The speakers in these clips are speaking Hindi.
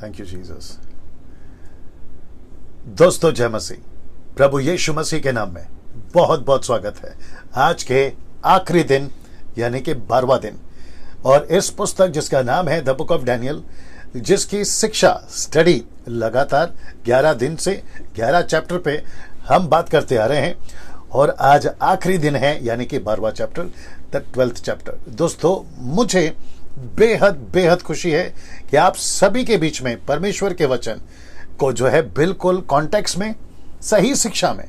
Thank you Jesus. दोस्तों जय मसीह, प्रभु यीशु मसीह के नाम में बहुत बहुत स्वागत है। आज के आखिरी दिन यानी कि 12वां दिन, और इस पुस्तक जिसका नाम है द बुक ऑफ डैनियल, जिसकी शिक्षा स्टडी लगातार 11 दिन से 11 चैप्टर पे हम बात करते आ रहे हैं, और आज आखिरी दिन है यानी कि 12वां चैप्टर, द 12th चैप्टर। दोस्तों मुझे बेहद बेहद खुशी है कि आप सभी के बीच में परमेश्वर के वचन को जो है बिल्कुल कॉन्टेक्स्ट में, सही शिक्षा में,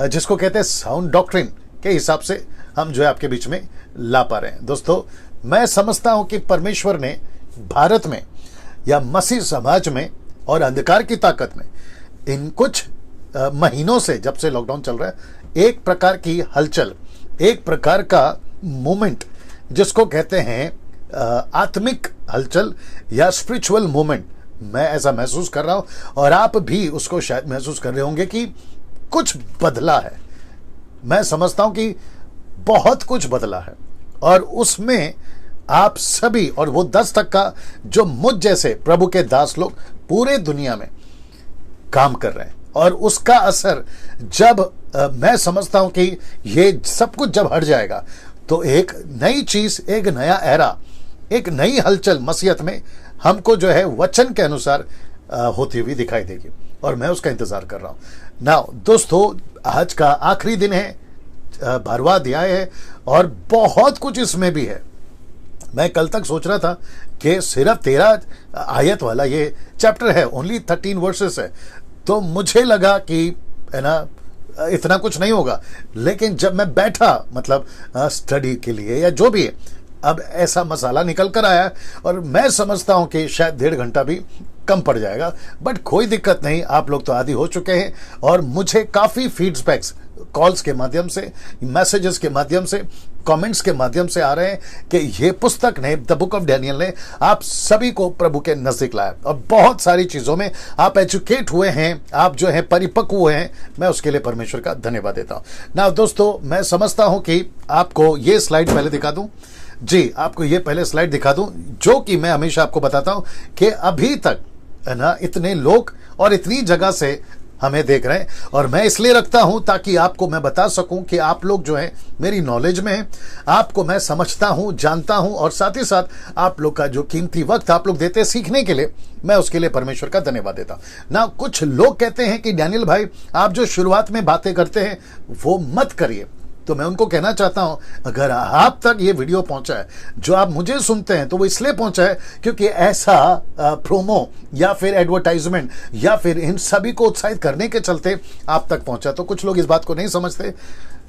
जिसको कहते हैं साउंड डॉक्ट्रिन के हिसाब से हम जो है आपके बीच में ला पा रहे हैं। दोस्तों मैं समझता हूं कि परमेश्वर ने भारत में या मसीह समाज में और अंधकार की ताकत में इन कुछ महीनों से, जब से लॉकडाउन चल रहा है, एक प्रकार की हलचल, एक प्रकार का मूवमेंट, जिसको कहते हैं आत्मिक हलचल या स्पिरिचुअल मूवमेंट, मैं ऐसा महसूस कर रहा हूं, और आप भी उसको शायद महसूस कर रहे होंगे कि कुछ बदला है। मैं समझता हूं कि बहुत कुछ बदला है, और उसमें आप सभी और वो 10% जो मुझ जैसे प्रभु के दास लोग पूरे दुनिया में काम कर रहे हैं, और उसका असर जब मैं समझता हूं कि ये सब कुछ जब हट जाएगा तो एक नई चीज, एक नया एरा, एक नई हलचल मसीहत में हमको जो है वचन के अनुसार होती हुई दिखाई देगी, और मैं उसका इंतजार कर रहा हूं। नाउ दोस्तों, आज का आखिरी दिन है, 12वां अध्याय है, और बहुत कुछ इसमें भी है। मैं कल तक सोच रहा था कि सिर्फ 13 आयत वाला ये चैप्टर है, ओनली 13 वर्सेस है, तो मुझे लगा कि है ना इतना कुछ नहीं होगा, लेकिन जब मैं बैठा मतलब स्टडी के लिए या जो भी है, अब ऐसा मसाला निकल कर आया, और मैं समझता हूं कि शायद 1.5 घंटा भी कम पड़ जाएगा, बट कोई दिक्कत नहीं। आप लोग तो आदी हो चुके हैं, और मुझे काफी फीडबैक्स कॉल्स के माध्यम से, मैसेजेस के माध्यम से, कमेंट्स के माध्यम से आ रहे हैं कि ये पुस्तक ने, द बुक ऑफ डैनियल ने, आप सभी को प्रभु के नजदीक लाया, और बहुत सारी चीजों में आप एजुकेट हुए हैं, आप जो है परिपक्व हुए हैं। मैं उसके लिए परमेश्वर का धन्यवाद देता हूं। ना दोस्तों, मैं समझता हूं कि आपको ये स्लाइड पहले दिखा दूं, जी आपको ये पहले स्लाइड दिखा दूं, जो कि मैं हमेशा आपको बताता हूं कि अभी तक है ना इतने लोग और इतनी जगह से हमें देख रहे हैं, और मैं इसलिए रखता हूं ताकि आपको मैं बता सकूं कि आप लोग जो है मेरी नॉलेज में हैं, आपको मैं समझता हूं, जानता हूं, और साथ ही साथ आप लोग का जो कीमती वक्त आप लोग देते हैं सीखने के लिए, मैं उसके लिए परमेश्वर का धन्यवाद देता हूं। ना कुछ लोग कहते हैं कि डैनियल भाई, आप जो शुरुआत में बातें करते हैं वो मत करिए, तो मैं उनको कहना चाहता हूं, अगर आप तक ये वीडियो पहुंचा है, जो आप मुझे सुनते हैं, तो वो इसलिए पहुंचा है क्योंकि ऐसा प्रोमो या फिर एडवर्टाइजमेंट या फिर इन सभी को उत्साहित करने के चलते आप तक पहुंचा। तो कुछ लोग इस बात को नहीं समझते,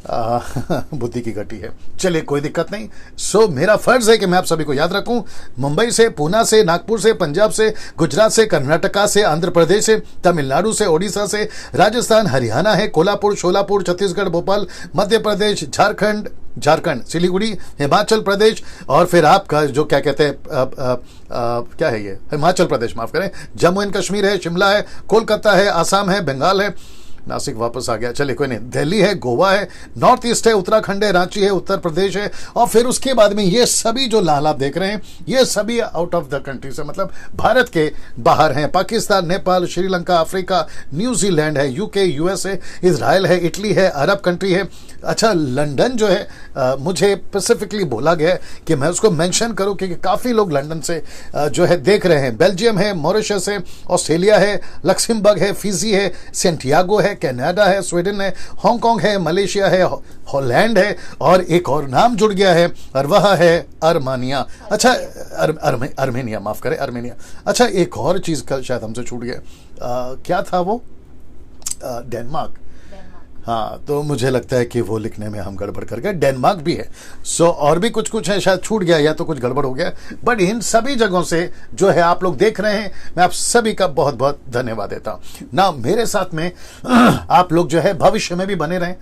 बुद्धि की घटी है, चलिए कोई दिक्कत नहीं। सो मेरा फर्ज है कि मैं आप सभी को याद रखूं, मुंबई से, पूना से, नागपुर से, पंजाब से, गुजरात से, कर्नाटका से, आंध्र प्रदेश से, तमिलनाडु से, ओडिशा से, राजस्थान, हरियाणा है, कोल्हापुर, शोलापुर, छत्तीसगढ़, भोपाल, मध्य प्रदेश, झारखंड, सिलीगुड़ी, हिमाचल प्रदेश, और फिर आपका जो क्या कहते हैं क्या है ये, हिमाचल प्रदेश माफ करें, जम्मू एंड कश्मीर है, शिमला है, कोलकाता है, आसाम है, बंगाल है, नासिक वापस आ गया, चलिए कोई नहीं, दिल्ली है, गोवा है, नॉर्थ ईस्ट है, उत्तराखंड है, रांची है, उत्तर प्रदेश है, और फिर उसके बाद में ये सभी जो लाल आप देख रहे हैं, ये सभी आउट ऑफ द कंट्री से, मतलब भारत के बाहर हैं। पाकिस्तान, नेपाल, श्रीलंका, अफ्रीका, न्यूजीलैंड है, यूके, यूएसए, इजराइल है, इटली है, अरब कंट्री है। अच्छा, लंदन जो है मुझे स्पेसिफिकली बोला गया है कि मैं उसको मेंशन करूं क्योंकि काफ़ी लोग लंदन से जो है देख रहे हैं। बेल्जियम है, मॉरिशस है, ऑस्ट्रेलिया है, लक्समबर्ग है, फिजी है, सेंटियागो है, कनाडा है, स्वीडन है, हांगकांग है, मलेशिया है, हॉलैंड है, और एक और नाम जुड़ गया है, और वह है अर्मानिया। अच्छा, अर्मेनिया, माफ करें, अर्मेनिया। अच्छा, एक और चीज़ का शायद हमसे छूट गया, क्या था वो, डेनमार्क। हाँ, तो मुझे लगता है कि वो लिखने में हम गड़बड़ कर गए, डेनमार्क भी है। सो और भी कुछ है, शायद छूट गया या तो कुछ गड़बड़ हो गया, बट इन सभी जगहों से जो है आप लोग देख रहे हैं, मैं आप सभी का बहुत बहुत धन्यवाद देता हूं। ना मेरे साथ में आप लोग जो है भविष्य में भी बने रहें,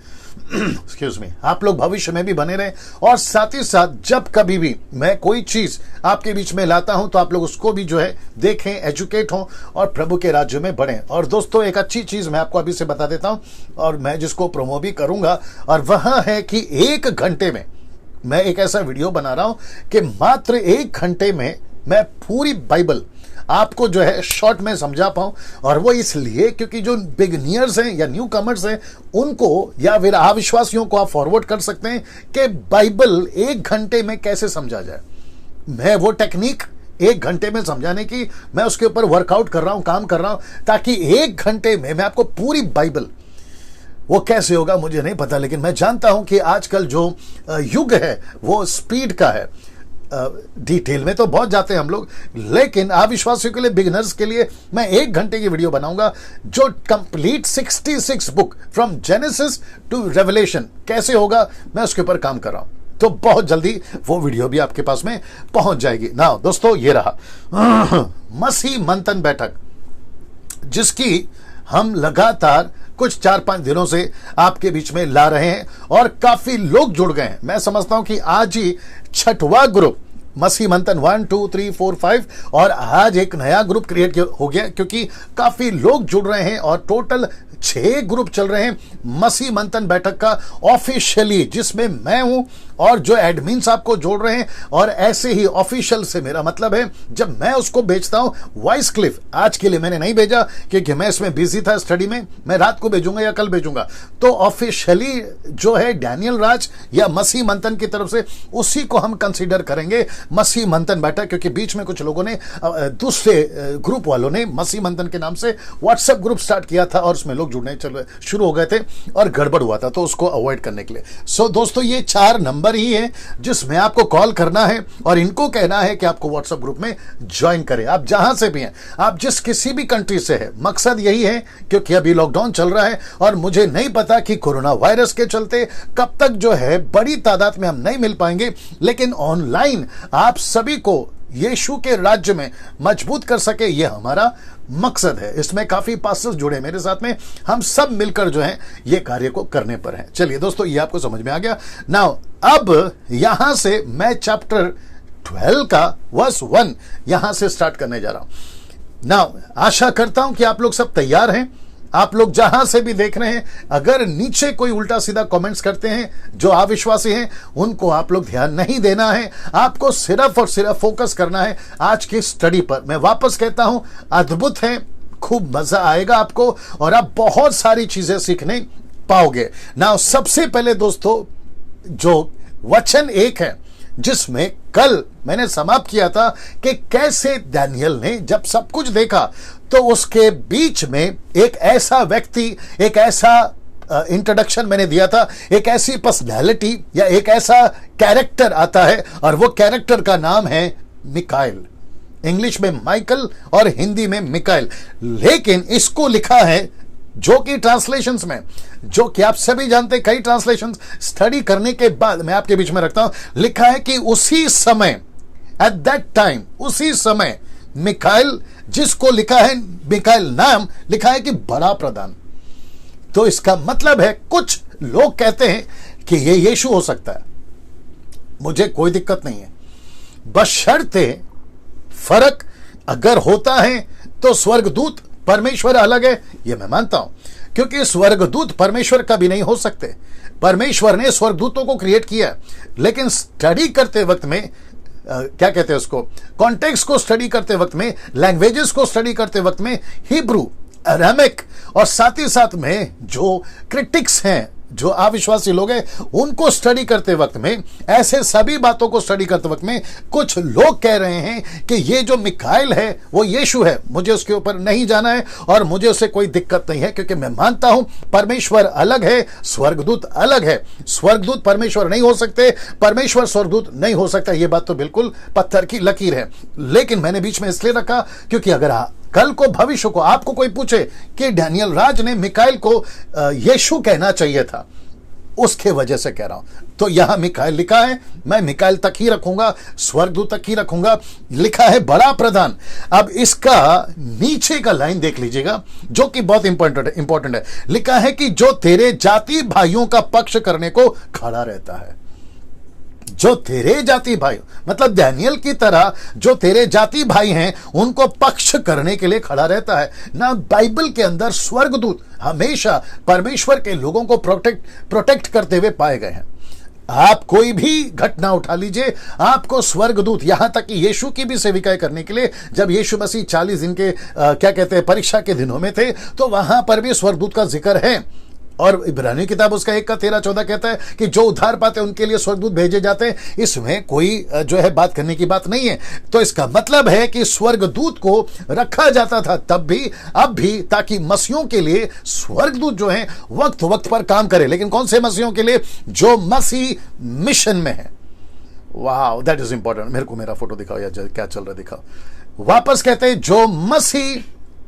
एक्सक्यूज मी, आप लोग भविष्य में भी बने रहें, और साथ ही साथ जब कभी भी मैं कोई चीज आपके बीच में लाता हूं तो आप लोग उसको भी जो है देखें, एजुकेट हों, और प्रभु के राज्य में बढ़ें। और दोस्तों, एक अच्छी चीज मैं आपको अभी से बता देता हूं, और मैं जिसको प्रोमो भी करूंगा, और वह है कि 1 घंटे में मैं एक ऐसा वीडियो बना रहा हूं कि मात्र 1 घंटे में मैं पूरी बाइबल आपको जो है शॉर्ट में समझा पाऊं, और वो इसलिए क्योंकि जो बिगिनियर्स हैं या न्यू कमर्स हैं उनको या फिर अविश्वासियों को आप फॉरवर्ड कर सकते हैं कि बाइबल 1 घंटे में कैसे समझा जाए। मैं वो टेक्निक 1 घंटे में समझाने की मैं उसके ऊपर वर्कआउट कर रहा हूं, काम कर रहा हूं, ताकि 1 घंटे में मैं आपको पूरी बाइबल, वो कैसे होगा मुझे नहीं पता, लेकिन मैं जानता हूं कि आजकल जो युग है वो स्पीड का है। डिटेल में तो बहुत जाते हैं हम लोग, लेकिन अविश्वासियों के लिए, बिगिनर्स के लिए मैं 1 घंटे की वीडियो बनाऊंगा जो complete 66 book from Genesis to Revelation कैसे होगा, मैं उसके ऊपर काम कर रहा हूं। तो बहुत जल्दी वो वीडियो भी आपके पास में पहुंच जाएगी ना। दोस्तों, ये रहा मसीह मंथन बैठक, जिसकी हम लगातार कुछ 4-5 दिनों से आपके बीच में ला रहे हैं और काफी लोग जुड़ गए हैं। मैं समझता हूं कि आज ही 6वां ग्रुप मसीह मंथन 1, 2, 3, 4, 5 और आज एक नया ग्रुप क्रिएट हो गया, क्योंकि काफी लोग जुड़ रहे हैं और टोटल 6 ग्रुप चल रहे हैं मसीह मंथन बैठक का ऑफिशियली, जिसमें मैं हूं और जो एडमिन्स आपको जोड़ रहे हैं। और ऐसे ही ऑफिशियल से मेरा मतलब है, जब मैं उसको भेजता हूं वॉइस क्लिप, आज के लिए मैंने नहीं भेजा क्योंकि मैं इसमें बिजी था स्टडी में, मैं रात को भेजूंगा या कल भेजूंगा, तो ऑफिशियली जो है डैनियल राज या मसीह मंथन की तरफ से उसी को हम कंसीडर करेंगे मसीह मंथन बैठक, क्योंकि बीच में कुछ लोगों ने, दूसरे ग्रुप वालों ने मसीह मंथन के नाम से व्हाट्सएप ग्रुप स्टार्ट किया था और उसमें लोग जुड़ने शुरू हो गए थे और गड़बड़ हुआ था, तो उसको अवॉइड करने के लिए। सो दोस्तों, ये 4 नंबर ही है जिसमें आपको कॉल करना है और इनको कहना है कि आपको व्हाट्सएप ग्रुप में ज्वाइन करें। आप जहां से भी हैं, आप जिस किसी भी कंट्री से है, मकसद यही है क्योंकि अभी लॉकडाउन चल रहा है और मुझे नहीं पता कि कोरोना वायरस के चलते कब तक जो है बड़ी तादाद में हम नहीं मिल पाएंगे, लेकिन ऑनलाइन आप सभी को यीशु के राज्य में मजबूत कर सके, ये हमारा मकसद है। इसमें काफी पास्टर्स जुड़े मेरे साथ में, हम सब मिलकर जो है ये कार्य को करने पर हैं। चलिए दोस्तों, ये आपको समझ में आ गया। नाउ अब यहां से मैं चैप्टर 12 का वर्स 1 यहां से स्टार्ट करने जा रहा हूं। नाउ आशा करता हूं कि आप लोग सब तैयार हैं। आप लोग जहां से भी देख रहे हैं, अगर नीचे कोई उल्टा सीधा कमेंट्स करते हैं जो अविश्वासी हैं, उनको आप लोग ध्यान नहीं देना है। आपको सिर्फ और सिर्फ फोकस करना है आज की स्टडी पर। मैं वापस कहता हूं, अद्भुत है, खूब मजा आएगा आपको और आप बहुत सारी चीजें सीखने पाओगे। ना सबसे पहले दोस्तों, जो वचन 1 है जिसमें कल मैंने समाप्त किया था कि कैसे दानियल ने जब सब कुछ देखा तो उसके बीच में एक ऐसा व्यक्ति, एक ऐसा इंट्रोडक्शन मैंने दिया था, एक ऐसी पर्सनैलिटी या एक ऐसा कैरेक्टर आता है और वो कैरेक्टर का नाम है मिकाएल। इंग्लिश में माइकल और हिंदी में मिकाएल, लेकिन इसको लिखा है जो कि ट्रांसलेशंस में, जो कि आप सभी जानते हैं, कई ट्रांसलेशंस स्टडी करने के बाद मैं आपके बीच में रखता हूं, लिखा है कि उसी समय, एट दैट टाइम, उसी समय मिकाएल, जिसको लिखा है मिकाएल नाम लिखा है कि बड़ा प्रधान। तो इसका मतलब है, कुछ लोग कहते हैं कि ये यीशु हो सकता है, मुझे कोई दिक्कत नहीं है, बशर्ते फर्क अगर होता है तो स्वर्गदूत परमेश्वर अलग है, ये मैं मानता हूं, क्योंकि स्वर्गदूत परमेश्वर का भी नहीं हो सकते। परमेश्वर ने स्वर्गदूतों को क्रिएट किया, लेकिन स्टडी करते वक्त में क्या कहते हैं उसको, कॉन्टेक्स्ट को स्टडी करते वक्त में, लैंग्वेजेस को स्टडी करते वक्त में, हिब्रू, अरामिक और साथ ही साथ में जो क्रिटिक्स हैं, जो अविश्वासी लोग हैं, उनको स्टडी करते वक्त में, ऐसे सभी बातों को स्टडी करते वक्त में कुछ लोग कह रहे हैं कि ये जो मिकाएल है वो यीशु है। मुझे उसके ऊपर नहीं जाना है और मुझे उससे कोई दिक्कत नहीं है, क्योंकि मैं मानता हूं परमेश्वर अलग है, स्वर्गदूत अलग है। स्वर्गदूत परमेश्वर नहीं हो सकते, परमेश्वर स्वर्गदूत नहीं हो सकता, ये बात तो बिल्कुल पत्थर की लकीर है। लेकिन मैंने बीच में इसलिए रखा क्योंकि अगर कल को, भविष्य को आपको कोई पूछे कि डैनियल राज ने मिकाएल को यीशु कहना चाहिए था, उसके वजह से कह रहा हूं। तो यहां मिकाएल लिखा है, मैं मिकाएल तक ही रखूंगा, स्वर्गदूत तक ही रखूंगा। लिखा है बड़ा प्रधान। अब इसका नीचे का लाइन देख लीजिएगा, जो कि बहुत इंपॉर्टेंट है। लिखा है कि जो तेरे जाति भाइयों का पक्ष करने को खड़ा रहता है। जो तेरे जाति भाई, मतलब डैनियल की तरह जो तेरे जाति भाई हैं, उनको पक्ष करने के लिए खड़ा रहता है ना। बाइबल के अंदर स्वर्गदूत हमेशा परमेश्वर के लोगों को प्रोटेक्ट करते हुए पाए गए हैं। आप कोई भी घटना उठा लीजिए, आपको स्वर्गदूत, यहां तक कि यीशु की भी सेविकाएं करने के लिए जब यीशु मसीह 40 दिन के क्या कहते हैं परीक्षा के दिनों में थे, तो वहां पर भी स्वर्गदूत का जिक्र है। और इब्रानी किताब उसका 1:13-14 कहता है कि जो उद्धार पाते हैं उनके लिए स्वर्गदूत भेजे जाते हैं। इसमें कोई जो है बात करने की बात नहीं है। तो इसका मतलब है कि स्वर्गदूत को रखा जाता था तब भी, अब भी, ताकि मसीहों के लिए स्वर्गदूत जो है वक्त वक्त पर काम करे। लेकिन कौन से मसीहों के लिए? जो मसीह मिशन में है। वाह, दैट इज इंपॉर्टेंट। मेरे को मेरा फोटो दिखाओ या क्या चल रहा है दिखाओ। वापस कहते हैं जो मसीह,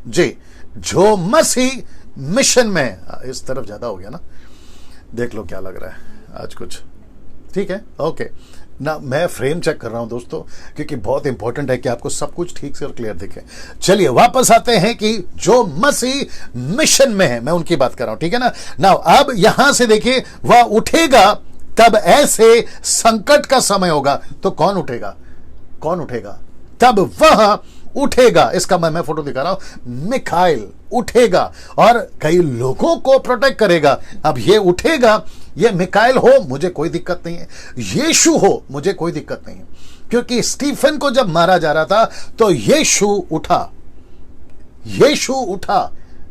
जी, जो मसीह मिशन में, इस तरफ ज्यादा हो गया ना, देख लो क्या लग रहा है आज कुछ, ठीक है, ओके ना। मैं फ्रेम चेक कर रहा हूं दोस्तों, क्योंकि बहुत इंपॉर्टेंट है कि आपको सब कुछ ठीक से और क्लियर दिखे। चलिए वापस आते हैं कि जो मसीह मिशन में है, मैं उनकी बात कर रहा हूं, ठीक है ना। नाउ अब यहां से देखिए, वह उठेगा तब ऐसे संकट का समय होगा। तो कौन उठेगा? कौन उठेगा? तब वह उठेगा। इसका मैं फोटो दिखा रहा हूं। मिखाइल उठेगा और कई लोगों को प्रोटेक्ट करेगा। अब ये उठेगा, ये मिखाइल हो मुझे कोई दिक्कत नहीं है, यीशु हो मुझे कोई दिक्कत नहीं है, क्योंकि स्टीफन को जब मारा जा रहा था तो यीशु उठा। यीशु उठा।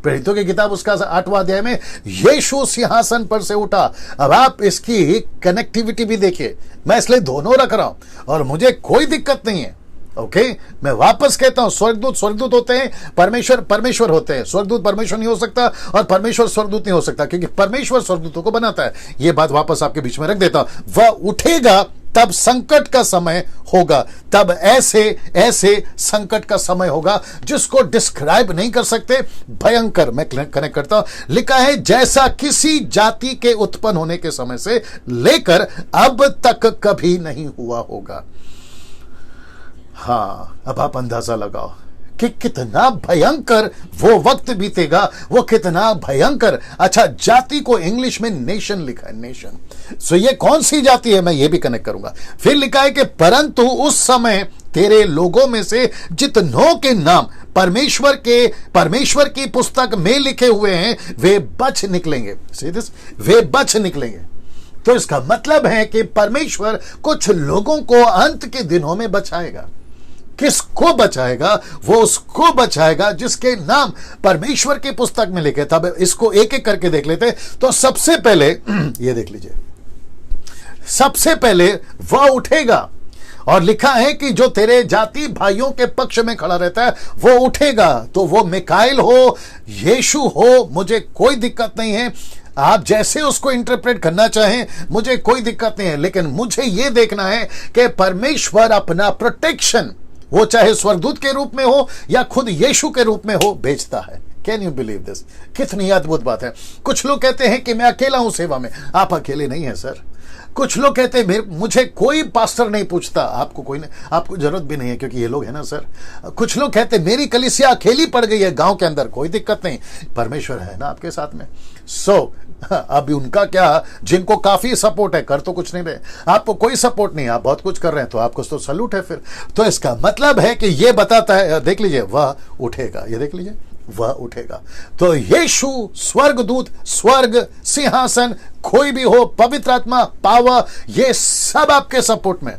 प्रेरितों की किताब उसका 8वां अध्याय में यीशु सिंहासन पर से उठा। अब आप इसकी कनेक्टिविटी भी देखिए, मैं इसलिए दोनों रख रहा हूं और मुझे कोई दिक्कत नहीं है। ओके, मैं वापस कहता हूं, स्वर्गदूत स्वर्गदूत होते हैं, परमेश्वर परमेश्वर होते हैं। स्वर्गदूत परमेश्वर नहीं हो सकता और परमेश्वर स्वर्गदूत नहीं हो सकता, क्योंकि परमेश्वर स्वर्गदूतों को बनाता है। यह बात वापस आपके बीच में रख देता हूं। वह उठेगा तब संकट का समय होगा। तब ऐसे ऐसे संकट का समय होगा जिसको डिस्क्राइब नहीं कर सकते, भयंकर। मैं कनेक्ट करता हूं, लिखा है जैसा किसी जाति के उत्पन्न होने के समय से लेकर अब तक कभी नहीं हुआ होगा। हां, अब आप अंदाजा लगाओ कि कितना भयंकर वो वक्त बीतेगा, वो कितना भयंकर। अच्छा, जाति को इंग्लिश में नेशन लिखा है, नेशन। सो ये कौन सी जाति है, मैं ये भी कनेक्ट करूंगा। फिर लिखा है कि परंतु उस समय तेरे लोगों में से जितनों के नाम परमेश्वर की पुस्तक में लिखे हुए हैं वे बच निकलेंगे। वे बच निकलेंगे। तो इसका मतलब है कि परमेश्वर कुछ लोगों को अंत के दिनों में बचाएगा। किसको बचाएगा? वो उसको बचाएगा जिसके नाम परमेश्वर की पुस्तक में लिखे। तब इसको एक एक करके देख लेते। तो सबसे पहले ये देख लीजिए, सबसे पहले वह उठेगा और लिखा है कि जो तेरे जाति भाइयों के पक्ष में खड़ा रहता है वो उठेगा। तो वो मिकाइल हो, यीशु हो, मुझे कोई दिक्कत नहीं है। आप जैसे उसको इंटरप्रेट करना चाहें, मुझे कोई दिक्कत नहीं है। लेकिन मुझे यह देखना है कि परमेश्वर अपना प्रोटेक्शन, वो चाहे स्वर्गदूत के रूप में हो या खुद यीशु के रूप में हो, भेजता है। Can you believe this? कितनी अद्भुत बात है। कुछ लोग कहते हैं कि मैं अकेला हूं सेवा में। आप अकेले नहीं है सर। कुछ लोग कहते हैं मुझे कोई पास्टर नहीं पूछता। आपको कोई नहीं, आपको जरूरत भी नहीं है, क्योंकि ये लोग है ना सर। कुछ लोग कहते हैं मेरी कलीसिया अकेली पड़ गई है गांव के अंदर। कोई दिक्कत नहीं, परमेश्वर है ना आपके साथ में। अब उनका क्या, जिनको काफी सपोर्ट है, कर तो कुछ नहीं रहे। आपको कोई सपोर्ट नहीं, आप बहुत कुछ कर रहे हैं, तो आपको तो सलूट है फिर। तो इसका मतलब है कि ये बताता है, देख लीजिए, वह उठेगा। ये देख लीजिए, वह उठेगा। तो यीशु, स्वर्गदूत, स्वर्ग, सिंहासन, कोई भी हो, पवित्र आत्मा, पावर, ये सब आपके सपोर्ट में।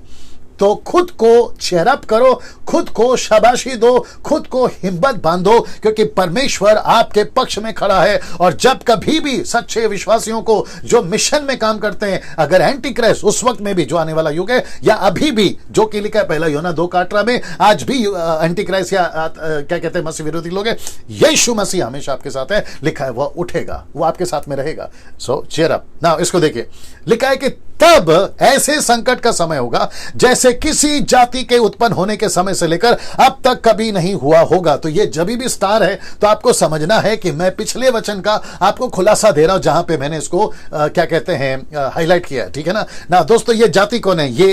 तो खुद को चेयरअप करो, खुद को शाबाशी दो, खुद को हिम्मत बांधो, क्योंकि परमेश्वर आपके पक्ष में खड़ा है। और जब कभी भी सच्चे विश्वासियों को जो मिशन में काम करते हैं, अगर एंटी क्राइस्ट उस वक्त में भी जो आने वाला युग है, या अभी भी जो कि लिखा है पहला यूहन्ना 2:18 में, आज भी एंटी क्राइस्ट या क्या कहते हैं मसीह विरोधी लोग हैं, यीशु मसीह हमेशा आपके साथ है। लिखा है वह उठेगा, वो आपके साथ में रहेगा। सो चेयरअप। नाउ इसको देखिए, लिखा है कि तब ऐसे संकट का समय होगा जैसे किसी जाति के उत्पन्न होने के समय से लेकर अब तक कभी नहीं हुआ होगा। तो ये जब भी स्टार है तो आपको समझना है कि मैं पिछले वचन का आपको खुलासा दे रहा हूं, जहां पे मैंने इसको क्या कहते हैं हाईलाइट किया है, ठीक है ना। दोस्तों, ये जाति कौन है? ये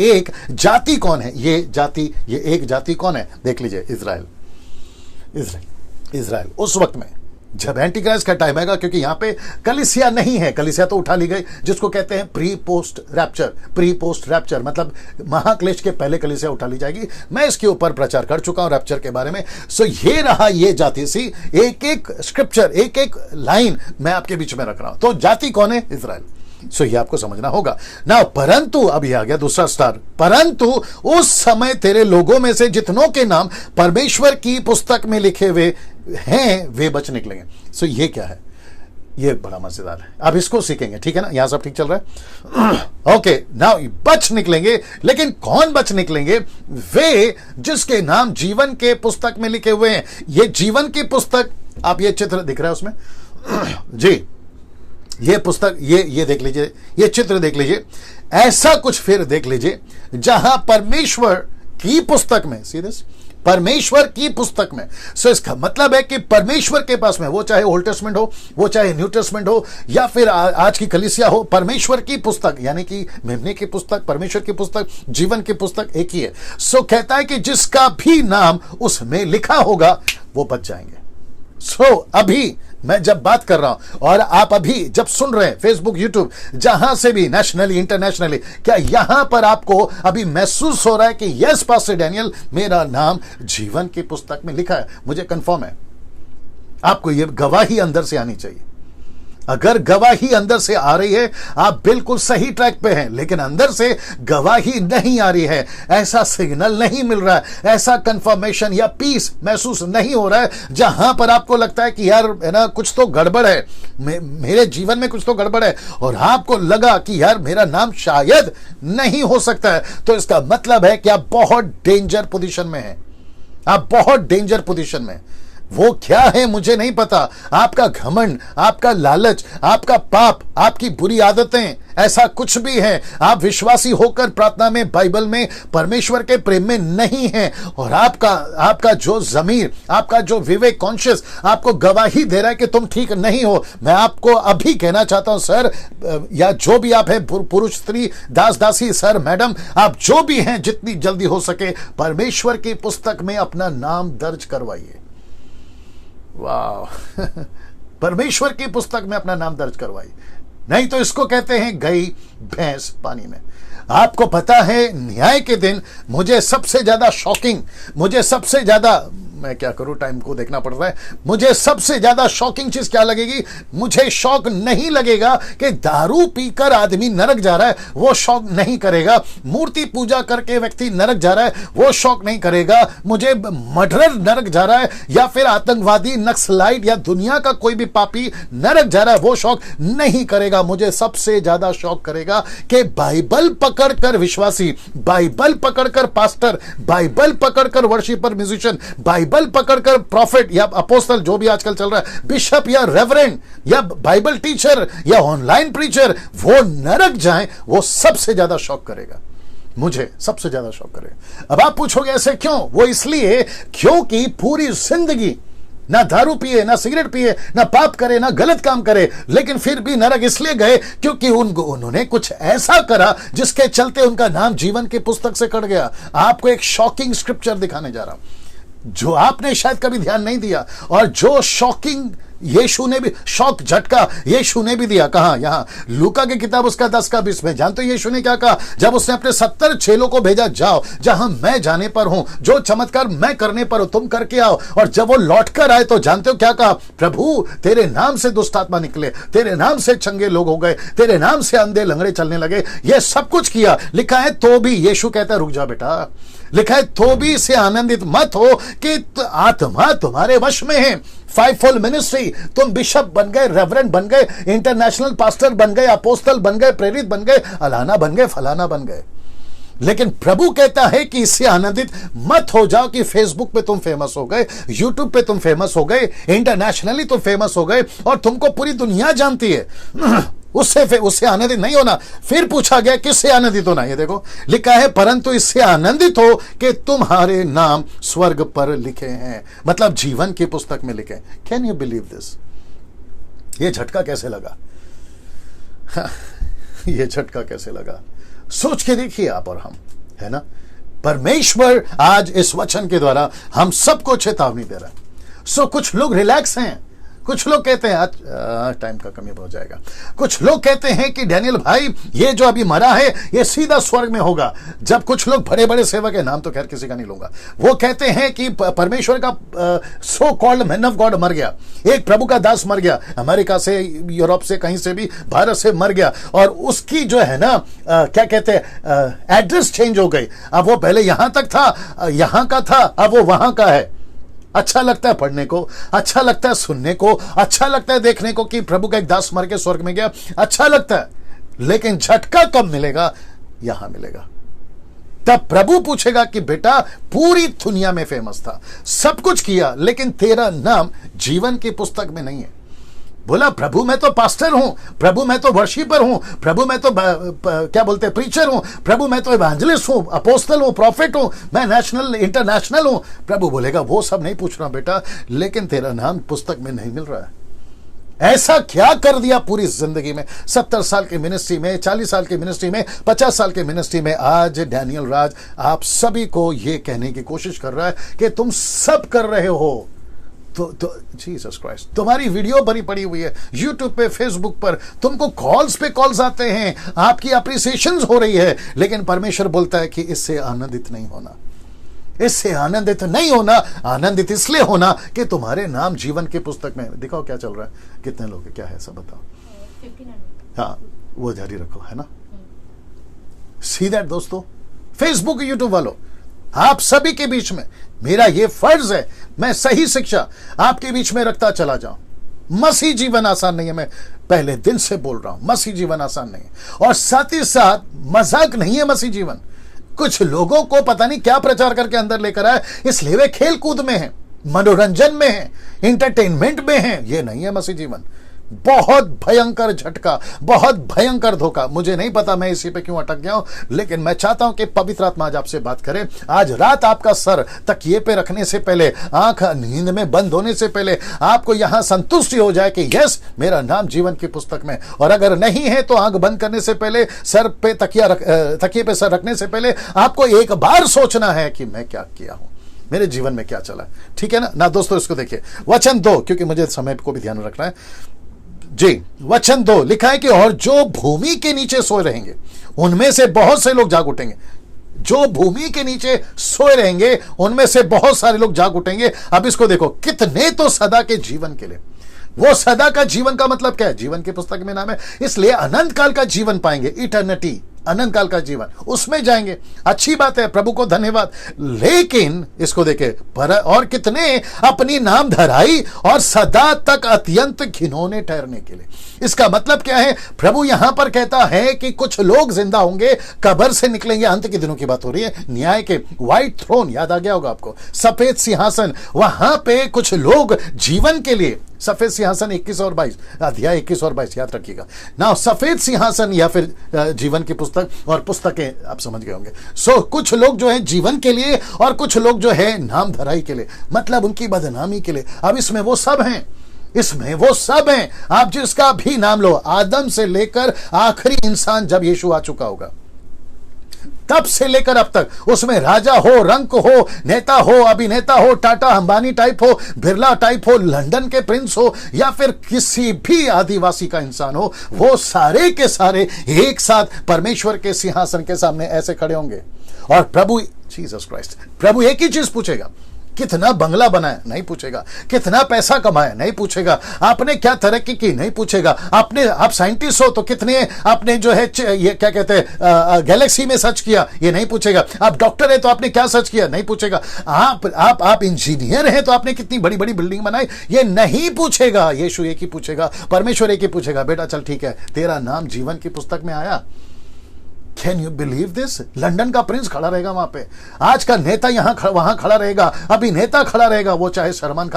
एक जाति कौन है? ये एक जाति कौन है? देख लीजिए, इजराइल। उस वक्त में जब एंटी क्राइस्ट का टाइम आएगा, क्योंकि यहां पे कलीसिया नहीं है, कलीसिया तो उठा ली गई, जिसको कहते हैं प्री पोस्ट रैप्चर, मतलब महाक्लेश के पहले कलीसिया उठा ली जाएगी। मैं इसके ऊपर प्रचार कर चुका हूं रैप्चर के बारे में। सो ये रहा ये जाति सी, एक एक स्क्रिप्चर, एक एक लाइन मैं आपके बीच में रख रहा हूं। तो जाति कौन है? इजराइल। सो ये आपको समझना होगा ना। परंतु अभी आ गया दूसरा स्टार, परंतु उस समय तेरे लोगों में से जितनों के नाम परमेश्वर की पुस्तक में लिखे हुए हैं वे बच निकलेंगे। सो ये क्या है? ये बड़ा मजेदार है, अब इसको सीखेंगे, ठीक है ना? यहां सब ठीक चल रहा है? ओके, नाउ बच निकलेंगे, लेकिन कौन बच निकलेंगे? वे जिसके नाम जीवन के पुस्तक में लिखे हुए हैं। ये जीवन की पुस्तक, आप ये चित्र दिख रहा है उसमें जी, ये पुस्तक, ये देख लीजिए, ये चित्र देख लीजिए, ऐसा कुछ फिर देख लीजिए जहां परमेश्वर की पुस्तक में, सीधे परमेश्वर की पुस्तक में। सो इसका मतलब है कि परमेश्वर के पास में, वो चाहे ओल्ड टेस्टमेंट हो, वो चाहे न्यू टेस्टमेंट हो, या फिर आज की कलीसिया हो, परमेश्वर की पुस्तक यानी कि मेमने की पुस्तक, परमेश्वर की पुस्तक, जीवन की पुस्तक एक ही है। सो कहता है कि जिसका भी नाम उसमें लिखा होगा वो बच जाएंगे। सो अभी मैं जब बात कर रहा हूं और आप अभी जब सुन रहे हैं फेसबुक, यूट्यूब, जहां से भी, नेशनली, इंटरनेशनली, क्या यहां पर आपको अभी महसूस हो रहा है कि यस पास्टर डैनियल, मेरा नाम जीवन की पुस्तक में लिखा है? मुझे कंफर्म है, आपको यह गवाही अंदर से आनी चाहिए। अगर गवाही अंदर से आ रही है, आप बिल्कुल सही ट्रैक पे हैं, लेकिन अंदर से गवाही नहीं आ रही है, ऐसा सिग्नल नहीं मिल रहा है, ऐसा कंफर्मेशन या पीस महसूस नहीं हो रहा है, जहां पर आपको लगता है कि यार है ना, कुछ तो गड़बड़ है, मेरे जीवन में कुछ तो गड़बड़ है, और आपको लगा कि यार मेरा नाम शायद नहीं हो सकता है, तो इसका मतलब है कि आप बहुत डेंजर पोजीशन में हैं। आप बहुत डेंजर पोजीशन में। वो क्या है मुझे नहीं पता, आपका घमंड, आपका लालच, आपका पाप, आपकी बुरी आदतें, ऐसा कुछ भी है, आप विश्वासी होकर प्रार्थना में, बाइबल में, परमेश्वर के प्रेम में नहीं हैं, और आपका जो जमीर, आपका जो विवेक, कॉन्शियस आपको गवाही दे रहा है कि तुम ठीक नहीं हो। मैं आपको अभी कहना चाहता हूं सर, या जो भी आप हैं, पुरुष, स्त्री, दास, दासी, सर, मैडम, आप जो भी हैं, जितनी जल्दी हो सके परमेश्वर की पुस्तक में अपना नाम दर्ज करवाइए। वाह परमेश्वर की पुस्तक में अपना नाम दर्ज करवाई, नहीं तो इसको कहते हैं गई भैंस पानी में। आपको पता है न्याय के दिन मुझे सबसे ज्यादा शॉकिंग, मुझे सबसे ज्यादा, मैं क्या करूं, टाइम को देखना पड़ रहा है, मुझे सबसे ज्यादा शॉकिंग चीज क्या लगेगी? मुझे शौक नहीं लगेगा कि दारू पीकर आदमी नरक जा रहा है, वो शौक नहीं करेगा। मूर्ति पूजा करके व्यक्ति नरक जा रहा है, वो शौक नहीं करेगा। मुझे मर्डरर नरक जा रहा है, या फिर आतंकवादी, नक्सलाइट, या दुनिया का कोई भी पापी नरक जा रहा है, वो शौक नहीं करेगा। मुझे सबसे ज्यादा शौक करेगा कि बाइबल पकड़कर विश्वासी, बाइबल पकड़कर पास्टर, बाइबल पकड़कर वर्शिपर, म्यूजिशियन, बाइबल पकड़कर प्रॉफिट या अपोस्टल, जो भी आजकल चल रहा है, बिशप या रेवरेंड या बाइबल टीचर या ऑनलाइन प्रीचर, वो नरक जाए, वो सबसे ज्यादा शौक करेगा। मुझे सबसे ज्यादा शौक करेगा। अब आप पूछोगे ऐसे क्यों? वो इसलिए क्योंकि पूरी जिंदगी ना दारू पिए, ना सिगरेट पिए, ना पाप करे, ना गलत काम करे, लेकिन फिर भी नरक इसलिए गए क्योंकि उन्होंने कुछ ऐसा करा जिसके चलते उनका नाम जीवन की पुस्तक से कट गया। आपको एक शॉकिंग स्क्रिप्चर दिखाने जा रहा हूं जो आपने शायद कभी ध्यान नहीं दिया, और जो शॉकिंग यीशु ने भी, शॉक झटका यीशु ने भी दिया। कहां? यहां लूका की किताब उसका 10 का 20 में। जानते हो यीशु ने क्या कहा जब उसने अपने 70 चेलों को भेजा? जाओ जहां मैं जाने पर हूं, जो चमत्कार मैं करने पर हूं तुम करके आओ। और जब वो लौट कर आए तो जानते हो क्या कहा? प्रभु तेरे नाम से दुष्ट आत्मा निकले, तेरे नाम से चंगे लोग हो गए, तेरे नाम से अंधे लंगड़े चलने लगे। ये सब कुछ किया। लिखा है तो भी, यीशु कहता है रुक जा बेटा, लिखा है तो भी इससे आनंदित मत हो कि आत्मा तुम्हारे वश में है। 5-fold मिनिस्ट्री, तुम बिशप बन गए, रेवरेंड बन गए, इंटरनेशनल पास्टर बन गए, अपोस्टल बन गए, प्रेरित बन गए, अलाना बन गए, फलाना बन गए, लेकिन प्रभु कहता है कि इससे आनंदित मत हो जाओ कि फेसबुक पे तुम फेमस हो गए, यूट्यूब पे तुम फेमस हो गए, इंटरनेशनली तुम फेमस हो गए और तुमको पूरी दुनिया जानती है। उससे आनंदित नहीं होना। फिर पूछा गया किससे आनंदित होना? ये देखो लिखा है परंतु इससे आनंदित हो कि तुम्हारे नाम स्वर्ग पर लिखे हैं, मतलब जीवन की पुस्तक में लिखे। Can you believe this? ये झटका कैसे लगा? ये झटका कैसे लगा? सोच के देखिए आप और हम, है ना। परमेश्वर आज इस वचन के द्वारा हम सबको चेतावनी दे रहा है। सो कुछ लोग रिलैक्स हैं, कुछ लोग कहते हैं टाइम का कमी हो जाएगा। कुछ लोग कहते हैं कि डैनियल भाई ये जो अभी मरा है ये सीधा स्वर्ग में होगा। जब कुछ लोग बड़े बड़े सेवक के नाम तो खैर किसी का नहीं लूंगा, वो कहते हैं कि परमेश्वर का so called man of God मर गया, एक प्रभु का दास मर गया, अमेरिका से, यूरोप से, कहीं से भी, भारत से मर गया, और उसकी जो है ना क्या कहते हैं एड्रेस चेंज हो गई। अब वो पहले यहां तक था, यहां का था, अब वो वहां का है। अच्छा लगता है पढ़ने को, अच्छा लगता है सुनने को, अच्छा लगता है देखने को कि प्रभु का एक दास मर के स्वर्ग में गया, अच्छा लगता है, लेकिन झटका कब मिलेगा? यहां मिलेगा। तब प्रभु पूछेगा कि बेटा पूरी दुनिया में फेमस था, सब कुछ किया, लेकिन तेरा नाम जीवन की पुस्तक में नहीं है। बोला प्रभु मैं तो पास्टर हूं, प्रभु मैं तो वर्शिपर हूं, प्रभु मैं तो क्या बोलते हैं प्रीचर हूं, प्रभु मैं तो इवेंजलिस्ट हूं, अपोस्टल हूं, प्रॉफिट हूं, मैं नेशनल इंटरनेशनल हूं। प्रभु बोलेगा वो सब नहीं पूछ रहा बेटा, लेकिन तेरा नाम पुस्तक में नहीं मिल रहा है। ऐसा क्या कर दिया पूरी जिंदगी में, 70 साल की मिनिस्ट्री में, 40 साल की मिनिस्ट्री में, 50 साल की मिनिस्ट्री में। आज डैनियल राज आप सभी को यह कहने की कोशिश कर रहा है कि तुम सब कर रहे हो, तो जीसस क्राइस्ट, तुम्हारी वीडियो भरी पड़ी हुई है यूट्यूब पे, फेसबुक पर, तुमको कॉल्स पे कॉल्स आते हैं, आपकी अप्रिसिएशंस हो रही है, लेकिन परमेश्वर बोलता है कि इससे आनंदित नहीं होना, इससे आनंदित नहीं होना। आनंदित इसलिए होना कि तुम्हारे नाम जीवन की पुस्तक में। दिखाओ क्या चल रहा है, कितने लोग हैं, क्या है सब बताओ। 1500। हाँ वो जारी रखो, है ना। सी दैट दोस्तों, फेसबुक यूट्यूब वालों, आप सभी के बीच में मेरा यह फर्ज है, मैं सही शिक्षा आपके बीच में रखता चला जाऊं। मसीह जीवन आसान नहीं है, मैं पहले दिन से बोल रहा हूं, मसीह जीवन आसान नहीं है, और साथ ही साथ मजाक नहीं है मसीह जीवन। कुछ लोगों को पता नहीं क्या प्रचार करके अंदर लेकर आए, इसलिए वे खेल कूद में हैं, मनोरंजन में हैं, इंटरटेनमेंट में हैं। ये नहीं है मसीह जीवन। बहुत भयंकर झटका, बहुत भयंकर धोखा। मुझे नहीं पता मैं इसी पे क्यों अटक गया हूं, लेकिन मैं चाहता हूं कि पवित्र आत्मा आज आपसे बात करे। आज रात आपका सर तकिए पे रखने से पहले, आंख नींद में बंद होने से पहले आपको यहां संतुष्टि हो जाए कि यस मेरा नाम जीवन की पुस्तक में। और अगर नहीं है तो आंख बंद करने से पहले, सर पे तकिए पे सर रखने से पहले आपको एक बार सोचना है कि मैं क्या किया हूं, मेरे जीवन में क्या चला। ठीक है ना दोस्तों, इसको देखिए वचन 2, क्योंकि मुझे समय को भी ध्यान रखना है जी। वचन 2 लिखा है कि और जो भूमि के नीचे सोए रहेंगे उनमें से बहुत से लोग जाग उठेंगे। जो भूमि के नीचे सोए रहेंगे उनमें से बहुत सारे लोग जाग उठेंगे। अब इसको देखो, कितने तो सदा के जीवन के लिए। वो सदा का जीवन का मतलब क्या है? जीवन की पुस्तक में नाम है, इसलिए अनंत काल का जीवन पाएंगे, इटर्निटी, अनंत काल का जीवन, उसमें जाएंगे। अच्छी बात है, प्रभु को धन्यवाद। लेकिन इसको देखे, पर और कितने अपनी नाम धराई और सदा तक अत्यंत घिनौने ठहरने के लिए। इसका मतलब क्या है? प्रभु यहां पर कहता है कि कुछ लोग जिंदा होंगे, कब्र से निकलेंगे। अंत के दिनों की बात हो रही है, न्याय के व्हाइट थ्रोन याद आ गया होगा आपको, सफेद सिंहासन, वहां पे कुछ लोग जीवन के लिए, सफेद सिंहासन 21 और 22, अध्याय 21 और 22 याद रखिएगा ना। सफेद सिंहासन या फिर जीवन की पुस्तक, और पुस्तकें आप समझ गए होंगे। सो कुछ लोग जो है जीवन के लिए और कुछ लोग जो है नाम धराई के लिए, मतलब उनकी बदनामी के लिए। अब इसमें वो सब हैं, इसमें वो सब हैं, आप जिसका भी नाम लो, आदम से लेकर आखिरी इंसान जब यीशु आ चुका होगा तब से लेकर अब तक, उसमें राजा हो, रंक हो, नेता हो, अभिनेता हो, टाटा अंबानी टाइप हो, बिरला टाइप हो, लंदन के प्रिंस हो, या फिर किसी भी आदिवासी का इंसान हो, वो सारे के सारे एक साथ परमेश्वर के सिंहासन के सामने ऐसे खड़े होंगे। और प्रभु जीसस क्राइस्ट, प्रभु एक ही चीज पूछेगा, कितना बंगला बनाया? नहीं पूछेगा। कितना पैसा कमाया? नहीं पूछेगा। आपने क्या तरक्की की? नहीं पूछेगा। आप साइंटिस्ट हो तो कितने आपने जो है ये क्या कहते हैं गैलेक्सी में सर्च किया? ये नहीं पूछेगा। आप डॉक्टर है तो आपने क्या सर्च किया? नहीं पूछेगा। आप इंजीनियर हैं तो आपने कितनी बड़ी बड़ी बिल्डिंग बनाई? ये नहीं पूछेगा। यीशु एक ही पूछेगा, परमेश्वर एक ही पूछेगा, बेटा चल ठीक है, तेरा नाम जीवन की पुस्तक में आया। Can you believe this? London का प्रिंस खड़ा रहेगा वहां पे, आज का नेता वहां खड़ा रहेगा, अभिनेता खड़ा रहेगा, वो चाहे सलमान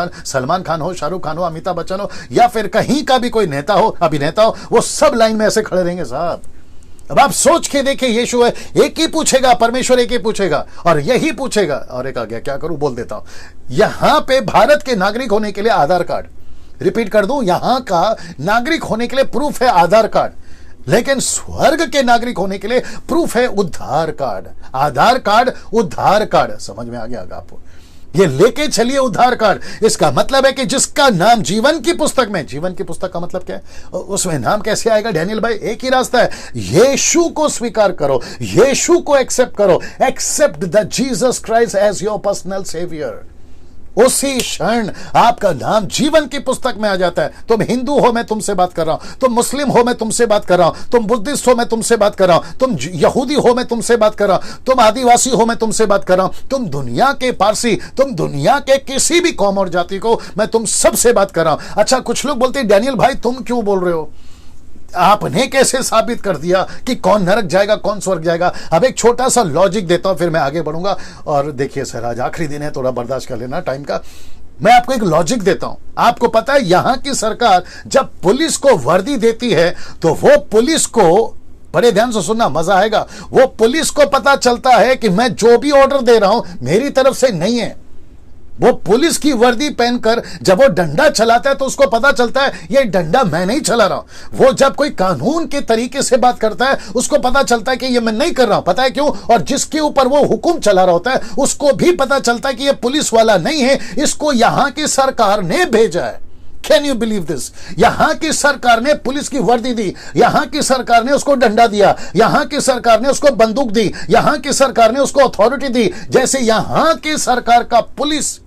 खान हो, शाहरुख खान हो, अमिताभ बच्चन हो, या फिर कहीं का भी कोई नेता हो, अभिनेता हो, वो सब लाइन में ऐसे खड़े रहेंगे साहब। अब आप सोच के देखिए, यीशु है एक ही पूछेगा, परमेश्वर एक ही पूछेगा, और यही पूछेगा। और एक आ गया, क्या करूं, बोल देता हूं। यहां पे भारत के नागरिक होने के लिए आधार कार्ड, रिपीट कर दूं, यहां का नागरिक होने के लिए प्रूफ है आधार कार्ड, लेकिन स्वर्ग के नागरिक होने के लिए प्रूफ है उद्धार कार्ड। आधार कार्ड, उद्धार कार्ड, समझ में आ गया आपको? ये लेके चलिए उद्धार कार्ड। इसका मतलब है कि जिसका नाम जीवन की पुस्तक में, जीवन की पुस्तक का मतलब क्या है, उसमें नाम कैसे आएगा डैनियल भाई? एक ही रास्ता है, यीशु को स्वीकार करो, यीशु को एक्सेप्ट करो, accept the Jesus Christ as your personal saviour. उसी क्षण आपका नाम जीवन की पुस्तक में आ जाता है। तुम हिंदू हो, मैं तुमसे बात कर रहा हूं, तुम मुस्लिम हो, मैं तुमसे बात कर रहा हूं, तुम बुद्धिस्ट हो, मैं तुमसे बात कर रहा हूं, तुम यहूदी हो, मैं तुमसे बात कर रहा हूं, तुम आदिवासी हो, मैं तुमसे बात कर रहा हूं, तुम दुनिया के पारसी, तुम दुनिया के किसी भी कौम और जाति को, मैं तुम सबसे बात कर रहा हूं। अच्छा, कुछ लोग बोलते हैं डैनियल भाई तुम क्यों बोल रहे हो, आपने कैसे साबित कर दिया कि कौन नरक जाएगा कौन स्वर्ग जाएगा? अब एक छोटा सा लॉजिक देता हूं, फिर मैं आगे बढ़ूंगा। और देखिए सर, आज आखिरी दिन है, थोड़ा बर्दाश्त कर लेना टाइम का। मैं आपको एक लॉजिक देता हूं। आपको पता है यहां की सरकार जब पुलिस को वर्दी देती है तो वो पुलिस को, बड़े ध्यान से सुनना, मजा आएगा, वो पुलिस को पता चलता है कि मैं जो भी ऑर्डर दे रहा हूं मेरी तरफ से नहीं है। वो पुलिस की वर्दी पहनकर जब वो डंडा चलाता है तो उसको पता चलता है ये डंडा मैं नहीं चला रहा हूं। वो जब कोई कानून के तरीके से बात करता है उसको पता चलता है कि ये मैं नहीं कर रहा हूं। पता है क्यों? और जिसके ऊपर वो हुक्म चला रहा होता है उसको भी पता चलता है कि ये पुलिस वाला नहीं है, इसको यहां की सरकार ने भेजा है। Can you believe this? यहां की सरकार ने पुलिस की वर्दी दी, यहां की सरकार ने उसको डंडा दिया, यहां की सरकार ने उसको बंदूक दी, यहां की सरकार ने उसको अथॉरिटी दी। जैसे यहां की सरकार का पुलिस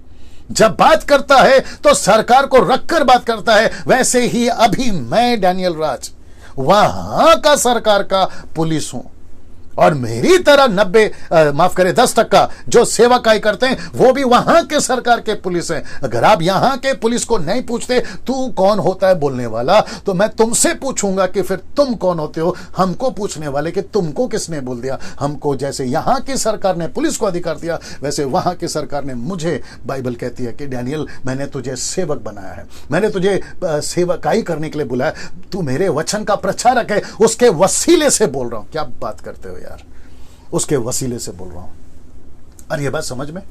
जब बात करता है तो सरकार को रखकर बात करता है, वैसे ही अभी मैं डैनियल राज वहां का सरकार का पुलिस हूं। और मेरी तरह 10% जो सेवाकाई करते हैं वो भी वहां के सरकार के पुलिस हैं। अगर आप यहां के पुलिस को नहीं पूछते तू कौन होता है बोलने वाला, तो मैं तुमसे पूछूंगा कि फिर तुम कौन होते हो हमको पूछने वाले कि तुमको किसने बोल दिया हमको? जैसे यहां की सरकार ने पुलिस को अधिकार दिया, वैसे वहां की सरकार ने मुझे, बाइबल कहती है कि डैनियल मैंने तुझे सेवक बनाया है, मैंने तुझे सेवकाई करने के लिए बुलाया, तू मेरे वचन का प्रचारक है, उसके वसीले से बोल रहा हूं। क्या बात करते हो यार, उसके वसीले से बोल रहा हूं। और ये बात समझ में?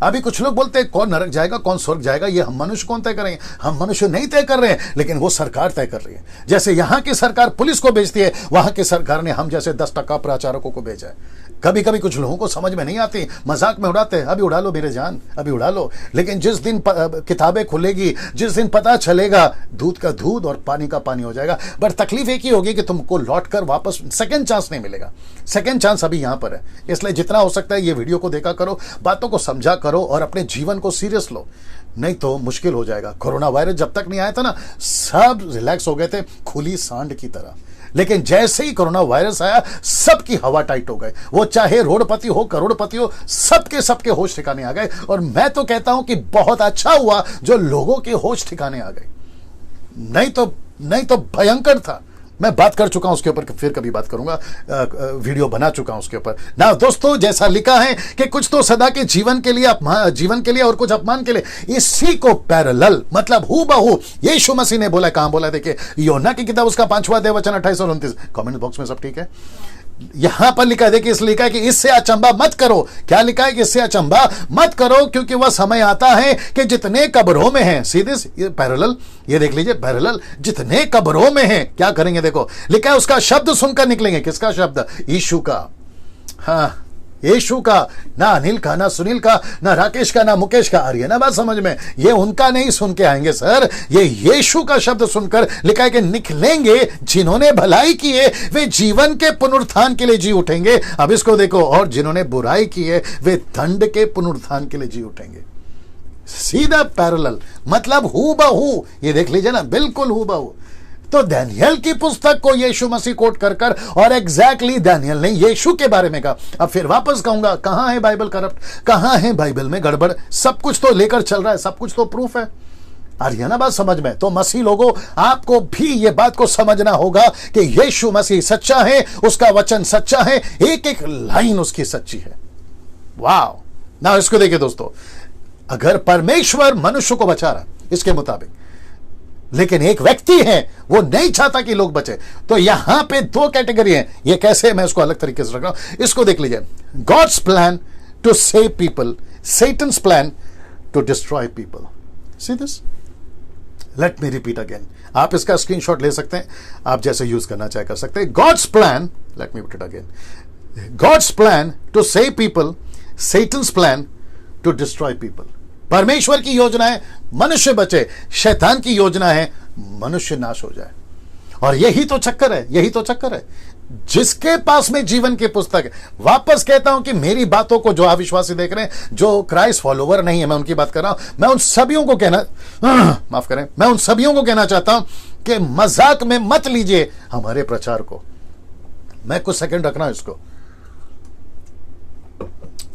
अभी कुछ लोग बोलते हैं कौन नरक जाएगा कौन स्वर्ग जाएगा, ये हम मनुष्य कौन तय करेंगे? हम मनुष्य नहीं तय कर रहे हैं, लेकिन वो सरकार तय कर रही है। जैसे यहां की सरकार पुलिस को भेजती है, वहां की सरकार ने हम जैसे 10% प्रचारकों को भेजा है। कभी कभी कुछ लोगों को समझ में नहीं आती, मजाक में उड़ाते हैं, अभी उड़ा लो मेरे जान, अभी उड़ा लो। लेकिन जिस दिन किताबें खुलेगी, जिस दिन पता चलेगा, दूध का दूध और पानी का पानी हो जाएगा। बट तकलीफ एक ही होगी कि तुमको लौटकर वापस सेकंड चांस नहीं मिलेगा। सेकंड चांस अभी यहां पर है, इसलिए जितना हो सकता है ये वीडियो को देखा करो, बातों को समझा करो और अपने जीवन को सीरियस लो, नहीं तो मुश्किल हो जाएगा। कोरोना वायरस जब तक नहीं आया था ना, सब रिलैक्स हो गए थे खुली सांड की तरह, लेकिन जैसे ही कोरोना वायरस आया सबकी हवा टाइट हो गई। वो चाहे रोडपति हो करोड़पति हो, सबके होश ठिकाने आ गए। और मैं तो कहता हूं कि बहुत अच्छा हुआ जो लोगों के होश ठिकाने आ गए, नहीं तो भयंकर था। मैं बात कर चुका हूं उसके ऊपर, फिर कभी बात करूंगा, वीडियो बना चुका हूं उसके ऊपर ना। दोस्तों, जैसा लिखा है कि कुछ तो सदा के जीवन के लिए और कुछ अपमान के लिए, इसी को पैरेलल मतलब हूबहू यीशु मसीह ने बोला। कहां बोला? देखिए, योना की किताब उसका 5वां अध्याय वचन 28 और 29। कमेंट बॉक्स में सब ठीक है? यहां पर लिखा है, देखिए, इसलिए लिखा है कि इससे अचंबा मत करो। क्या लिखा है? कि इससे अचंबा मत करो, क्योंकि वह समय आता है कि जितने कब्रों में हैं, सीधे ये पैरेलल, ये देख लीजिए पैरेलल, जितने कब्रों में हैं क्या करेंगे? देखो लिखा है उसका शब्द सुनकर निकलेंगे। किसका शब्द? यीशु का। हाँ, यीशु का, ना अनिल का, ना सुनील का, ना राकेश का, ना मुकेश का। आ रही है ना बात समझ में? ये उनका नहीं सुन के आएंगे सर, ये यीशु का शब्द सुनकर लिखा है कि निकलेंगे जिन्होंने भलाई की है वे जीवन के पुनरुत्थान के लिए जी उठेंगे। अब इसको देखो, और जिन्होंने बुराई की है वे दंड के पुनरुत्थान के लिए जी उठेंगे। सीधा पैरेलल मतलब हूबहू, ये देख लीजिए ना, बिल्कुल हूबहू। तो दानियल की पुस्तक को यीशु मसीह कोट कर और एग्जैक्टली दानियल ने यीशु के बारे में कहा। अब फिर वापस कहूंगा, कहां है बाइबल करप्ट, कहां है बाइबल में गड़बड़? सब कुछ तो लेकर चल रहा है, सब कुछ तो प्रूफ है। आ रही है ना बात समझ में? तो मसीह लोगों, आपको भी ये बात को समझना होगा कि यीशु मसीह सच्चा है, उसका वचन सच्चा है, एक एक लाइन उसकी सच्ची है। वाह! ना इसको देखिए दोस्तों, अगर परमेश्वर मनुष्य को बचा रहा इसके मुताबिक, लेकिन एक व्यक्ति है वो नहीं चाहता कि लोग बचे, तो यहां पे 2 कैटेगरी है। ये कैसे, मैं इसको अलग तरीके से रख रहा हूं। इसको देख लीजिए, God's plan to save people, Satan's plan to destroy people. See this? Let me repeat again. आप इसका स्क्रीनशॉट ले सकते हैं, आप जैसे यूज करना चाहे कर सकते हैं। God's plan, let me repeat again, God's plan to save people, Satan's plan to destroy people. परमेश्वर की योजना है मनुष्य बचे, शैतान की योजना है मनुष्य नाश हो जाए। और यही तो चक्कर है, यही तो चक्कर है। जिसके पास में जीवन की पुस्तक है, वापस कहता हूं कि मेरी बातों को जो अविश्वासी देख रहे हैं, जो क्राइस्ट फॉलोवर नहीं है, मैं उनकी बात कर रहा हूं। मैं उन सभियों को कहना माफ करें, मैं उन सभियों को कहना चाहता हूं कि मजाक में मत लीजिए हमारे प्रचार को। मैं कुछ सेकंड रखना इसको।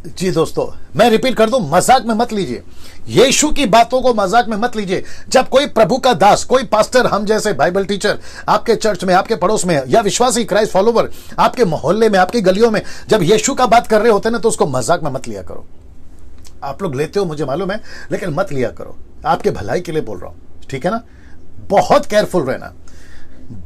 जी दोस्तों, मैं रिपीट कर दूं, मजाक में मत लीजिए, यीशु की बातों को मजाक में मत लीजिए। जब कोई प्रभु का दास, कोई पास्टर, हम जैसे बाइबल टीचर आपके चर्च में, आपके पड़ोस में, या विश्वासी क्राइस्ट फॉलोवर आपके मोहल्ले में, आपकी गलियों में जब यीशु का बात कर रहे होते हैं ना, तो उसको मजाक में मत लिया करो। आप लोग लेते हो मुझे मालूम है, लेकिन मत लिया करो, आपके भलाई के लिए बोल रहा हूं, ठीक है ना। बहुत केयरफुल रहना,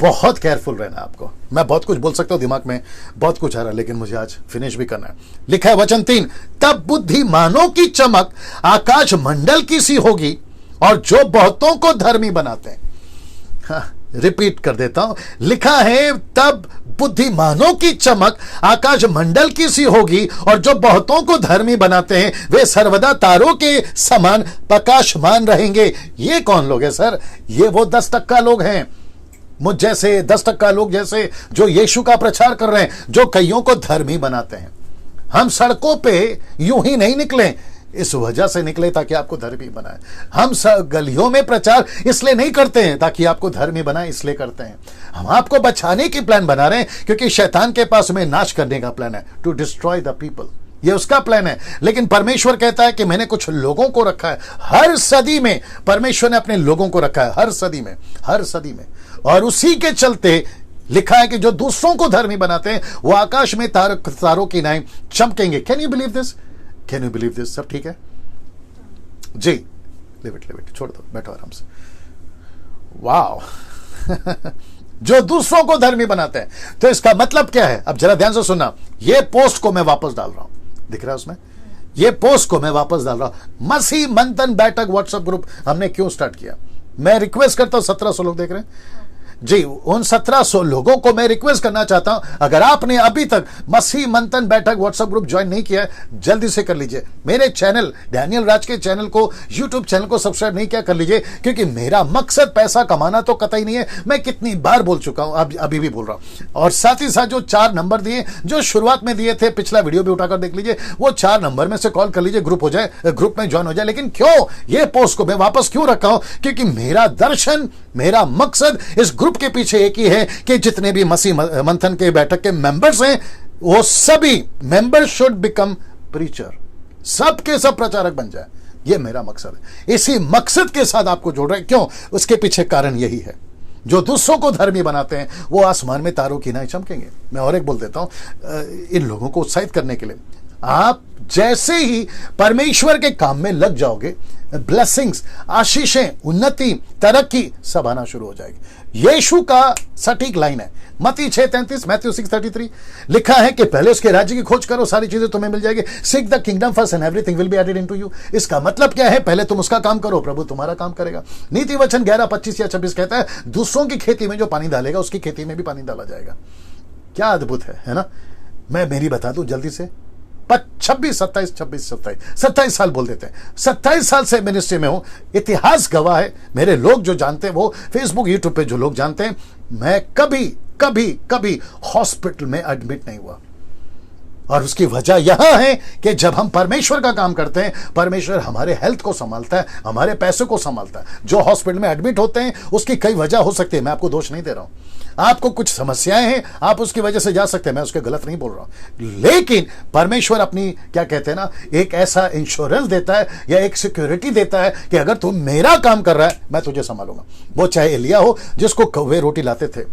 बहुत केयरफुल रहना आपको। मैं बहुत कुछ बोल सकता हूं, दिमाग में बहुत कुछ आ रहा है, लेकिन मुझे आज फिनिश भी करना है। लिखा है वचन 3, तब बुद्धिमानों की चमक आकाश मंडल की सी होगी और जो बहुतों को धर्मी बनाते हैं। हाँ, रिपीट कर देता हूं, लिखा है तब बुद्धिमानों की चमक आकाश मंडल की सी होगी और जो बहुतों को धर्मी बनाते हैं वे सर्वदा तारों के समान प्रकाशमान रहेंगे। ये कौन लोग हैं सर? ये वो 10% लोग हैं, मुझ जैसे 10% लोग जैसे, जो यीशु का प्रचार कर रहे हैं, जो कईयों को धर्मी बनाते हैं। हम सड़कों पे यूं ही नहीं निकले, इस वजह से निकले ताकि आपको धर्मी बनाए। हम गलियों में प्रचार इसलिए नहीं करते हैं ताकि आपको धर्मी बनाए, इसलिए करते हैं। हम आपको बचाने की प्लान बना रहे हैं, क्योंकि शैतान के पास में नाश करने का प्लान है, टू डिस्ट्रॉय द पीपल, ये उसका प्लान है। लेकिन परमेश्वर कहता है कि मैंने कुछ लोगों को रखा है। हर सदी में परमेश्वर ने अपने लोगों को रखा है, हर सदी में, हर सदी में। और उसी के चलते लिखा है कि जो दूसरों को धर्मी बनाते हैं वो आकाश में तारों की नाई चमकेंगे। Can you believe this? Can you believe this? सब ठीक है जी? लिव इट, छोड़ दो, बैठो आराम से। वाह जो दूसरों को धर्मी बनाते हैं, तो इसका मतलब क्या है? अब जरा ध्यान से सुनना। ये पोस्ट को मैं वापस डाल रहा हूं, दिख रहा है उसमें? ये पोस्ट को मैं वापस डाल रहा हूं। मसीह मंथन बैठक व्हाट्सएप ग्रुप हमने क्यों स्टार्ट किया? मैं रिक्वेस्ट करता हूं, 1700 लोग देख रहे हैं जी, उन 1700 लोगों को मैं रिक्वेस्ट करना चाहता हूं, अगर आपने अभी तक मसीह मंथन बैठक व्हाट्सएप ग्रुप ज्वाइन नहीं किया है, जल्दी से कर लीजिए। मेरे चैनल डैनियल राज के चैनल को, यूट्यूब चैनल को सब्सक्राइब नहीं किया, कर लीजिए, क्योंकि मेरा मकसद पैसा कमाना तो कतई नहीं है। मैं कितनी बार बोल चुका हूं, अभी भी बोल रहा हूं। और साथ ही साथ जो 4 नंबर दिए, जो शुरुआत में दिए थे, पिछला वीडियो भी उठाकर देख लीजिए, वो 4 नंबर में से कॉल कर लीजिए, ग्रुप हो जाए, ग्रुप में ज्वाइन हो जाए। लेकिन क्यों ये पोस्ट को मैं वापस क्यों रखा हूं? क्योंकि मेरा दर्शन, मेरा मकसद इस ग्रुप के पीछे एक ही है कि जितने भी मसीह मंथन के बैठक के मेंबर्स हैं, वो सभी मेंबर्स शुड बिकम प्रीचर, सब के सब प्रचारक बन जाए। ये मेरा मकसद है। इसी मकसद के साथ आपको जोड़ रहे हैं। क्यों? उसके पीछे कारण यही है। जो दूसरों को धर्मी बनाते हैं वो आसमान में तारों की नाई चमकेंगे। मैं और एक बोल देता हूं, इन लोगों को उत्साहित करने के लिए, आप जैसे ही परमेश्वर के काम में लग जाओगे, ब्लेसिंग्स, आशीषें, उन्नति, तरक्की सब आना शुरू हो जाएगी। यीशु का सटीक लाइन है, मत्ती 6:33, मैथ्यू 6:33, लिखा है कि पहले उसके राज्य की खोज करो, सारी चीजें तुम्हें मिल जाएगी। Seek the kingdom first and everything will be added into you. इसका मतलब क्या है? पहले तुम उसका काम करो, प्रभु तुम्हारा काम करेगा। नीति वचन 11:25 या 26 कहता है, दूसरों की खेती में जो पानी डालेगा उसकी खेती में भी पानी डाला जाएगा। क्या अद्भुत है ना? मैं मेरी बता दूं जल्दी से, 27 साल बोल देते हैं। 27 साल से मिनिस्ट्री में हूं, इतिहास गवाह है, मेरे लोग जो जानते हैं, वो फेसबुक यूट्यूब पे जो लोग जानते हैं, मैं कभी हॉस्पिटल में एडमिट नहीं हुआ। और उसकी वजह यह है कि जब हम परमेश्वर का काम करते हैं, परमेश्वर हमारे हेल्थ को संभालता है, हमारे पैसे को संभालता है। जो हॉस्पिटल में एडमिट होते हैं उसकी कई वजह हो सकती है, मैं आपको दोष नहीं दे रहा हूं। आपको कुछ समस्याएं हैं, आप उसकी वजह से जा सकते हैं, मैं उसके गलत नहीं बोल रहा हूं। लेकिन परमेश्वर अपनी, क्या कहते हैं ना, एक ऐसा इंश्योरेंस देता है या एक सिक्योरिटी देता है कि अगर तू मेरा काम कर रहा है, मैं तुझे संभालूंगा। वो चाहे एलिया हो जिसको कौवे रोटी लाते थे,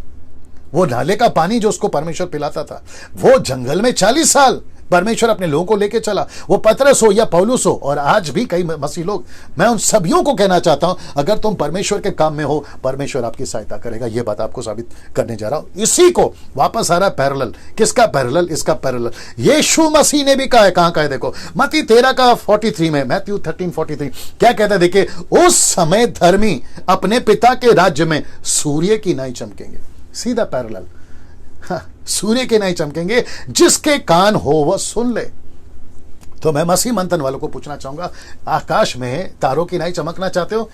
वो नाले का पानी जो उसको परमेश्वर पिलाता था, वो जंगल में 40 साल परमेश्वर अपने लोगों को लेके चला, वो पतरस हो या पौलुस हो, और आज भी कई मसीह लोग। मैं उन सभियों को कहना चाहता हूं, अगर तुम परमेश्वर के काम में हो, परमेश्वर आपकी सहायता करेगा। यह बात आपको साबित करने जा रहा हूं। इसी को वापस आ रहा है पैरेलल। किसका पैरेलल? इसका पैरेलल यीशु मसीह ने भी कहा है। कहां का है? देखो, मत्ती 13:43 में, मैथ्यू 13:43 क्या कहता है? देखिए, उस समय धर्मी अपने पिता के राज्य में सूर्य की नाई चमकेंगे। सीधा पैरेलल, सूर्य के नहीं चमकेंगे। जिसके कान हो वह सुन ले। तो मैं मसीह मंथन वालों को पूछना चाहूंगा, आकाश में तारों की नाई चमकना चाहते हो?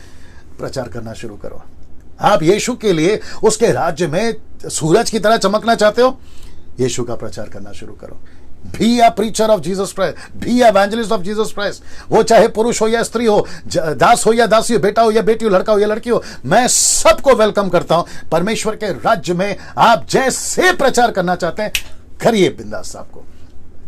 प्रचार करना शुरू करो। आप यीशु के लिए, उसके राज्य में सूरज की तरह चमकना चाहते हो? यीशु का प्रचार करना शुरू करो। Be a preacher of Jesus Christ, be a evangelist of Jesus Christ. वो चाहे पुरुष हो या स्त्री हो, दास हो या दासी हो, बेटा हो या बेटी हो, लड़का हो या लड़की हो, मैं सबको वेलकम करता हूं परमेश्वर के राज्य में। आप जैसे प्रचार करना चाहते हैं करिए, बिंदास साहब को।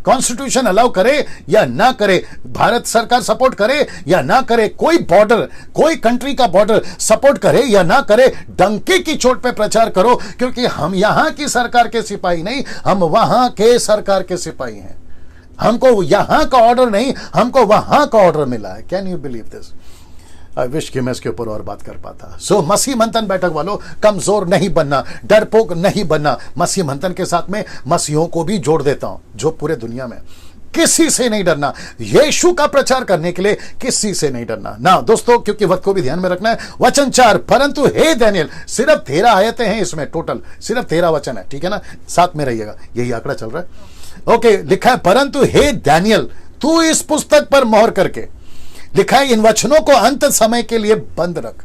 कॉन्स्टिट्यूशन अलाउ करे या ना करे, भारत सरकार सपोर्ट करे या ना करे, कोई बॉर्डर, कोई कंट्री का बॉर्डर सपोर्ट करे या ना करे, डंके की चोट पे प्रचार करो, क्योंकि हम यहां की सरकार के सिपाही नहीं, हम वहां के सरकार के सिपाही हैं। हमको यहां का ऑर्डर नहीं, हमको वहां का ऑर्डर मिला है। Can you believe this? I wish कि मैं इसके ऊपर और बात कर पाता। सो मसीह मंथन बैठक वालों, कमजोर नहीं बनना, डरपोक नहीं बनना। मसीह मंथन के साथ में मसीहों को भी जोड़ देता हूं, जो पूरे दुनिया में किसी से नहीं डरना, यीशु का प्रचार करने के लिए किसी से नहीं डरना ना दोस्तों, क्योंकि वक्त को भी ध्यान में रखना है। वचन 4, परंतु हे दानियेल, सिर्फ 13 आयतें हैं इसमें, टोटल सिर्फ 13 वचन है, ठीक है ना, साथ में रहिएगा, यही आंकड़ा चल रहा है। ओके, लिखा है परंतु हे दानियेल, तू इस पुस्तक पर मोहर करके, लिखा है इन वचनों को अंत समय के लिए बंद रख।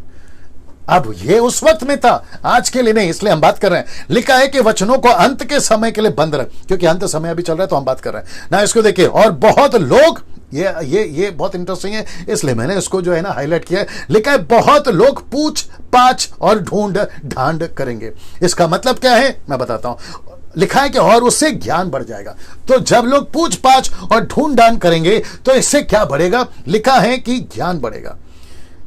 अब ये उस वक्त में था, आज के लिए नहीं, इसलिए हम बात कर रहे हैं। लिखा है कि वचनों को अंत के समय के लिए बंद रख, क्योंकि अंत समय अभी चल रहा है, तो हम बात कर रहे हैं ना। इसको देखिए, और बहुत लोग, ये बहुत इंटरेस्टिंग है, इसलिए मैंने इसको जो है ना हाईलाइट किया है। लिखा है बहुत लोग पूछ पाछ और ढूंढ ढांड करेंगे। इसका मतलब क्या है मैं बताता हूं। लिखा है कि और उससे ज्ञान बढ़ जाएगा। तो जब लोग पूछ पाछ और ढूंढ ढांड करेंगे तो इससे क्या बढ़ेगा? लिखा है कि ज्ञान बढ़ेगा,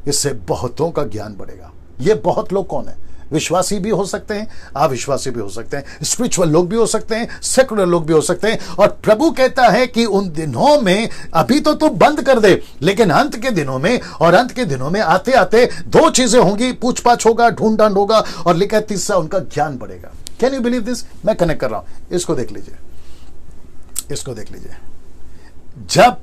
इससे बहुतों का ज्ञान बढ़ेगा। ये बहुत लोग कौन है? विश्वासी भी हो सकते हैं, अविश्वासी भी हो सकते हैं, स्पिरिचुअल लोग भी हो सकते हैं, सेकुलर लोग भी हो सकते हैं। और प्रभु कहता है कि उन दिनों में, अभी तो तू बंद कर दे, लेकिन अंत के दिनों में, और अंत के दिनों में आते आते 2 चीजें होंगी, पूछ पाछ होगा, ढूंढ ढांड होगा, और लिखा है तीसरा उनका ज्ञान बढ़ेगा। Can you believe this? मैं कनेक्ट कर रहा हूं, इसको देख लीजिए, इसको देख लीजिए। जब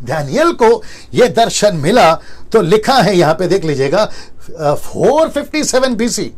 दानियेल को यह दर्शन मिला तो लिखा है यहां पे, देख लीजिएगा, 457 BC,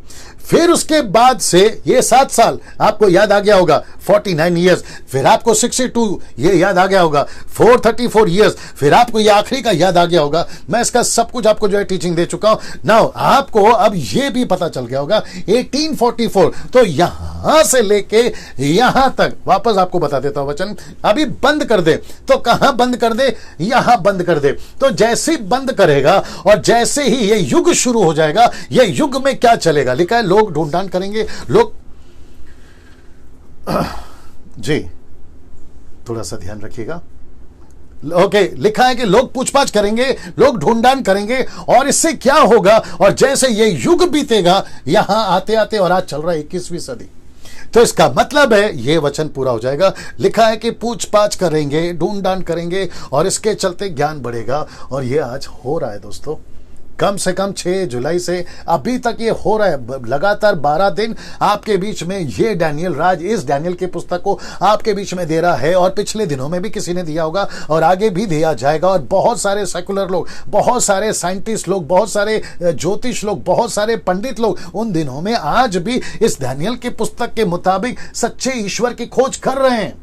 फिर उसके बाद से ये 7 साल आपको याद आ गया होगा, 49 ईयर्स, फिर आपको 62 ये याद आ गया होगा, 434 ईयर्स, फिर आपको ये आखिरी का याद आ गया होगा। मैं इसका सब कुछ आपको जो है टीचिंग दे चुका हूं। नाउ आपको अब ये भी पता चल गया होगा 1844, तो यहां से लेके यहां तक, वापस आपको बता देता हूं वचन, अभी बंद कर दे, तो कहां बंद कर दे? यहां बंद कर दे। तो जैसे ही बंद करेगा और जैसे ही ये युग शुरू हो जाएगा, ये युग में क्या चलेगा? लिखा है लोग ढूंढ करेंगे, लोग जी थोड़ा सा ध्यान रखिएगा। ओके, लिखा है कि लोग पूछपाछ करेंगे, लोग ढूंढान करेंगे, और इससे क्या होगा? और जैसे ये युग बीतेगा, यहां आते आते, और आज चल रहा है 21वीं सदी, तो इसका मतलब है ये वचन पूरा हो जाएगा। लिखा है कि पूछपाछ करेंगे, ढूंढान करेंगे, और इसके चलते ज्ञान बढ़ेगा। और ये आज हो रहा है दोस्तों, कम से कम 6 जुलाई से अभी तक ये हो रहा है। लगातार 12 दिन आपके बीच में ये दानियेल राज, इस दानियेल की पुस्तक को आपके बीच में दे रहा है, और पिछले दिनों में भी किसी ने दिया होगा और आगे भी दिया जाएगा। और बहुत सारे सेकुलर लोग, बहुत सारे साइंटिस्ट लोग, बहुत सारे ज्योतिष लोग, बहुत सारे पंडित लोग उन दिनों में आज भी इस दानियेल की पुस्तक के मुताबिक सच्चे ईश्वर की खोज कर रहे हैं।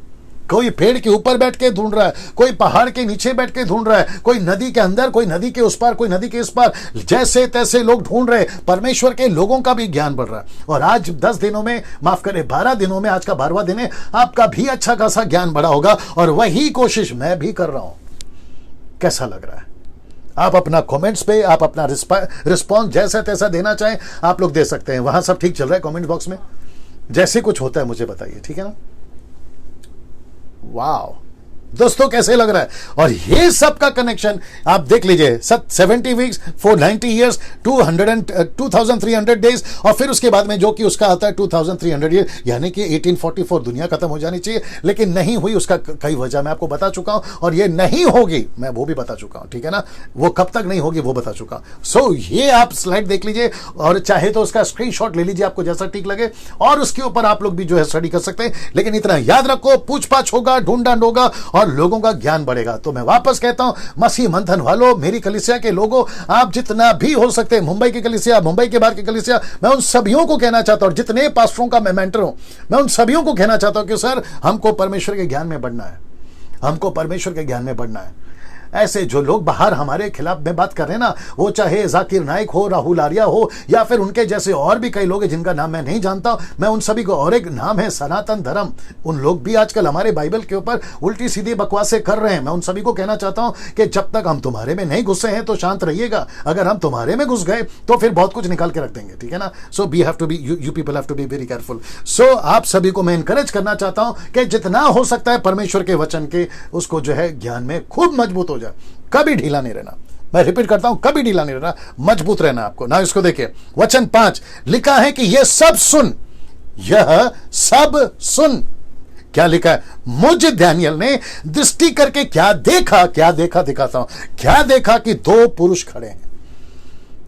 कोई पेड़ के ऊपर बैठ के ढूंढ रहा है, कोई पहाड़ के नीचे बैठ के ढूंढ रहा है, कोई नदी के अंदर, कोई नदी के उस पार, कोई नदी के इस पार, जैसे तैसे लोग ढूंढ रहे हैं। परमेश्वर के लोगों का भी ज्ञान बढ़ रहा है। और आज 10 दिनों में, माफ करें 12 दिनों में, आज का 12वां दिन है, आपका भी अच्छा खासा ज्ञान बढ़ा होगा। और वही कोशिश मैं भी कर रहा हूं। कैसा लग रहा है? आप अपना कमेंट्स पे, आप अपना रिस्पॉन्स जैसा तैसा देना चाहें आप लोग दे सकते हैं। वहां सब ठीक चल रहा है कमेंट बॉक्स में, जैसे कुछ होता है मुझे बताइए, ठीक है ना? वाओ दोस्तों, कैसे लग रहा है? और ये सब का कनेक्शन आप देख लीजिए, 70 वीक्स, 490 ईयर्स, 2300 डेज, और फिर उसके बाद में जो कि उसका आता है 2300 ईयर, यानी कि 1844 दुनिया खत्म हो जानी चाहिए, लेकिन नहीं हुई। उसका कई वजह मैं आपको बता चुका हूं, और ये नहीं होगी मैं वो भी बता चुका हूं, ठीक है ना? वो कब तक नहीं होगी वो बता चुका हूं। सो ये आप स्लाइड देख लीजिए, और चाहे तो उसका स्क्रीनशॉट ले लीजिए, आपको जैसा ठीक लगे, और उसके ऊपर आप लोग भी जो है स्टडी कर सकते हैं। लेकिन इतना याद रखो, पूछपाछ होगा, ढूंढांड होगा, और लोगों का ज्ञान बढ़ेगा। तो मैं वापस कहता हूं, मसीह मंथन वालों, मेरी कलीसिया के लोगों, आप जितना भी हो सकते हैं, मुंबई की कलीसिया, मुंबई के बाहर की कलीसिया, मैं उन सभियों को कहना चाहता हूं, जितने पास्टरों का मैं मेंटर हूं, मैं उन सभियों को कहना चाहता हूं कि सर, हमको परमेश्वर के ज्ञान में बढ़ना है। हमको परमेश्वर के ज्ञान में बढ़ना है। ऐसे जो लोग बाहर हमारे खिलाफ में बात कर रहे हैं ना, वो चाहे जाकिर नाइक हो, राहुल आर्या हो, या फिर उनके जैसे और भी कई लोग हैं जिनका नाम मैं नहीं जानता, मैं उन सभी को, और एक नाम है सनातन धर्म, उन लोग भी आजकल हमारे बाइबल के ऊपर उल्टी सीधी बकवासें कर रहे हैं। मैं उन सभी को कहना चाहता हूं कि जब तक हम तुम्हारे में नहीं घुसे हैं तो शांत रहिएगा, अगर हम तुम्हारे में घुस गए तो फिर बहुत कुछ निकाल के रख देंगे, ठीक है ना। So we have to be, you people have to be very careful. So आप सभी को मैं इनकरेज करना चाहता हूं कि जितना हो सकता है परमेश्वर के वचन के उसको जो है ज्ञान में खूब मजबूत हो जाए, कभी ढीला नहीं रहना। मैं रिपीट करता हूं, कभी ढीला नहीं रहना, मजबूत रहना आपको ना। इसको देखिए, वचन 5 लिखा है कि यह सब सुन, यह सब सुन। क्या लिखा है? मुझ दानियेल ने दृष्टि करके क्या देखा, क्या देखा दिखाता हूं। क्या देखा कि 2 पुरुष खड़े हैं।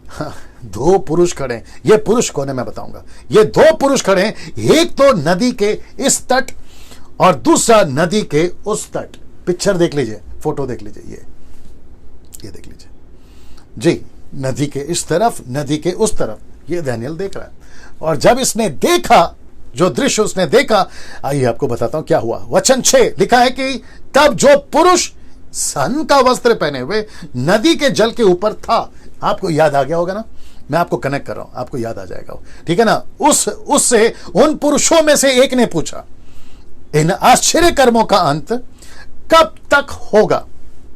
हाँ, 2 पुरुष खड़े हैं। ये पुरुष कौन है मैं बताऊंगा। ये 2 पुरुष खड़े हैं, एक तो नदी के इस तट और दूसरा नदी के उस तट। पिक्चर देख लीजिए, फोटो देख लीजिए, ये देख लीजिए जी, नदी के इस तरफ, नदी के उस तरफ, ये दानियेल देख रहा है। और जब इसने देखा, जो दृश्य उसने देखा, आइए आपको बताता हूं क्या हुआ। वचन 6 लिखा है कि तब जो पुरुष सन का वस्त्र पहने हुए नदी के जल के ऊपर था। आपको याद आ गया होगा ना, मैं आपको कनेक्ट कर रहा हूं, आपको याद आ जाएगा, ठीक है ना। उससे उन पुरुषों में से एक ने पूछा, इन आश्चर्य कर्मों का अंत कब तक होगा।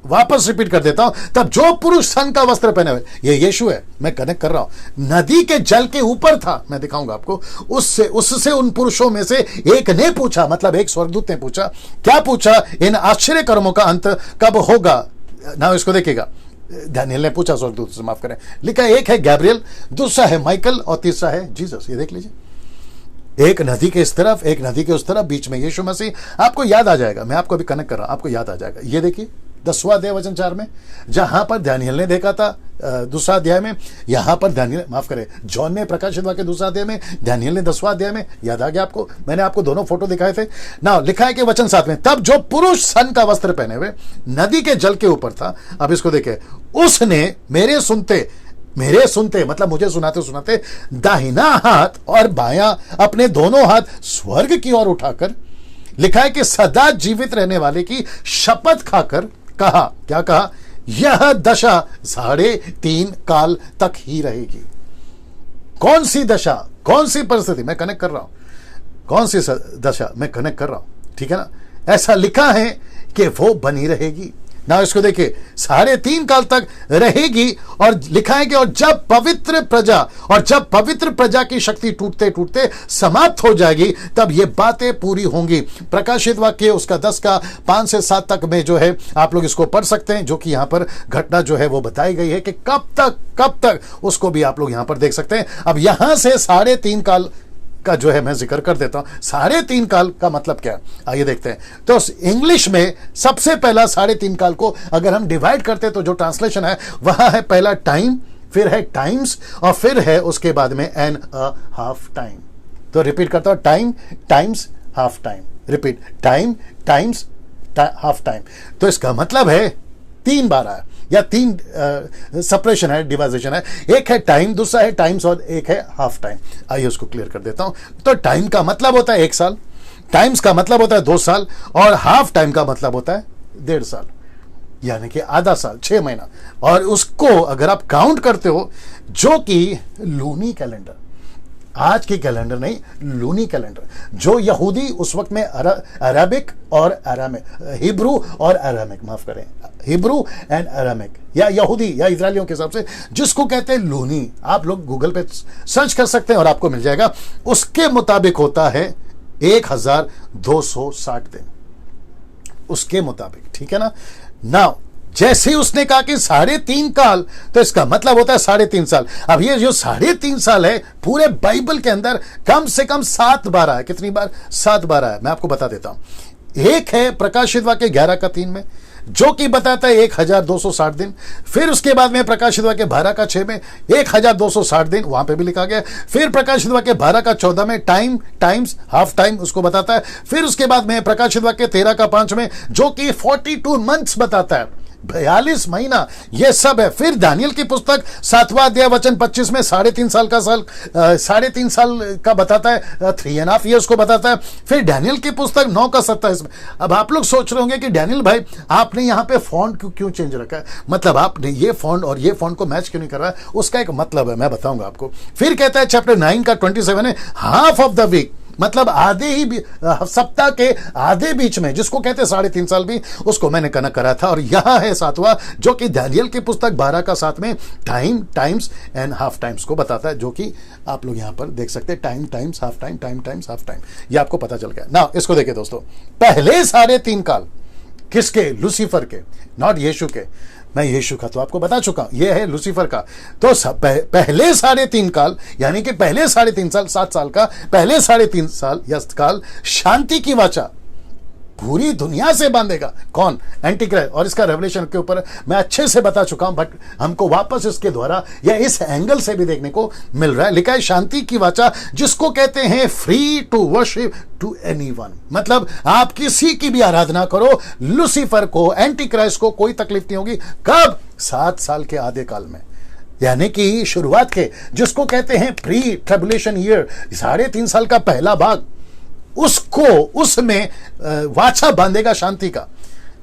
वापस रिपीट कर देता हूं, तब जो पुरुष सन का वस्त्र पहने हुए, ये यीशु है, मैं कनेक्ट कर रहा हूं, नदी के जल के ऊपर था, मैं दिखाऊंगा आपको। उससे उन पुरुषों में से एक ने पूछा, मतलब एक स्वर्गदूत ने पूछा। क्या पूछा? इन आश्चर्य कर्मों का अंत कब होगा। ना इसको देखिएगा, दानियेल ने पूछा स्वर्गदूत से, माफ करें। लिखा एक है गैब्रियल, दूसरा है माइकल और तीसरा है जीसस। ये देख लीजिए, एक नदी के इस तरफ, एक नदी के उस तरफ, बीच में यीशु मसीह। आपको याद आ जाएगा, मैं आपको अभी कनेक्ट कर रहा हूं, आपको याद आ जाएगा। ये देखिए 10वां अध्याय वचन 4 में, जहां पर दानियेल ने देखा था दूसरा अध्याय में, यहां पर दानियेल, माफ करें, जॉन ने प्रकाशित वाक्य दूसरा अध्याय में, दानियेल ने 10वां अध्याय में। याद आ गया आपको, मैंने आपको दोनों फोटो दिखाए थे ना। लिखा है कि वचन 7 में, तब जो पुरुष सन का वस्त्र पहने हुए नदी के जल के ऊपर था। अब इसको देखे, उसने मेरे सुनते मतलब मुझे सुनाते सुनाते दाहिना हाथ और बायां अपने दोनों हाथ स्वर्ग की ओर उठाकर, लिखा है कि सदा जीवित रहने वाले की शपथ खाकर कहा। क्या कहा? यह दशा 3.5 काल तक ही रहेगी। कौन सी दशा, कौन सी परिस्थिति, मैं कनेक्ट कर रहा हूं, कौन सी दशा मैं कनेक्ट कर रहा हूं, ठीक है ना। ऐसा लिखा है कि वो बनी रहेगी ना। इसको देखिए, 3.5 काल तक रहेगी। और लिखा है कि और जब पवित्र प्रजा की शक्ति टूटते टूटते समाप्त हो जाएगी, तब ये बातें पूरी होंगी। प्रकाशित वाक्य उसका 10 का 5 से 7 तक में जो है आप लोग इसको पढ़ सकते हैं, जो कि यहां पर घटना जो है वो बताई गई है कि कब तक, उसको भी आप लोग यहां पर देख सकते हैं। अब यहां से 3.5 काल का जो है मैं जिक्र कर देता हूं। 3.5 काल का मतलब क्या, आइए देखते हैं। तो इंग्लिश में सबसे पहला 3.5 काल को अगर हम डिवाइड करते तो जो ट्रांसलेशन है वह है पहला टाइम, फिर है टाइम्स, और फिर है उसके बाद में एन अ हाफ टाइम। तो रिपीट करता हूं, time, times, half time. Repeat, time, times, half time. तो इसका मतलब है 3 बार आया, या 3 सेपरेशन है, डिवाइजेशन है। एक है टाइम, दूसरा है टाइम्स और एक है हाफ टाइम। आइए उसको क्लियर कर देता हूं। तो टाइम का मतलब होता है 1 साल, टाइम्स का मतलब होता है 2 साल, और हाफ टाइम का मतलब होता है 1.5 साल, यानी कि आधा साल, 6 महीना। और उसको अगर आप काउंट करते हो, जो कि लूनी कैलेंडर, आज की कैलेंडर नहीं, लूनी कैलेंडर, जो यहूदी उस वक्त में अरबिक और अरामिक, हिब्रू और अरामिक, माफ करें, हिब्रू एंड अरामिक, या यहूदी या इजरायलियों के हिसाब से जिसको कहते हैं लूनी, आप लोग गूगल पे सर्च कर सकते हैं और आपको मिल जाएगा। उसके मुताबिक होता है 1260 दिन, उसके मुताबिक, ठीक है ना। नाउ जैसे ही उसने कहा कि 3.5 काल, तो इसका मतलब होता है 3.5 साल। अब ये जो 3.5 साल है, पूरे बाइबल के अंदर कम से कम 7 बार आया। कितनी बार? 7 बार आया। मैं आपको बता देता हूं। एक है प्रकाशित वाक्य 11 का 3 में, जो कि बताता है 1260 दिन। फिर उसके बाद में प्रकाशित वाक्य 12 का 6 में 1260 दिन, वहां पे भी लिखा गया। फिर प्रकाशित वाक्य 12 का 14 में टाइम, टाइम्स, हाफ टाइम उसको बताता है। फिर उसके बाद में प्रकाशित वाक्य 13 का 5 में, जो कि 42 मंथ्स बताता है। 42 महीना, ये सब है। फिर दानियल की पुस्तक 7वां अध्याय वचन 25 में 3.5 साल का बताता है, 3.5 ईयर्स को बताता है। फिर डैनियल की पुस्तक 9 का 27 में। अब आप लोग सोच रहे होंगे कि डैनियल भाई आपने यहां पे फॉन्ट क्यों चेंज रखा है, मतलब आपने ये फॉन्ट और ये फॉन्ट को मैच क्यों नहीं कर रहा है, उसका एक मतलब है, मैं बताऊंगा आपको। फिर कहता है चैप्टर 9 का 27 है, हाफ ऑफ द वीक, मतलब आधे ही सप्ताह के आधे बीच में, जिसको कहते हैं 3.5 साल भी, उसको मैंने कनेक्ट करा था। और यहां है 7वां, जो कि दानियल की पुस्तक 12 का 7 में टाइम्स एंड हाफ टाइम्स को बताता है, जो कि आप लोग यहां पर देख सकते हैं, times half time, times half time, ये आपको पता चल गया ना। इसको देखिए दोस्तों, पहले 3.5 काल किसके? लूसीफर के, नॉट यीशु के। मैं यीशु का तो आपको बता चुका हूं, यह है लूसीफर का। तो पहले 3.5 काल, यानी कि पहले 3.5 साल, 7 साल का पहले 3.5 साल या काल शांति की वाचा पूरी दुनिया से बांधेगा। कौन? एंटीक्राइस्ट। और इसका रेवलेशन के ऊपर मैं अच्छे से बता चुका हूं, बट हमको वापस इसके द्वारा या इस एंगल से भी देखने को मिल रहा है। लिखा है शांति की वाचा, जिसको कहते हैं free to worship to anyone, मतलब आप किसी की भी आराधना करो, लूसीफर को, एंटीक्राइस्ट को कोई तकलीफ नहीं होगी। कब? 7 साल के आधे काल में, यानी कि शुरुआत के, जिसको कहते हैं प्री ट्रिबुलेशन ईयर, 3.5 साल का पहला भाग, उसको, उसमें वाचा बांधेगा शांति का,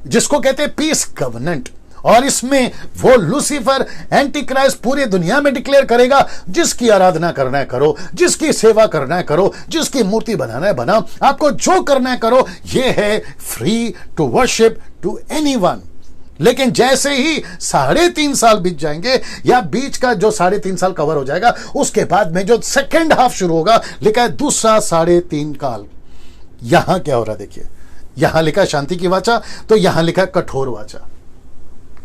जिसको कहते हैं पीस कवनेंट। और इसमें वो लूसीफर, एंटीक्राइस्ट पूरी दुनिया में डिक्लेयर करेगा, जिसकी आराधना करना है करो, जिसकी सेवा करना है करो, जिसकी मूर्ति बनाना है बनाओ, आपको जो करना है करो। ये है free to worship to anyone. लेकिन जैसे ही 3.5 साल बीत जाएंगे, या बीच का जो 3.5 साल कवर हो जाएगा, उसके बाद में जो सेकेंड हाफ शुरू होगा, लिखा है दूसरा 3.5 काल। यहां क्या हो रहा है देखिए, यहां लिखा है शांति की वाचा, तो यहां लिखा है कठोर वाचा।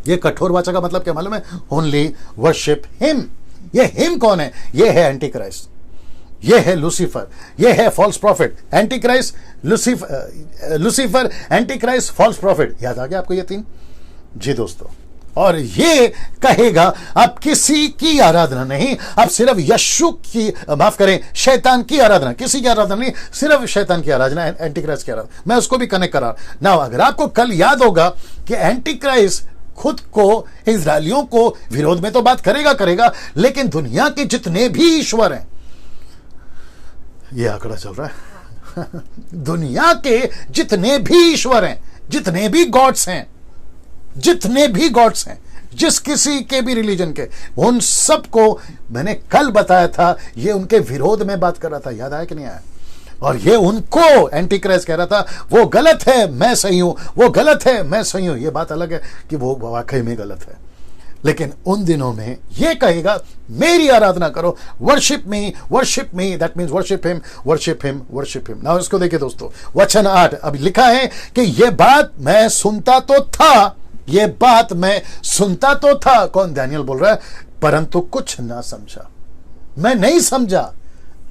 ये कठोर वाचा का मतलब क्या मालूम है? Only worship him. ये हिम कौन है? ये है एंटीक्राइस्ट, ये है लूसीफर, ये है false prophet. Antichrist, Lucifer, antichrist, false prophet. याद आ गया आपको ये 3? जी दोस्तों, और ये कहेगा अब किसी की आराधना नहीं, अब सिर्फ यीशु की, माफ करें, शैतान की आराधना, किसी की आराधना नहीं, सिर्फ शैतान की आराधना, एंटीक्राइस्ट की आराधना। मैं उसको भी कनेक्ट करा ना। अगर आपको कल याद होगा कि एंटीक्राइस्ट खुद को, इजरायलियों को विरोध में तो बात करेगा, लेकिन दुनिया के जितने भी ईश्वर हैं, ये आंकड़ा चल रहा है दुनिया के जितने भी ईश्वर हैं, जितने भी गॉड्स हैं, जिस किसी के भी रिलीजन के, उन सबको मैंने कल बताया था, ये उनके विरोध में बात कर रहा था। याद आया कि नहीं आया? और ये उनको एंटीक्राइस्ट कह रहा था, वो गलत है, मैं सही हूं, वो गलत है, मैं सही हूं। ये बात अलग है कि वो वाकई में गलत है, लेकिन उन दिनों में ये कहेगा मेरी आराधना करो, worship me, that means worship him. Now इसको देखिए दोस्तों, वचन 8 अब लिखा है कि ये बात मैं सुनता तो था, कौन? दानियल बोल रहा है, परंतु कुछ ना समझा, मैं नहीं समझा।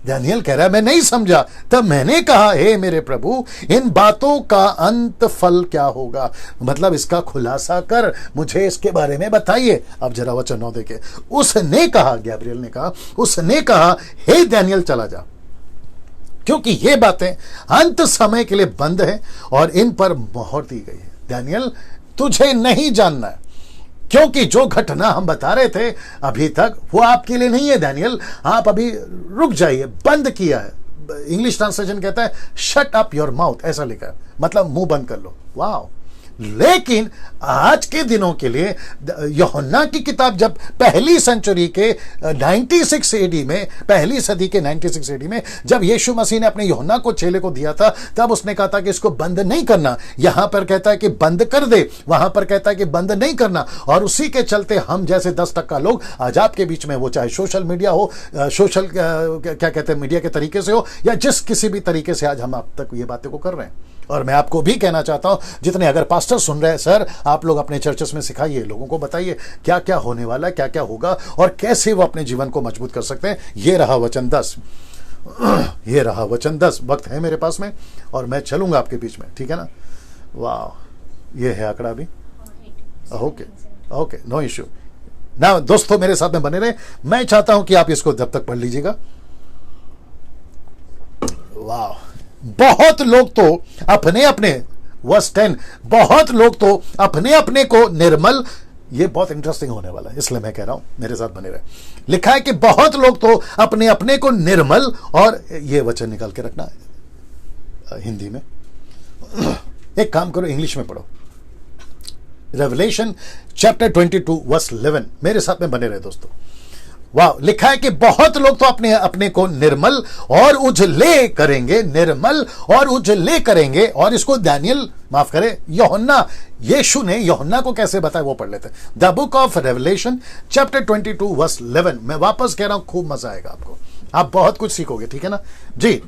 दानियल कह रहा है मैं नहीं समझा। तब मैंने कहा, हे मेरे प्रभु, इन बातों का अंत फल क्या होगा? मतलब इसका खुलासा कर, मुझे इसके बारे में बताइए। अब जरा वचन 9 देखे। उसने कहा, गैब्रियल ने कहा, उसने कहा, हे दानियल चला जा, क्योंकि ये बातें अंत समय के लिए बंद है और इन पर मोहर दी गई है। दानियल, तुझे नहीं जानना है, क्योंकि जो घटना हम बता रहे थे अभी तक, वो आपके लिए नहीं है दानियल। आप अभी रुक जाइए, बंद किया है। इंग्लिश ट्रांसलेशन कहता है शट अप योर माउथ, ऐसा लिखा है, मतलब मुंह बंद कर लो। वाह! लेकिन आज के दिनों के लिए यूहन्ना की किताब जब पहली सेंचुरी के 96 एडी में, पहली सदी के 96 एडी में जब यीशु मसीह ने अपने यूहन्ना को, चेले को दिया था, तब उसने कहा था कि इसको बंद नहीं करना। यहां पर कहता है कि बंद कर दे, वहां पर कहता है कि बंद नहीं करना। और उसी के चलते हम जैसे 10% लोग आज आपके बीच में, वो चाहे सोशल मीडिया हो, सोशल क्या कहते हैं, मीडिया के तरीके से हो, या जिस किसी भी तरीके से आज हम आप तक ये बातें को कर रहे हैं। और मैं आपको भी कहना चाहता हूं, जितने अगर पास्टर सुन रहे हैं, सर आप लोग अपने चर्चेस में सिखाइए, लोगों को बताइए क्या क्या होने वाला है, क्या क्या होगा, और कैसे वो अपने जीवन को मजबूत कर सकते हैं। ये रहा वचन 10, ये रहा वचन 10। वक्त है मेरे पास में और मैं चलूंगा आपके बीच में, ठीक है ना? वाह, ये है आंकड़ा भी। ओके, नो इश्यू ना दोस्तों, मेरे साथ में बने रहे। मैं चाहता हूं कि आप इसको जब तक पढ़ लीजिएगा। वाह, बहुत लोग तो अपने अपने वर्स 10, बहुत लोग तो अपने अपने को निर्मल, ये बहुत इंटरेस्टिंग होने वाला है इसलिए मैं कह रहा हूं मेरे साथ बने रहे। लिखा है कि बहुत लोग तो अपने अपने को निर्मल, और ये वचन निकाल के रखना हिंदी में, एक काम करो इंग्लिश में पढ़ो, रेवलेशन चैप्टर 22 वर्स 11, मेरे साथ में बने रहे दोस्तों। वाह, लिखा है कि बहुत लोग तो अपने अपने को निर्मल और उजले करेंगे, निर्मल और उजले करेंगे। और इसको दानियल, माफ करे, यूहन्ना, यीशु ने यूहन्ना को कैसे बताया वो पढ़ लेते हैं। The book of Revelation chapter 22 verse 11। मैं वापस कह रहा हूं, खूब मजा आएगा आपको, आप बहुत कुछ सीखोगे, ठीक है ना जी।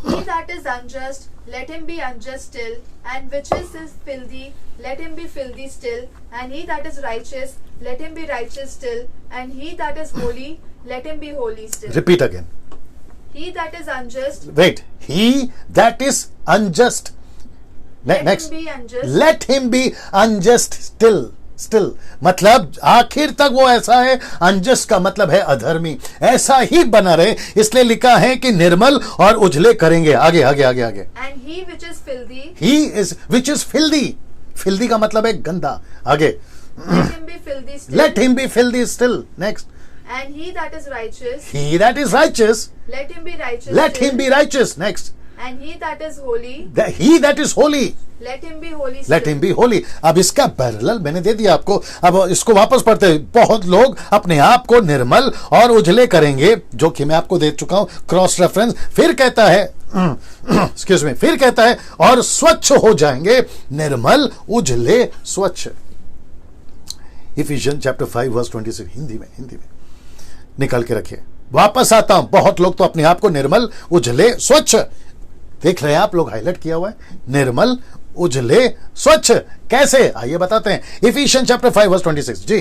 He that is unjust, let him be unjust still, and which is filthy, let him be filthy still, and he that is righteous, let him be righteous still, and he that is holy, let him be holy still. Repeat again. He that is unjust. Wait, he that is unjust. Next. Him be unjust. Let him be unjust still. Still मतलब आखिर तक वो ऐसा है, अनजस्ट का मतलब है अधर्मी, ऐसा ही बना रहे, इसलिए लिखा है कि निर्मल और उजले करेंगे। आगे आगे आगे आगे। And he which is filthy. He is which is filthy. Filthy का मतलब है गंदा। आगे। Let him be filthy still. Let him be filthy still. Next. And he that is righteous. He that is righteous. Let him be righteous. Let him be righteous. Next. And he that is holy. He that is holy. Let him be holy still. Let him be holy. अब इसका पैरेलल मैंने दे दिया आपको, अब इसको वापस पढ़ते हैं। बहुत लोग अपने आप को निर्मल और उजले करेंगे, जो कि मैं आपको दे चुका हूं क्रॉस रेफरेंस। फिर कहता है एक्सक्यूज मी, फिर कहता है और स्वच्छ हो जाएंगे, निर्मल उजले स्वच्छ। इफिशियंस चैप्टर 5 वर्स 26, हिंदी में निकाल के रखिए। वापस आता हूं, बहुत लोग तो अपने आप को निर्मल उजले स्वच्छ, देख रहे हैं आप लोग, हाईलाइट किया हुआ है, निर्मल उजले स्वच्छ कैसे, आइए बताते हैं। इफिशियंस चैप्टर 5 वर्स 26 जी।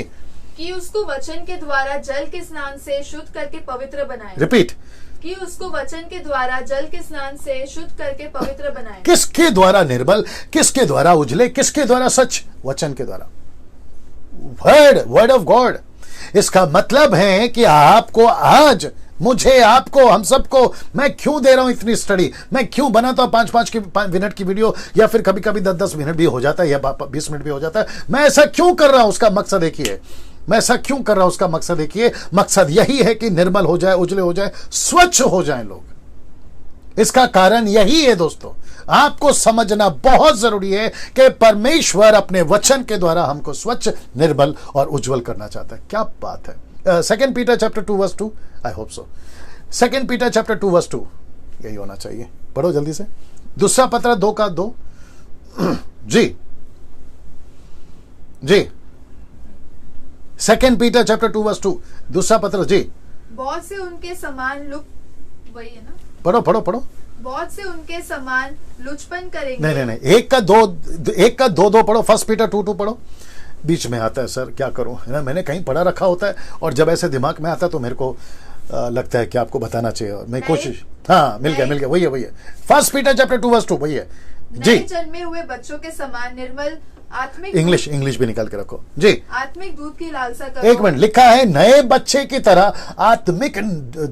कि उसको वचन के द्वारा जल के स्नान से शुद्ध करके पवित्र बनाए। रिपीट। कि उसको वचन के द्वारा जल के स्नान से शुद्ध करके पवित्र बनाए। किसके द्वारा निर्मल, किसके द्वारा उजले, किसके द्वारा सच? वचन के द्वारा, वर्ड ऑफ गॉड। इसका मतलब है कि आपको आज, मुझे, आपको, हम सबको, मैं क्यों दे रहा हूं इतनी स्टडी, मैं क्यों बनाता हूं 5 मिनट की वीडियो, या फिर कभी कभी 10 मिनट भी हो जाता है, या 20 मिनट भी हो जाता है। मैं ऐसा क्यों कर रहा हूं, उसका मकसद देखिए, मैं ऐसा क्यों कर रहा हूं, उसका मकसद देखिए। मकसद यही है कि निर्मल हो जाए, उजले हो जाए, स्वच्छ हो जाए लोग। इसका कारण यही है दोस्तों, आपको समझना बहुत जरूरी है कि परमेश्वर अपने वचन के द्वारा हमको स्वच्छ, निर्मल और उज्जवल करना चाहता है। क्या बात है। 2 Peter chapter 2 verse 2, I hope so. 2 Peter chapter 2 verse 2, यही होना चाहिए, पढ़ो जल्दी से। दूसरा पत्र 2 का 2 जी जी। 2 पीटर चैप्टर 2 वर्स 2, दूसरा पत्र जी। बहुत से उनके समान वही है ना, पढ़ो पढ़ो पढ़ो। बहुत से उनके समान लुचपन करेंगे। नहीं, एक का दो पढ़ो। 1 पीटर 2:2 पढ़ो। बीच में आता है सर, क्या करूं, है ना, मैंने कहीं पढ़ा रखा होता है, और जब ऐसे दिमाग में आता है तो मेरे को लगता है कि आपको बताना चाहिए, मैं कोशिश, हाँ मिल गया, वही है 1 पीटर चैप्टर 2 वर्स 2, वही है जी। जन्मे हुए बच्चों के समान निर्मल आत्मिक, इंग्लिश भी निकाल के रखो जी। आत्मिक दूध की लालसा करो। एक मिनट, लिखा है नए बच्चे की तरह आत्मिक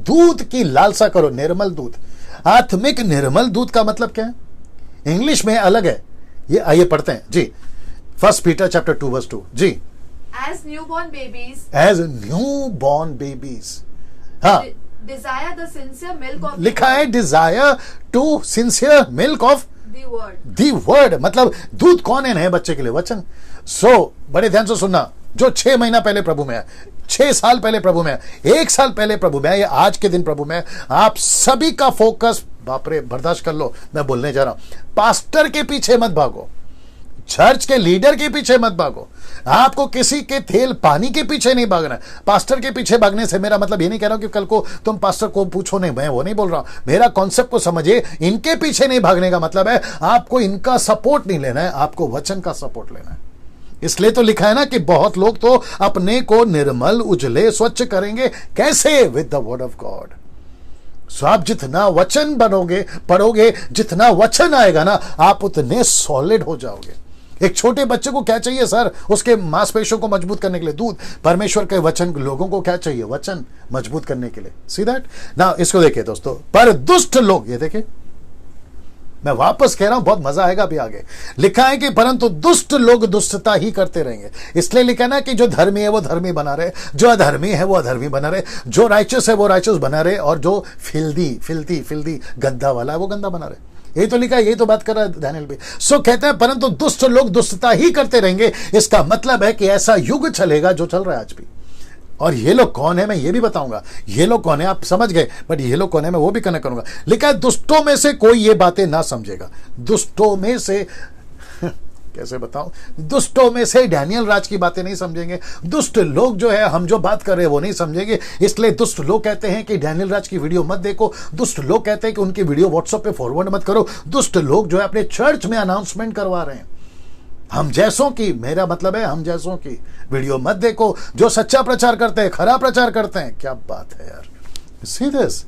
दूध की लालसा करो, निर्मल दूध। आत्मिक निर्मल दूध का मतलब क्या है, इंग्लिश में अलग है, ये आइए पढ़ते हैं जी। 1 पीटर चैप्टर 2 वर्स 2 जी। As newborn babies, हाँ, desire the sincere milk of लिखा है desire to sincere milk of the word, मतलब दूध कौन है नए बच्चे के लिए, वचन। बड़े ध्यान से सुनना, जो 6 महीना पहले प्रभु में है, 6 साल पहले प्रभु में है, 1 साल पहले प्रभु में है, या आज के दिन प्रभु में है, आप सभी का फोकस, बाप रे बर्दाश्त कर लो, मैं बोलने जा रहा हूं, पास्टर के पीछे मत भागो, चर्च के लीडर के पीछे मत भागो, आपको किसी के तेल पानी के पीछे नहीं भागना है। पास्टर के पीछे भागने से मेरा मतलब ये नहीं कह रहा हूं कि कल को तुम पास्टर को पूछो, नहीं, मैं वो नहीं बोल रहा हूं, मेरा कॉन्सेप्ट को समझिए। इनके पीछे नहीं भागने का मतलब है आपको इनका सपोर्ट नहीं लेना है, आपको वचन का सपोर्ट लेना है। इसलिए तो लिखा है ना कि बहुत लोग तो अपने को निर्मल उजले स्वच्छ करेंगे, कैसे? With the word of God. So आप जितना वचन बनोगे, पढ़ोगे, जितना वचन आएगा ना, आप उतने सॉलिड हो जाओगे। एक छोटे बच्चे को क्या चाहिए सर, उसके मांसपेशियों को मजबूत करने के लिए दूध। परमेश्वर के वचन लोगों को क्या चाहिए, वचन मजबूत करने के लिए। सी दैट ना। इसको देखिए दोस्तों, पर दुष्ट लोग, ये देखिए मैं वापस कह रहा हूं, बहुत मजा आएगा अभी आगे। लिखा है कि परंतु दुष्ट लोग दुष्टता ही करते रहेंगे। इसलिए लिखा ना कि जो धर्मी है वो धर्मी बना रहे, जो अधर्मी है वो अधर्मी बना रहे, जो राइचस है वो राइचस बना रहे, और जो फिल्दी गंदा वाला है वो गंदा बना रहे। यही तो लिखा है, यही तो बात कर रहा है डैनियल भी। सो कहते हैं परंतु दुष्ट लोग दुष्टता ही करते रहेंगे। इसका मतलब है कि ऐसा युग चलेगा जो चल रहा है आज भी। और ये लोग कौन है मैं ये भी बताऊंगा। ये लोग कौन है आप समझ गए, बट ये लोग कौन है मैं वो भी कनेक्ट करूंगा। लिखा है दुष्टों में से कोई ये बातें ना समझेगा। दुष्टों में से कैसे बताऊं, दुष्टों में से डैनियल राज की बातें नहीं समझेंगे। दुष्ट लोग जो है, हम जो बात कर रहे हैं वो नहीं समझेंगे। इसलिए दुष्ट लोग कहते हैं कि डैनियल राज की वीडियो मत देखो। दुष्ट लोग कहते हैं कि उनकी वीडियो व्हाट्सएप पे फॉरवर्ड मत करो। दुष्ट लोग जो है अपने चर्च में अनाउंसमेंट करवा रहे हैं, हम जैसों की, मेरा मतलब है हम जैसों की वीडियो मत देखो। जो सच्चा प्रचार करते हैं, खरा प्रचार करते हैं। क्या बात है यार, सी दिस,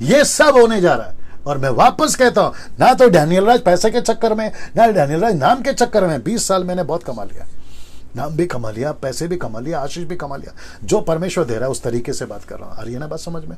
ये सब होने जा रहा है। और मैं वापस कहता हूं, ना तो डैनियल राज पैसे के चक्कर में, ना डैनियल राज नाम के चक्कर में। 20 साल मैंने बहुत कमा लिया, नाम भी कमा लिया, पैसे भी कमा लिया, आशीष भी कमा लिया। जो परमेश्वर दे रहा है उस तरीके से बात कर रहा हूं। आ रही है ना बात समझ में?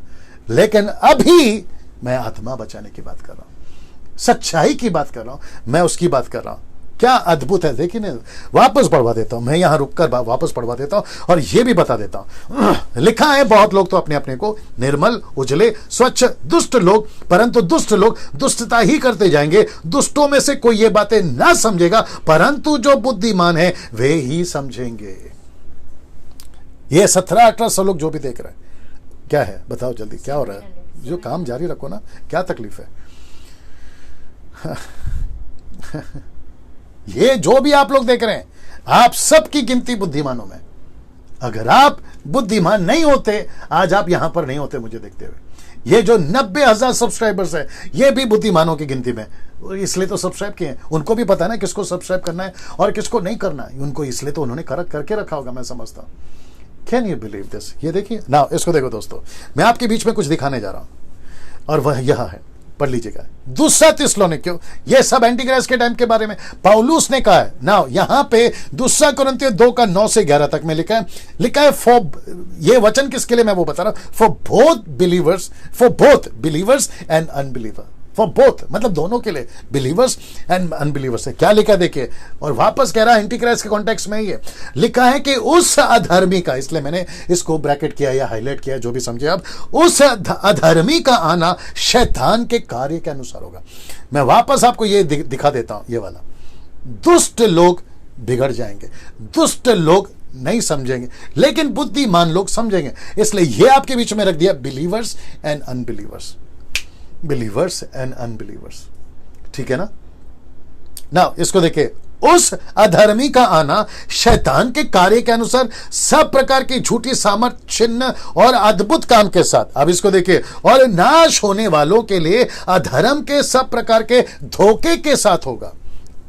लेकिन अभी मैं आत्मा बचाने की बात कर रहा हूं, सच्चाई की बात कर रहा हूं, मैं उसकी बात कर रहा हूं। क्या अद्भुत है, देखिए ना। वापस पढ़वा देता हूं, मैं यहां रुककर वापस पढ़वा देता हूं और यह भी बता देता हूं। लिखा है बहुत लोग तो अपने अपने को निर्मल, उजले, स्वच्छ, दुष्ट लोग, परंतु दुष्ट लोग दुष्टता ही करते जाएंगे। दुष्टों में से कोई ये बातें ना समझेगा, परंतु जो बुद्धिमान है वे ही समझेंगे। ये 17-18 लोग जो भी देख रहे हैं, क्या है बताओ जल्दी, क्या हो रहा है? जो काम जारी रखो ना, क्या तकलीफ है? ये जो भी आप लोग देख रहे हैं, आप सबकी गिनती बुद्धिमानों में। अगर आप बुद्धिमान नहीं होते, आज आप यहां पर नहीं होते मुझे देखते हुए। ये जो 90,000 सब्सक्राइबर्स है, ये भी बुद्धिमानों की गिनती में, इसलिए तो सब्सक्राइब किए हैं। उनको भी पता है ना किसको सब्सक्राइब करना है और किसको नहीं करना है उनको, इसलिए तो उन्होंने करके रखा होगा, मैं समझता हूं। Can you believe this? ये देखिए ना, इसको देखो दोस्तों, मैं आपके बीच में कुछ दिखाने जा रहा हूं और वह यह है, पढ़ लीजिएगा। दूसरा थिस्सलुनीकियों, ये सब एंटीक्राइस्ट के टाइम के बारे में पौलुस ने कहा है ना। यहां पे दूसरा कुरिन्थियों 2 का 9 से 11 तक में लिखा है फॉर, ये वचन किसके लिए मैं वो बता रहा हूं, for both believers and unbeliever. For both मतलब दोनों के लिए, बिलीवर्स एंड अनबिलीवर्स है। क्या लिखा देखिए, और वापस कह रहा है एंटीक्राइस्ट के कॉन्टेक्स्ट में ये लिखा है कि उस अधर्मी का, इसलिए मैंने इसको ब्रैकेट किया या हाईलाइट किया, जो भी समझे आप, उस अधर्मी का आना शैतान के कार्य के अनुसार होगा। मैं वापस आपको ये दिखा देता हूं, ये वाला। दुष्ट लोग बिगड़ जाएंगे, दुष्ट लोग नहीं समझेंगे, लेकिन बुद्धिमान लोग समझेंगे। इसलिए ये आपके बीच में रख दिया, believers and unbelievers, believers and unbelievers, ठीक है ना। नाउ इसको देखिए, उस अधर्मी का आना शैतान के कार्य के अनुसार सब प्रकार की झूठी सामर्थ, चिन्ह और अद्भुत काम के साथ। अब इसको देखिए, और नाश होने वालों के लिए अधर्म के सब प्रकार के धोखे के साथ होगा।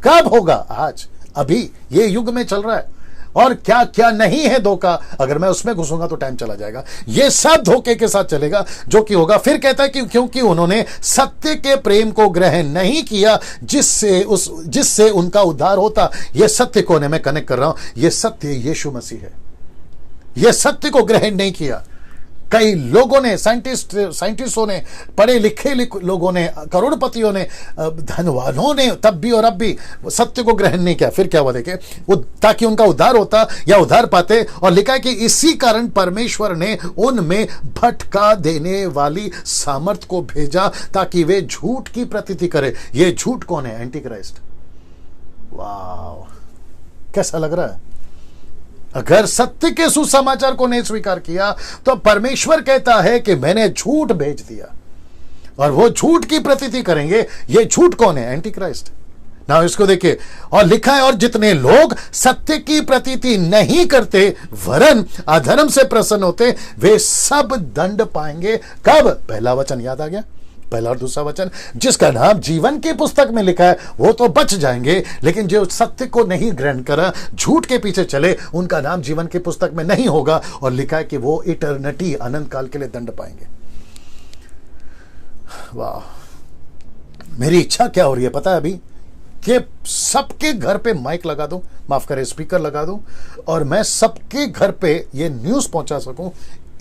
कब होगा? आज, अभी ये युग में चल रहा है। और क्या क्या नहीं है धोखा, अगर मैं उसमें घुसूंगा तो टाइम चला जाएगा। ये सब धोखे के साथ चलेगा जो कि होगा। फिर कहता है कि क्योंकि उन्होंने सत्य के प्रेम को ग्रहण नहीं किया जिससे उनका उद्धार होता। ये सत्य को मैं कनेक्ट कर रहा हूं, ये सत्य यीशु मसीह है। ये सत्य को ग्रहण नहीं किया। कई लोगों ने, साइंटिस्टों ने, पढ़े लिखे लोगों ने, करोड़पतियों ने, धनवानों ने तब भी और अब भी सत्य को ग्रहण नहीं किया। फिर क्या हुआ देखे, वो ताकि उनका उद्धार होता या उद्धार पाते। और लिखा है कि इसी कारण परमेश्वर ने उनमें भटका देने वाली सामर्थ को भेजा ताकि वे झूठ की प्रतीति करे। ये झूठ कौन है? एंटीक्राइस्ट। वाह, कैसा लग रहा है? अगर सत्य के सुसमाचार को नहीं स्वीकार किया तो परमेश्वर कहता है कि मैंने झूठ भेज दिया और वो झूठ की प्रतीति करेंगे। ये झूठ कौन है? एंटीक्राइस्ट। ना इसको देखिए, और लिखा है, और जितने लोग सत्य की प्रतीति नहीं करते वरन अधर्म से प्रसन्न होते, वे सब दंड पाएंगे। कब? पहला वचन याद आ गया, पहला और दूसरा वचन, जिसका नाम जीवन की पुस्तक में लिखा है वो तो बच जाएंगे, लेकिन जो सत्य को नहीं ग्रहण करा, झूठ के पीछे चले, उनका नाम जीवन की पुस्तक में नहीं होगा। और लिखा है कि वो इटर्निटी, अनंत काल के लिए दंड पाएंगे। वाह, मेरी इच्छा क्या हो रही है पता है अभी, कि सबके घर पे माइक लगा दूं, माफ करें स्पीकर लगा दूं, और मैं सबके घर पे ये न्यूज पहुंचा सकूं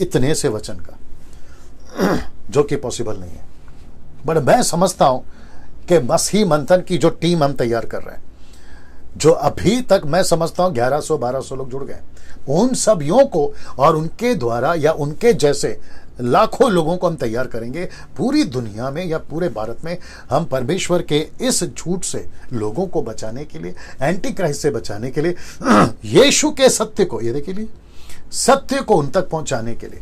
इतने से वचन का, जो कि पॉसिबल नहीं है। बट मैं समझता हूं कि मसीह मंथन की जो टीम हम तैयार कर रहे हैं, जो अभी तक मैं समझता हूं 1100-1200 लोग जुड़ गए, उन सभियों को और उनके द्वारा या उनके जैसे लाखों लोगों को हम तैयार करेंगे पूरी दुनिया में या पूरे भारत में। हम परमेश्वर के इस झूठ से लोगों को बचाने के लिए, एंटी क्राइस्ट से बचाने के लिए, यीशु के सत्य को, ये देखिए, सत्य को उन तक पहुंचाने के लिए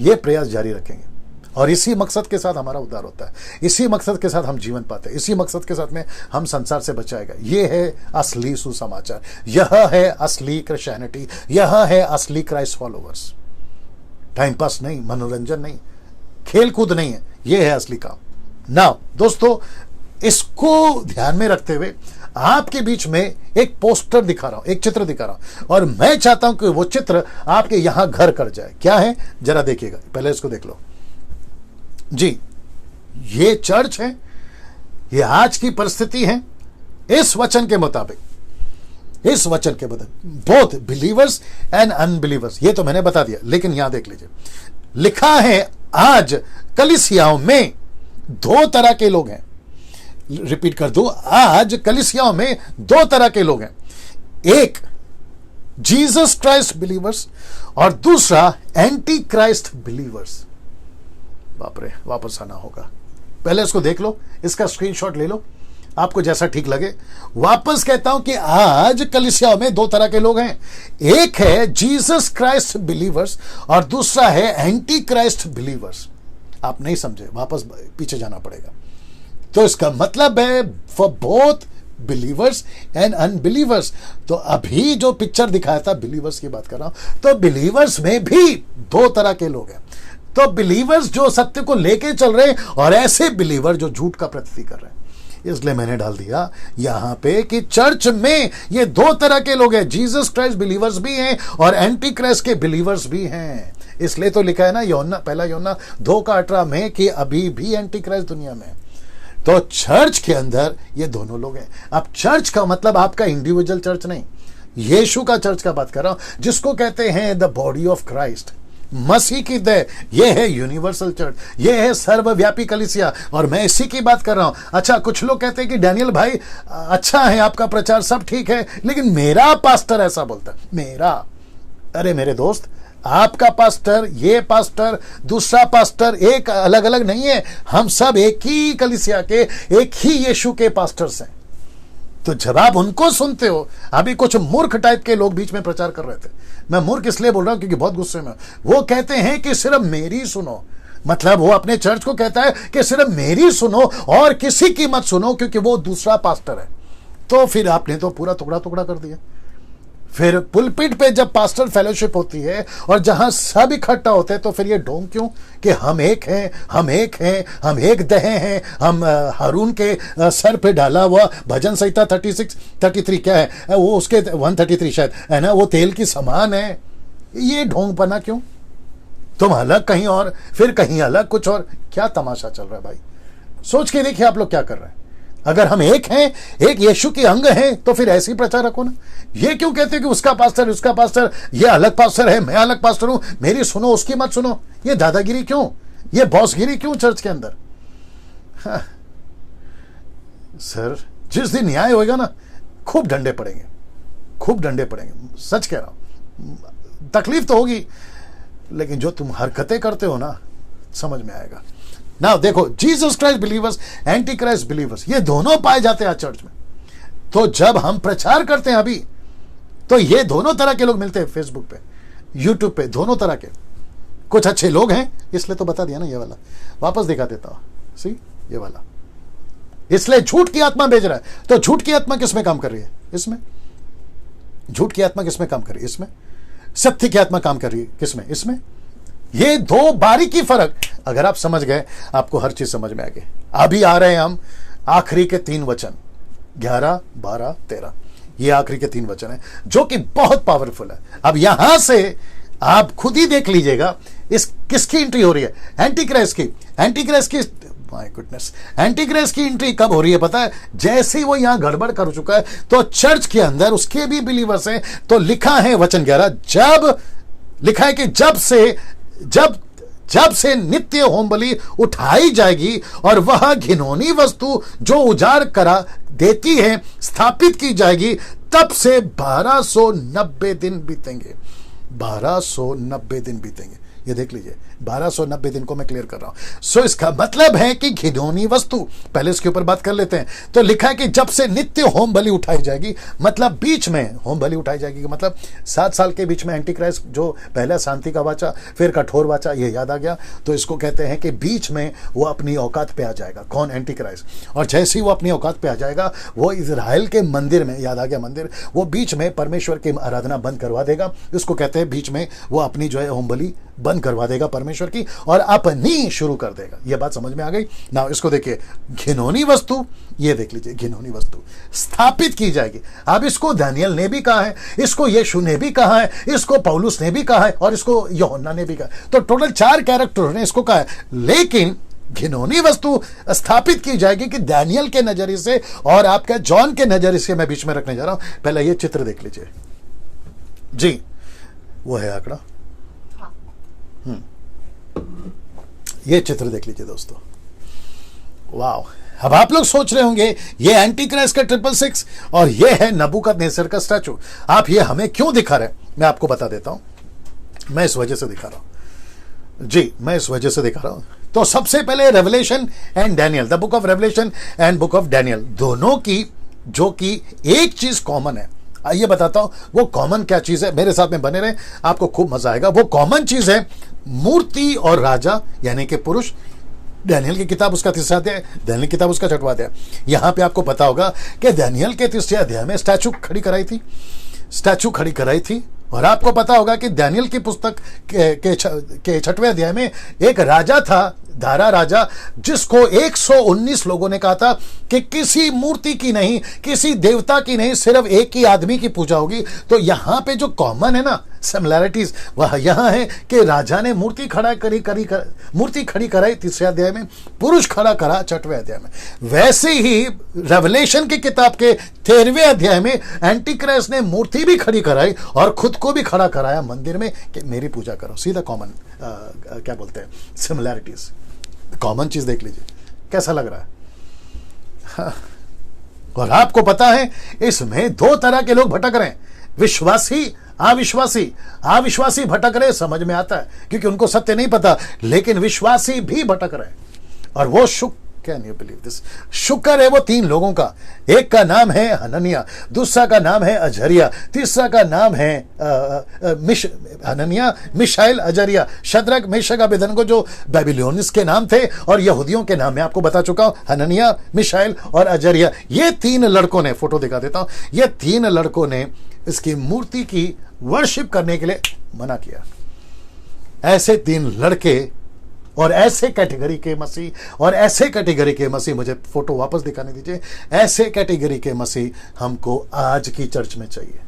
ये प्रयास जारी रखेंगे। और इसी मकसद के साथ हमारा उद्धार होता है, इसी मकसद के साथ हम जीवन पाते हैं, इसी मकसद के साथ में हम संसार से बचाएगा। ये है असली सुसमाचार, यह है असली क्रिश्चियनिटी, यह है असली क्राइस्ट फॉलोवर्स। टाइम पास नहीं, मनोरंजन नहीं, खेल कूद नहीं है, यह है असली काम। नाउ दोस्तों, इसको ध्यान में रखते हुए आपके बीच में एक पोस्टर दिखा रहा हूं, एक चित्र दिखा रहा हूं, और मैं चाहता हूं कि वो चित्र आपके यहां घर कर जाए। क्या है जरा देखिएगा, पहले इसको देख लो जी। ये चर्च है, ये आज की परिस्थिति है। इस वचन के मुताबिक, इस वचन के मुताबिक बोथ बिलीवर्स एंड अनबिलीवर्स, ये तो मैंने बता दिया, लेकिन यहां देख लीजिए, लिखा है आज कलीसियाओं में दो तरह के लोग हैं। रिपीट कर दो, आज कलीसियाओं में दो तरह के लोग हैं, एक जीसस क्राइस्ट बिलीवर्स और दूसरा एंटी क्राइस्ट बिलीवर्स। बाप रे, वापस आना होगा। पहले इसको देख लो, इसका स्क्रीनशॉट ले लो, आपको जैसा ठीक लगे। वापस कहता हूं कि आज कलीसियाओं में दो तरह के लोग हैं, एक है जीसस क्राइस्ट बिलीवर्स और दूसरा है एंटी क्राइस्ट बिलीवर्स। आप नहीं समझे, वापस पीछे जाना पड़ेगा। तो इसका मतलब है for both believers and unbelievers. तो अभी जो पिक्चर दिखाया था, बिलीवर्स की बात कर रहा हूं, तो बिलीवर्स में भी दो तरह के लोग हैं। तो बिलीवर्स जो सत्य को लेके चल रहे हैं और ऐसे बिलीवर जो झूठ का प्रतीति कर रहे हैं। इसलिए मैंने डाल दिया यहां पे कि चर्च में ये दो तरह के लोग हैं, जीसस क्राइस्ट बिलीवर्स भी हैं और एंटी क्राइस्ट के बिलीवर्स भी हैं। इसलिए तो लिखा है ना यूहन्ना, पहला यूहन्ना 2:18 में कि अभी भी एंटी क्राइस्ट दुनिया में। तो चर्च के अंदर ये दोनों लोग हैं। अब चर्च का मतलब आपका इंडिविजुअल चर्च नहीं, यीशु का चर्च का बात कर रहा हूं, जिसको कहते हैं द बॉडी ऑफ क्राइस्ट, मसीह की देह। यह है यूनिवर्सल चर्च, यह है सर्वव्यापी कलीसिया, और मैं इसी की बात कर रहा हूं। अच्छा, कुछ लोग कहते हैं कि डैनियल भाई अच्छा है, आपका प्रचार सब ठीक है, लेकिन मेरा पास्टर ऐसा बोलता है। मेरा, अरे मेरे दोस्त, आपका पास्टर, ये पास्टर, दूसरा पास्टर एक अलग अलग नहीं है। हम सब एक ही कलीसिया के, एक ही यीशु के पास्टर्स हैं। तो जब आप उनको सुनते हो, अभी कुछ मूर्ख टाइप के लोग बीच में प्रचार कर रहे थे, मैं मूर्ख इसलिए बोल रहा हूं क्योंकि बहुत गुस्से में, वो कहते हैं कि सिर्फ मेरी सुनो। मतलब वो अपने चर्च को कहता है कि सिर्फ मेरी सुनो और किसी की मत सुनो क्योंकि वो दूसरा पास्टर है। तो फिर आपने तो पूरा टुकड़ा टुकड़ा कर दिया। फिर पुलपिट पे जब पास्टर फेलोशिप होती है और जहां सब इकट्ठा होते हैं, तो फिर ये ढोंग क्यों कि हम एक हैं, हम एक हैं, हम एक दहे हैं, हम हारून के सर पे डाला हुआ भजन संहिता 33 क्या है वो, उसके 133 शायद है ना, वो तेल की समान है। ये ढोंग पना क्यों? तुम अलग कहीं और, फिर कहीं अलग कुछ और। क्या तमाशा चल रहा है भाई? सोच के देखिए आप लोग क्या कर रहे हैं। अगर हम एक हैं, एक यीशु के अंग हैं, तो फिर ऐसे ही प्रचार रखो ना। ये क्यों कहते कि उसका पास्टर, उसका पास्टर, ये अलग पास्टर है, मैं अलग पास्टर हूं, मेरी सुनो उसकी मत सुनो। ये दादागिरी क्यों, ये बॉसगिरी क्यों चर्च के अंदर? हाँ। सर, जिस दिन न्याय होएगा ना, खूब डंडे पड़ेंगे, खूब डंडे पड़ेंगे। सच कह रहा हूं, तकलीफ तो होगी, लेकिन जो तुम हरकतें करते हो ना, समझ में आएगा। ना देखो, Jesus Christ believers, anti Christ believers, ये दोनों पाए जाते हैं चर्च में। तो जब हम प्रचार करते हैं अभी, तो ये दोनों तरह के लोग मिलते हैं फेसबुक पे, यूट्यूब पे, दोनों तरह के। कुछ अच्छे लोग हैं, इसलिए तो बता दिया ना। ये वाला वापस दिखा देता हूं, सी ये वाला। इसलिए झूठ की आत्मा भेज रहा है। तो झूठ की आत्मा किसमें काम कर रही है? इसमें। झूठ की आत्मा किसमें काम कर रही है? इसमें। सत्य की आत्मा काम कर रही है किसमें? इसमें। ये दो बारीकी फर्क अगर आप समझ गए, आपको हर चीज समझ में आ गई। अभी आ रहे हैं हम आखिरी के 3 वचन, 11, 12, 13। ये आखिरी के 3 वचन है जो कि बहुत पावरफुल है। अब यहां से आप खुद ही देख लीजिएगा इस किसकी एंट्री हो रही है? एंटी क्राइस्ट की। एंटी क्राइस्ट की, माय गुडनेस, एंटी क्राइस्ट की एंट्री कब हो रही है पता है? जैसे ही वो यहां गड़बड़ कर चुका है, तो चर्च के अंदर उसके भी बिलीवर्स हैं। तो लिखा है वचन 11, जब लिखा है कि जब जब से नित्य होम बलि उठाई जाएगी और वह घिनौनी वस्तु जो उजाड़ करा देती है स्थापित की जाएगी, तब से 1290 दिन बीतेंगे। 1290 दिन बीतेंगे। ये देख लीजिए, 1290 दिन को मैं क्लियर कर रहा हूं। सो इसका मतलब है कि घिनौनी वस्तु, पहले इसके ऊपर बात कर लेते हैं। तो लिखा है कि जब से नित्य होम बलि उठाई जाएगी, मतलब बीच में होम बलि उठाई जाएगी, मतलब 7 साल के बीच में एंटी क्राइस्ट, जो पहला शांति का वाचा फिर कठोर वाचा, ये याद आ गया। तो इसको कहते हैं कि बीच में वो अपनी औकात पे आ जाएगा। कौन? Anti Christ. और जैसे ही वो अपनी औकात पे आ जाएगा, वो इजराइल के मंदिर में, याद आ गया मंदिर, वो बीच में परमेश्वर की आराधना बंद करवा देगा। इसको कहते हैं बीच में वो अपनी जो है होम बलि बंद करवा देगा परमेश्वर की, और अपनी शुरू कर देगा। यह बात समझ में आ गई ना? इसको देखिए, घिनौनी वस्तु, ये देख लीजिए, घिनौनी वस्तु स्थापित की जाएगी। अब इसको दानियल ने भी कहा है, इसको यीशु ने भी कहा है, इसको पौलुस ने भी कहा है, और इसको यूहन्ना ने भी कहा है। तो टोटल 4 कैरेक्टरों ने इसको कहा है। लेकिन घिनौनी वस्तु स्थापित की जाएगी कि दानियल के नजरिए से और आपका जॉन के नजरिए से मैं बीच में रखने जा रहा हूं। पहले ये चित्र देख लीजिए जी, वो है आंकड़ा। ये चित्र देख लीजिए दोस्तों, वाव। अब आप लोग सोच रहे होंगे ये एंटी क्राइस्ट का 666 और ये है नबूकदनेस्सर का स्टैचू। आप ये हमें क्यों दिखा रहे हैं, मैं आपको बता देता हूं। मैं इस वजह से दिखा रहा हूं जी, मैं इस वजह से दिखा रहा हूं। तो सबसे पहले revelation and Daniel, the book of revelation and book of Daniel, दोनों की जो कि एक चीज कॉमन है। आइए बताता हूं वो कॉमन क्या चीज है। मेरे साथ में बने रहे, आपको खूब मजा आएगा। वो कॉमन चीज है मूर्ति और राजा, यानी कि पुरुष। दानियल की किताब उसका 3रा अध्याय, दानियल की किताब उसका 6वां अध्याय। यहां पे आपको पता होगा कि दानियल के 3रे अध्याय में स्टैचू खड़ी कराई थी। और आपको पता होगा कि दानियल की पुस्तक के 6वें अध्याय में एक राजा था, धारा राजा, जिसको 119 लोगों ने कहा था कि किसी मूर्ति की नहीं, किसी देवता की नहीं, सिर्फ एक ही आदमी की पूजा होगी। तो यहां पे जो कॉमन है ना, सिमिलैरिटीज, वह यहां है कि राजा ने मूर्ति खड़ी कराई 3रे अध्याय में, पुरुष खड़ा करा 6वें अध्याय में। वैसे ही रेवलेशन की किताब के 13वें अध्याय में एंटी क्राइस्ट ने मूर्ति भी खड़ी कराई और खुद को भी खड़ा कराया मंदिर में कि मेरी पूजा करो। सीधा कॉमन क्या बोलते हैं, सिमिलैरिटीज। कॉमन चीज देख लीजिए, कैसा लग रहा है। हाँ। और आपको पता है इसमें 2 तरह के लोग भटक रहे हैं, विश्वासी अविश्वासी भटक रहे। समझ में आता है क्योंकि उनको सत्य नहीं पता, लेकिन विश्वासी भी भटक रहे हैं। और वो कैन यू बिलीव दिस, शुक्र है वो 3 लोगों का। एक का नाम है हननिया, दूसरा का नाम है अजरिया, तीसरा का नाम है Hananiah, missile, अजरिया। Shadrach, Meshach, Abednego जो बेबीलोनियंस के नाम थे और यहूदियों के नाम मैं आपको बता चुका हूं, हननिया, मिशाइल और अजरिया। ये 3 लड़कों ने, फोटो दिखा देता हूं, ये 3 लड़कों ने इसकी मूर्ति की वर्शिप करने के लिए मना किया। ऐसे 3 लड़के और ऐसे कैटेगरी के मसीह, मुझे फोटो वापस दिखाने दीजिए। ऐसे कैटेगरी के मसीह हमको आज की चर्च में चाहिए।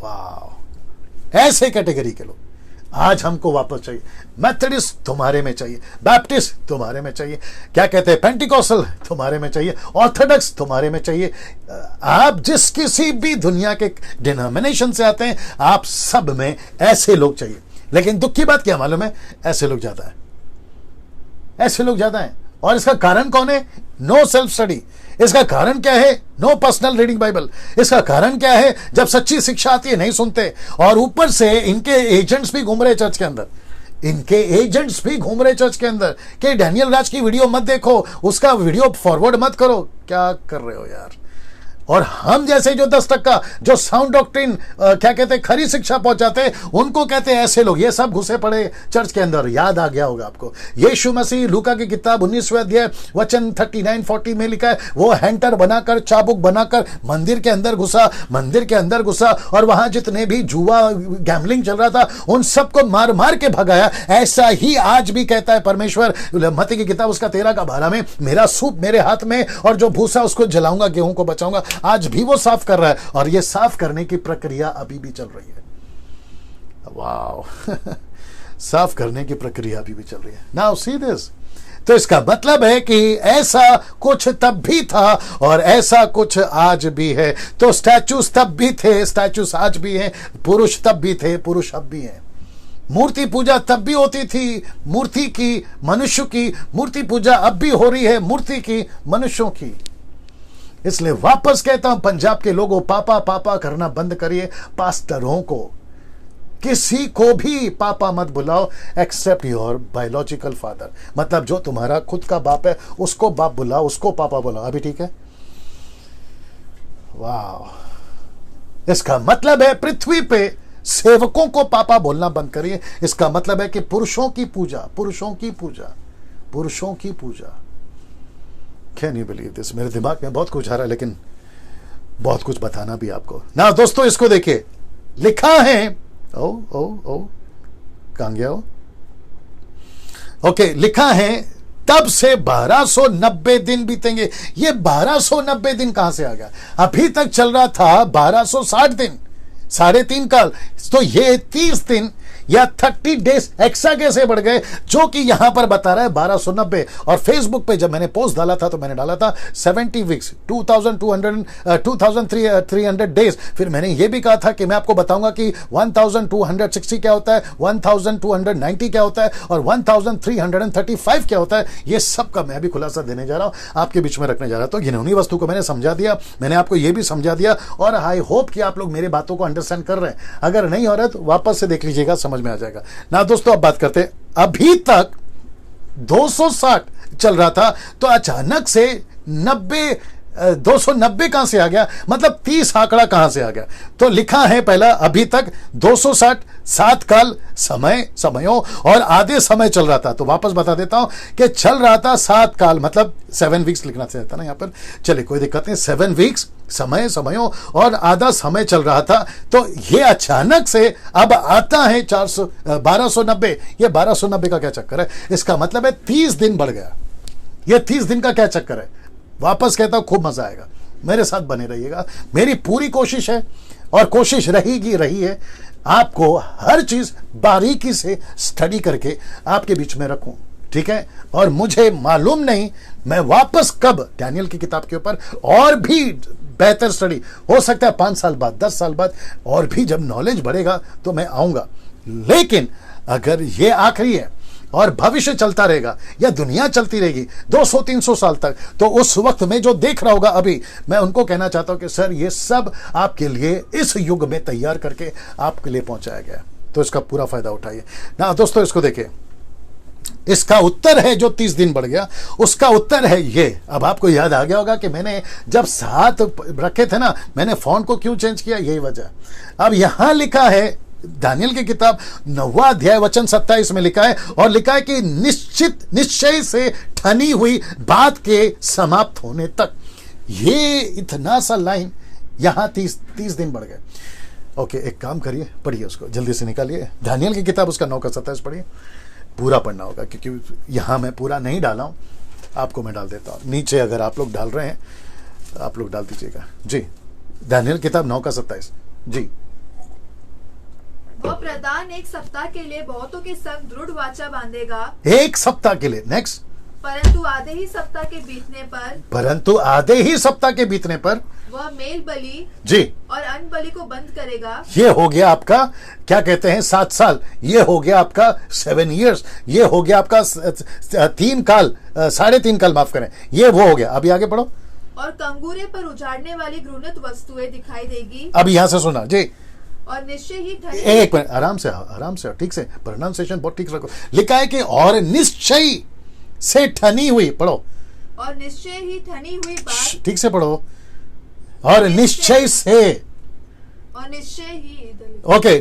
वाह, ऐसे कैटेगरी के लोग आज हमको वापस चाहिए। मेथोडिस्ट तुम्हारे में चाहिए, बैप्टिस्ट तुम्हारे में चाहिए, क्या कहते हैं, पेंटिकॉस्टल तुम्हारे में चाहिए, ऑर्थोडॉक्स तुम्हारे में चाहिए। आप जिस किसी भी दुनिया के डिनोमिनेशन से आते हैं, आप सब में ऐसे लोग चाहिए। लेकिन दुख की बात क्या मालूम है, ऐसे लोग ज्यादा हैं। और इसका कारण कौन है? No self study. इसका कारण क्या है? No personal reading Bible. इसका कारण क्या है? जब सच्ची शिक्षा आती है नहीं सुनते, और ऊपर से इनके एजेंट्स भी घूम रहे चर्च के अंदर कि डैनियल राज की वीडियो मत देखो, उसका वीडियो फॉरवर्ड मत करो। क्या कर रहे हो यार? और हम जैसे जो 10% जो साउंड डॉक्ट्रिन क्या कहते हैं, खरी शिक्षा पहुंचाते हैं, उनको कहते हैं ऐसे लोग। ये सब घुसे पड़े चर्च के अंदर। याद आ गया होगा आपको, यीशु मसीह लूका की किताब 19वें अध्याय वचन 39-40 में लिखा है, वो हैंटर बनाकर, चाबुक बनाकर मंदिर के अंदर घुसा और वहां जितने भी जुआ गैम्बलिंग चल रहा था उन सबको मार मार के भगाया। ऐसा ही आज भी कहता है परमेश्वर, मत्ती की किताब उसका 13-12 में, मेरा सूप मेरे हाथ में और जो भूसा उसको जलाऊंगा, गेहूं को बचाऊंगा। आज भी वो साफ कर रहा है और ये साफ करने की प्रक्रिया अभी भी चल रही है। वाह साफ करने की प्रक्रिया अभी भी चल रही है। Now see this. तो इसका मतलब है कि ऐसा कुछ तब भी था और ऐसा कुछ आज भी है। तो स्टैचूज तब भी थे, स्टैचूज आज भी हैं, पुरुष तब भी थे, पुरुष अब भी हैं। मूर्ति पूजा तब भी होती थी मूर्ति की, मनुष्य की। मूर्ति पूजा अब भी हो रही है मूर्ति की, मनुष्यों की। इसलिए वापस कहता हूं, पंजाब के लोगों, पापा पापा करना बंद करिए। पास्टरों को, किसी को भी पापा मत बुलाओ एक्सेप्ट योर बायोलॉजिकल फादर। मतलब जो तुम्हारा खुद का बाप है उसको बाप बुलाओ, उसको पापा बुलाओ। अभी ठीक है? वाह! इसका मतलब है पृथ्वी पे सेवकों को पापा बोलना बंद करिए। इसका मतलब है कि पुरुषों की पूजा, पुरुषों की पूजा, पुरुषों की पूजा। Can you believe this? मेरे दिमाग में बहुत कुछ आ रहा है, लेकिन बहुत कुछ बताना भी आपको ना। दोस्तों इसको देखिए, लिखा है, ओ ओ ओ कहां गया हो? ओके, लिखा है तब से 1290 दिन बीतेंगे। ये 1290 दिन कहां से आ गया? अभी तक चल रहा था 1260 दिन, 3.5 काल। तो ये 30 दिन या 30 डेज एक्स्ट्रा कैसे बढ़ गए, जो कि यहां पर बता रहा है 1290। और फेसबुक पे जब मैंने पोस्ट डाला था तो मैंने डाला था 70 वीक्स, 2300 डेज। फिर मैंने ये भी कहा था कि मैं आपको बताऊंगा कि 1260 क्या होता है, 1290 क्या होता है और 1335 क्या होता है। ये सब का मैं भी खुलासा देने जा रहा हूं, आपके बीच में रखने जा रहा हूं। तो घिनौनी वस्तु को मैंने समझा दिया, मैंने आपको ये भी समझा दिया, और आई होप कि आप लोग मेरी बातों को अंडरस्टैंड कर रहे हैं। अगर नहीं हो रहा है तो वापस से देख लीजिएगा, समझ में आ जाएगा ना। दोस्तों अब बात करते हैं, अभी तक 260 चल रहा था, तो अचानक से 290 कहां से आ गया? मतलब 30 आंकड़ा कहां से आ गया? तो लिखा है पहला, अभी तक 260 7 काल समयों और आधे समय चल रहा था। तो वापस बता देता हूं कि चल रहा था 7 काल, मतलब 7 वीक्स लिखना चाहता ना यहां पर। चलिए कोई दिक्कत नहीं, 7 वीक्स समयों और आधा समय चल रहा था। तो ये अचानक से अब आता है 1290। ये 1290 का क्या चक्कर है? इसका मतलब है 30 दिन बढ़ गया। ये 30 दिन का क्या चक्कर है? वापस कहता हूं, खूब मजा आएगा, मेरे साथ बने रहिएगा। मेरी पूरी कोशिश है, और कोशिश रही है, आपको हर चीज बारीकी से स्टडी करके आपके बीच में रखूं, ठीक है? और मुझे मालूम नहीं मैं वापस कब डैनियल की किताब के ऊपर और भी बेहतर स्टडी, हो सकता है 5 साल बाद, 10 साल बाद, और भी जब नॉलेज बढ़ेगा तो मैं आऊंगा। लेकिन अगर ये आखिरी है और भविष्य चलता रहेगा या दुनिया चलती रहेगी 200-300 साल तक, तो उस वक्त में जो देख रहा होगा अभी, मैं उनको कहना चाहता हूं कि सर ये सब आपके लिए इस युग में तैयार करके आपके लिए पहुंचाया गया, तो इसका पूरा फायदा उठाइए ना। दोस्तों इसको देखिए, इसका उत्तर है जो 30 दिन बढ़ गया, उसका उत्तर है ये। अब आपको याद आ गया होगा कि मैंने जब 7 रखे थे ना, मैंने फॉन्ट को क्यों चेंज किया, यही वजह। अब यहां लिखा है दानियल की किताब 9वां अध्याय वचन 27 में लिखा है, और लिखा है कि निश्चय से ठनी हुई बात के समाप्त होने तक। ये इतना सा लाइन यहां 30 दिन बढ़ गए। ओके, एक काम करिए, पढ़िए उसको, जल्दी से निकालिए दानियल की किताब, उसका 9 का 27 पढ़िए। पूरा पढ़ना होगा क्योंकि यहां मैं पूरा नहीं डाला हूं, आपको मैं डाल देता हूं नीचे। अगर आप लोग डाल रहे हैं आप लोग डाल दीजिएगा जी। दानियल किताब 9 का 27 जी। वह प्रधान 1 सप्ताह के लिए बहुतों के संग दृढ़ वाचा बांधेगा। 1 सप्ताह के लिए, नेक्स्ट। परंतु आधे ही सप्ताह के बीतने पर वह मेल बलि जी और अन्न बलि को बंद करेगा। ये हो गया आपका, क्या कहते हैं, 7 साल। ये हो गया आपका 7 ईयर्स। ये हो गया आपका 3 काल, 3.5 काल, माफ करें, ये वो हो गया। अभी आगे पढ़ो। और कंगूरे पर उजाड़ने वाली घृणित वस्तुएं दिखाई देगी। अब यहां से सुना जी। और निश्चय ही ठनी, एक मिनट, आराम से ठीक से, प्रोनाउंसिएशन बहुत ठीक रखो। लिखा है कि और निश्चय से ठनी हुई, पढ़ो। और निश्चय ही ठनी हुई बात, ठीक से पढ़ो। और निश्चय से, और निश्चय ही, ओके,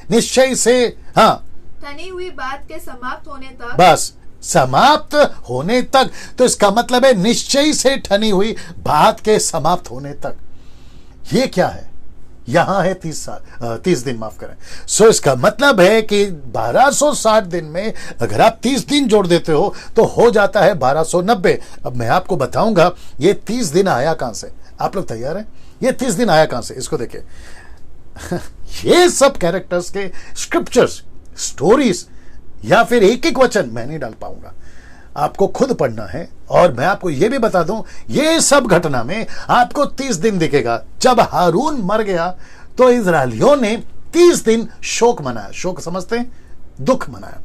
निश्चय से, हाँ, ठनी हुई बात के समाप्त होने तक, बस समाप्त होने तक। तो इसका मतलब है निश्चय से ठनी हुई बात के समाप्त होने तक। ये क्या है? यहां है 30 दिन, माफ करें। सो इसका मतलब है कि 1260 दिन में अगर आप 30 दिन जोड़ देते हो तो हो जाता है 1290। अब मैं आपको बताऊंगा ये 30 दिन आया कहां से। आप लोग तैयार हैं? ये 30 दिन आया कहां से, इसको देखिए। ये सब कैरेक्टर्स के स्क्रिप्चर्स, स्टोरीज या फिर एक वचन मैं नहीं डाल पाऊंगा, आपको खुद पढ़ना है। और मैं आपको यह भी बता दूं, ये सब घटना में आपको 30 दिन दिखेगा। जब हारून मर गया तो इजराइलियों ने 30 दिन शोक मनाया। शोक समझते हैं, दुख मनाया।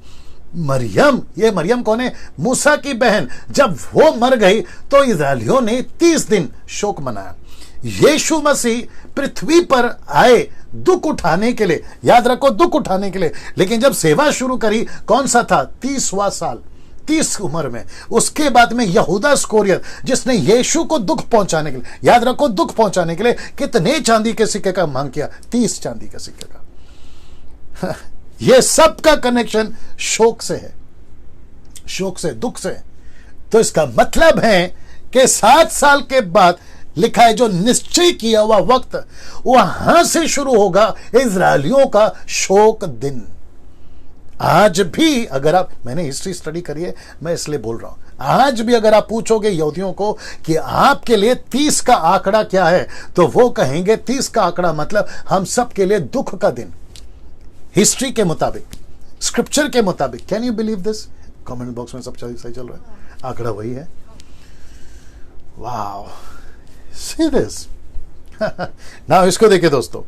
मरियम कौन है? मूसा की बहन। जब वो मर गई तो इस्राएलियों ने 30 दिन शोक मनाया। यीशु मसीह पृथ्वी पर आए दुख उठाने के लिए, याद रखो, दुख उठाने के लिए। लेकिन जब सेवा शुरू करी, कौन सा था? 30वां साल, 30 उम्र में। उसके बाद में यहूदा इस्करियोत, जिसने यीशु को दुख पहुंचाने के लिए, याद रखो, दुख पहुंचाने के लिए कितने चांदी के सिक्के का मांग किया? 30 चांदी के सिक्के का। यह सब का कनेक्शन शोक से है, शोक से, दुख से। तो इसका मतलब है कि 7 साल के बाद लिखा है, जो निश्चय किया हुआ वक्त, वहां से शुरू होगा इजरायलियों का शोक दिन। आज भी अगर आप, मैंने हिस्ट्री स्टडी करी है, मैं इसलिए बोल रहा हूं, आज भी अगर आप पूछोगे यहूदियों को कि आपके लिए 30 का आंकड़ा क्या है, तो वो कहेंगे 30 का आंकड़ा मतलब हम सब के लिए दुख का दिन। हिस्ट्री के मुताबिक, स्क्रिप्चर के मुताबिक। Can you believe this? Comment box में सब सही चल रहा है, आंकड़ा वही है। Wow, see this. नाउ इसको देखिए दोस्तों,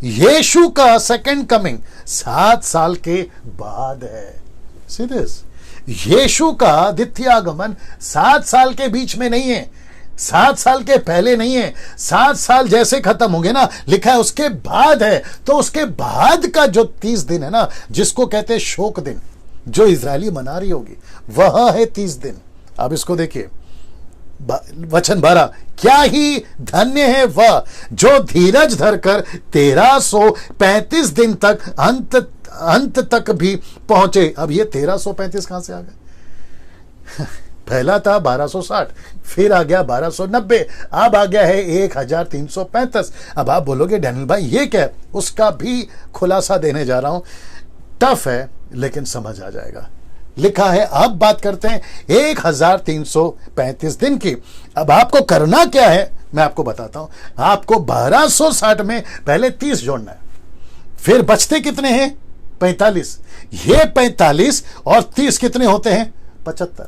यीशु का सेकंड कमिंग 7 साल के बाद है। सी दिस, यीशु का द्वितीय आगमन 7 साल के बीच में नहीं है, 7 साल के पहले नहीं है। 7 साल जैसे खत्म होंगे ना, लिखा है उसके बाद है। तो उसके बाद का जो 30 दिन है ना, जिसको कहते हैं शोक दिन, जो इजरायली मना रही होगी, वह है 30 दिन। अब इसको देखिए, वचन 12, क्या ही धन्य है वह जो धीरज धरकर 1335 दिन तक अंत तक भी पहुंचे। अब ये 1335 कहां से आ गए? पहला था 1260, फिर आ गया 1290, अब आ गया है 1335। अब आप बोलोगे डैनियल भाई ये क्या है? उसका भी खुलासा देने जा रहा हूं। टफ है लेकिन समझ आ जाएगा। लिखा है, अब बात करते हैं 1335 दिन की। अब आपको करना क्या है, मैं आपको बताता हूं। आपको 1260 में पहले 30 जोड़ना है, फिर बचते कितने हैं? 45। ये 45 और 30 कितने होते हैं? 75।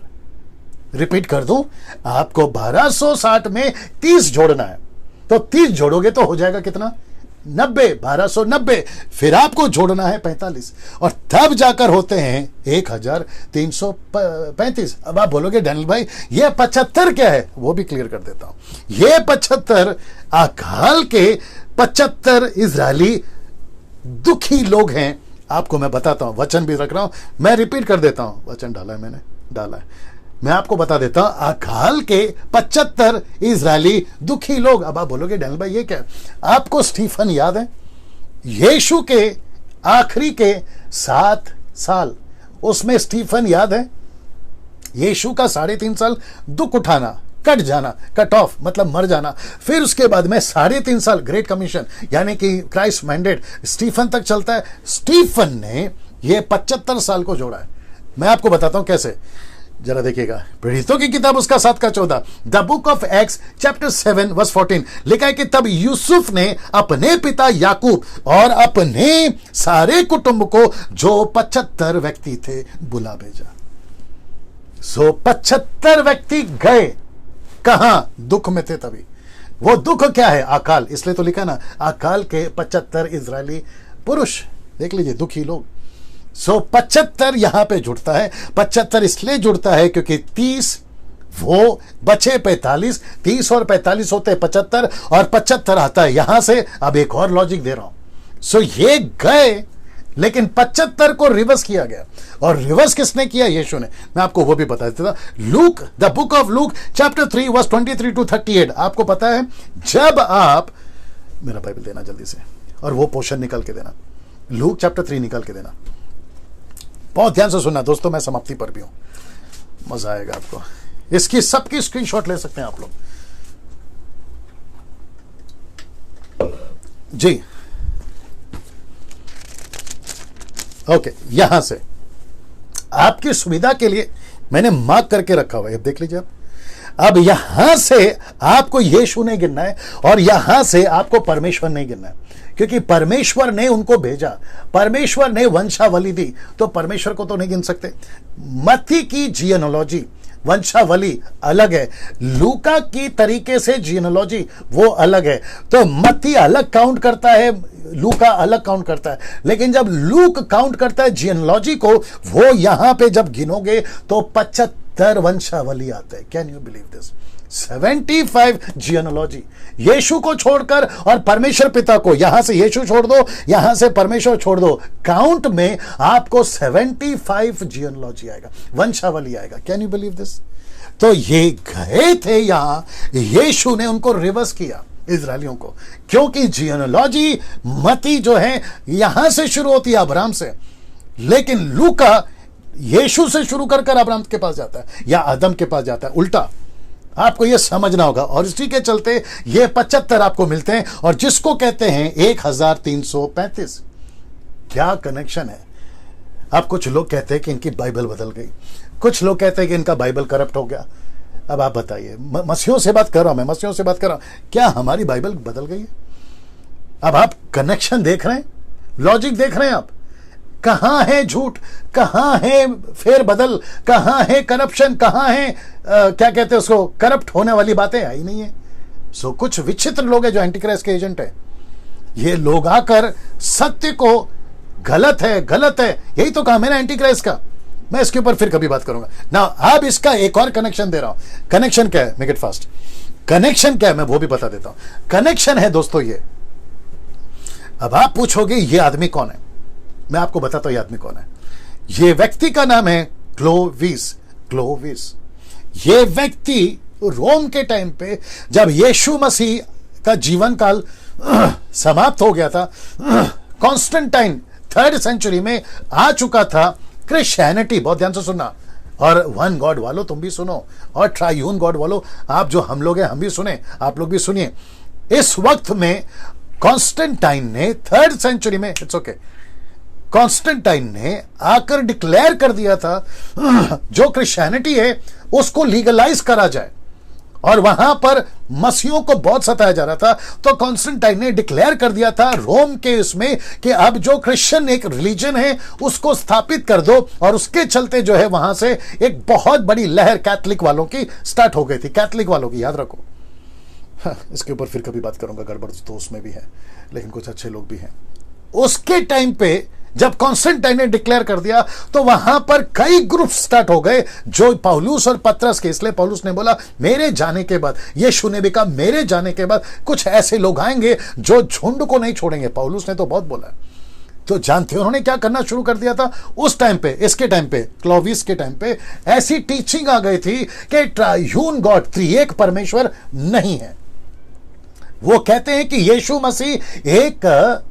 रिपीट कर दूं, आपको 1260 में 30 जोड़ना है, तो 30 जोड़ोगे तो हो जाएगा कितना? 90, 1290। फिर आपको जोड़ना है 45, और तब जाकर होते हैं 1335। अब आप बोलोगे डैनियल भाई ये 75 क्या है? वो भी क्लियर कर देता हूं। ये 75 अकाल के 75 इजरायली दुखी लोग हैं। आपको मैं बताता हूं, वचन भी रख रहा हूं, मैं रिपीट कर देता हूं। वचन डाला है मैंने, डाला है, मैं आपको बता देता हूं। अकाल के 75 इजरायली दुखी लोग। अब आप बोलोगे डैनियल भाई ये क्या? आपको स्टीफन याद है? यीशु के आखिरी के 7 साल, उसमें स्टीफन याद है? यीशु का 3.5 साल दुख उठाना, कट जाना, कट ऑफ मतलब मर जाना। फिर उसके बाद में 3.5 साल ग्रेट कमीशन, यानी कि क्राइस्ट मैंडेट, स्टीफन तक चलता है। स्टीफन ने ये 75 साल को जोड़ा है। मैं आपको बताता हूं कैसे, जरा देखिएगा। प्रेरितों की किताब उसका 7:14, the book of Acts chapter 7 verse 14, लिखा है कि तब यूसुफ ने अपने पिता याकूब और अपने सारे कुटुंब को, जो 75 व्यक्ति थे, बुला भेजा। 75 व्यक्ति गए कहां? दुख में थे तभी। वो दुख क्या है? अकाल। इसलिए तो लिखा ना, अकाल के 75 इजरायली पुरुष। देख लीजिए, दुखी लोग। 75 यहां पे जुड़ता है। 75 इसलिए जुड़ता है क्योंकि 30 वो बचे 45, 30 और 45 होते हैं 75, और 75 आता है यहां से। अब एक और लॉजिक दे रहा हूं। ये गए, लेकिन 75 को रिवर्स किया गया। और रिवर्स किसने किया? यीशु ने। मैं आपको वो भी बता देता था। Luke, the book of Luke chapter 3 verse 23 to 38। आपको पता है, जब आप, मेरा बाइबल देना जल्दी से, और वो पोर्शन निकल के देना, लूक चैप्टर 3 निकल के देना। बहुत ध्यान से सुनना दोस्तों, मैं समाप्ति पर भी हूं, मजा आएगा आपको। इसकी सबकी स्क्रीनशॉट ले सकते हैं आप लोग जी। ओके, यहां से आपकी सुविधा के लिए मैंने मार्क करके रखा हुआ है, अब देख लीजिए आप। अब यहां से आपको यीशु नहीं गिनना है, और यहां से आपको परमेश्वर नहीं गिनना है, क्योंकि परमेश्वर ने उनको भेजा, परमेश्वर ने वंशावली दी, तो परमेश्वर को तो नहीं गिन सकते। मत्ती की जियोनोलॉजी, वंशावली अलग है, लूका की तरीके से जियोनोलॉजी वो अलग है। तो मत्ती अलग काउंट करता है लूका अलग काउंट करता है, लेकिन जब लूक काउंट करता है जियनोलॉजी को, वो यहां पे जब गिनोगे तो 75 वंशावली आते हैं। Can you believe this? 75 जियनोलॉजी, यीशु को छोड़कर और परमेश्वर पिता को, यहां से यीशु छोड़ दो, यहां से परमेश्वर छोड़ दो, काउंट में आपको 75 जियनोलॉजी आएगा, वंशावली आएगा। Can you believe this? तो ये गए थे यहां, यीशु ने उनको रिवर्स किया इजरायलियों को, क्योंकि जियनोलॉजी मती जो है यहां से शुरू होती है अब्राहम से, लेकिन लूका यीशु से शुरू कर अब्राहम के पास जाता है या आदम के पास जाता है, उल्टा। आपको यह समझना होगा, और इसी के चलते ये 75 आपको मिलते हैं, और जिसको कहते हैं 1335। क्या कनेक्शन है? अब कुछ लोग कहते हैं कि इनकी बाइबल बदल गई, कुछ लोग कहते हैं कि इनका बाइबल करप्ट हो गया। अब आप बताइए, मसीहों से बात कर रहा हूं मैं, मसीहों से बात कर रहा हूं, क्या हमारी बाइबल बदल गई है? अब आप कनेक्शन देख रहे हैं, लॉजिक देख रहे हैं आप, कहां है झूठ, कहां है फेर बदल, कहां है करप्शन, कहां है क्या कहते हैं उसको, करप्ट होने वाली बातें आई नहीं है। सो कुछ विचित्र लोग हैं जो एंटी क्राइस्ट के एजेंट है, ये लोग आकर सत्य को गलत है गलत है, यही तो काम है ना एंटी क्राइस्ट का। मैं इसके ऊपर फिर कभी बात करूंगा ना। अब इसका एक और कनेक्शन दे रहा हूं। कनेक्शन क्या है? Make it fast. कनेक्शन क्या है मैं वो भी बता देता हूं। कनेक्शन है दोस्तों ये, अब आप पूछोगे ये आदमी कौन है, मैं आपको बताता हूं ये आदमी कौन है। ये व्यक्ति का नाम है क्लोविस। क्लोविस ये व्यक्ति रोम के टाइम पे जब यीशु मसीह का जीवन काल समाप्त हो गया था, कॉन्स्टेंटाइन 3rd सेंचुरी में आ चुका था क्रिश्चियनिटी। बहुत ध्यान से सुनना, और वन गॉड वालों तुम भी सुनो, और ट्रायून गॉड वालों आप जो हम लोग हैं हम भी सुने, आप लोग भी सुनिए। इस वक्त में कॉन्स्टेंटाइन ने 3rd सेंचुरी में, इट्स ओके, कॉन्स्टेंटाइन ने आकर डिक्लेयर कर दिया था जो क्रिश्चियनिटी है उसको लीगलाइज करा जाए, और वहां पर मसीहों को बहुत सताया जा रहा था। तो कॉन्स्टेंटाइन ने डिक्लेयर कर दिया था रोम के इसमें कि अब जो क्रिश्चियन एक रिलीजन है उसको स्थापित कर दो, और उसके चलते जो है वहां से एक बहुत बड़ी लहर कैथलिक वालों की स्टार्ट हो गई थी, कैथलिक वालों की, याद रखो। इसके ऊपर फिर कभी बात करूंगा, गड़बड़ तो उसमें भी है, लेकिन कुछ अच्छे लोग भी हैं। उसके टाइम पे जब कॉन्स्टेंटाइन ने डिक्लेयर कर दिया तो वहां पर कई ग्रुप स्टार्ट हो गए जो पौलुस और पतरस के, इसलिए पौलुस ने बोला मेरे जाने के बाद, यीशु ने भी कहा मेरे जाने के बाद कुछ ऐसे लोग आएंगे जो झुंड को नहीं छोड़ेंगे। पौलुस ने तो बहुत बोला। तो जानते हो उन्होंने क्या करना शुरू कर दिया था उस टाइम पे, इसके टाइम पे, क्लोविस के टाइम पे ऐसी टीचिंग आ गई थी कि ट्रायून गॉड, त्रिएक परमेश्वर नहीं है। वो कहते हैं कि यीशु मसीह एक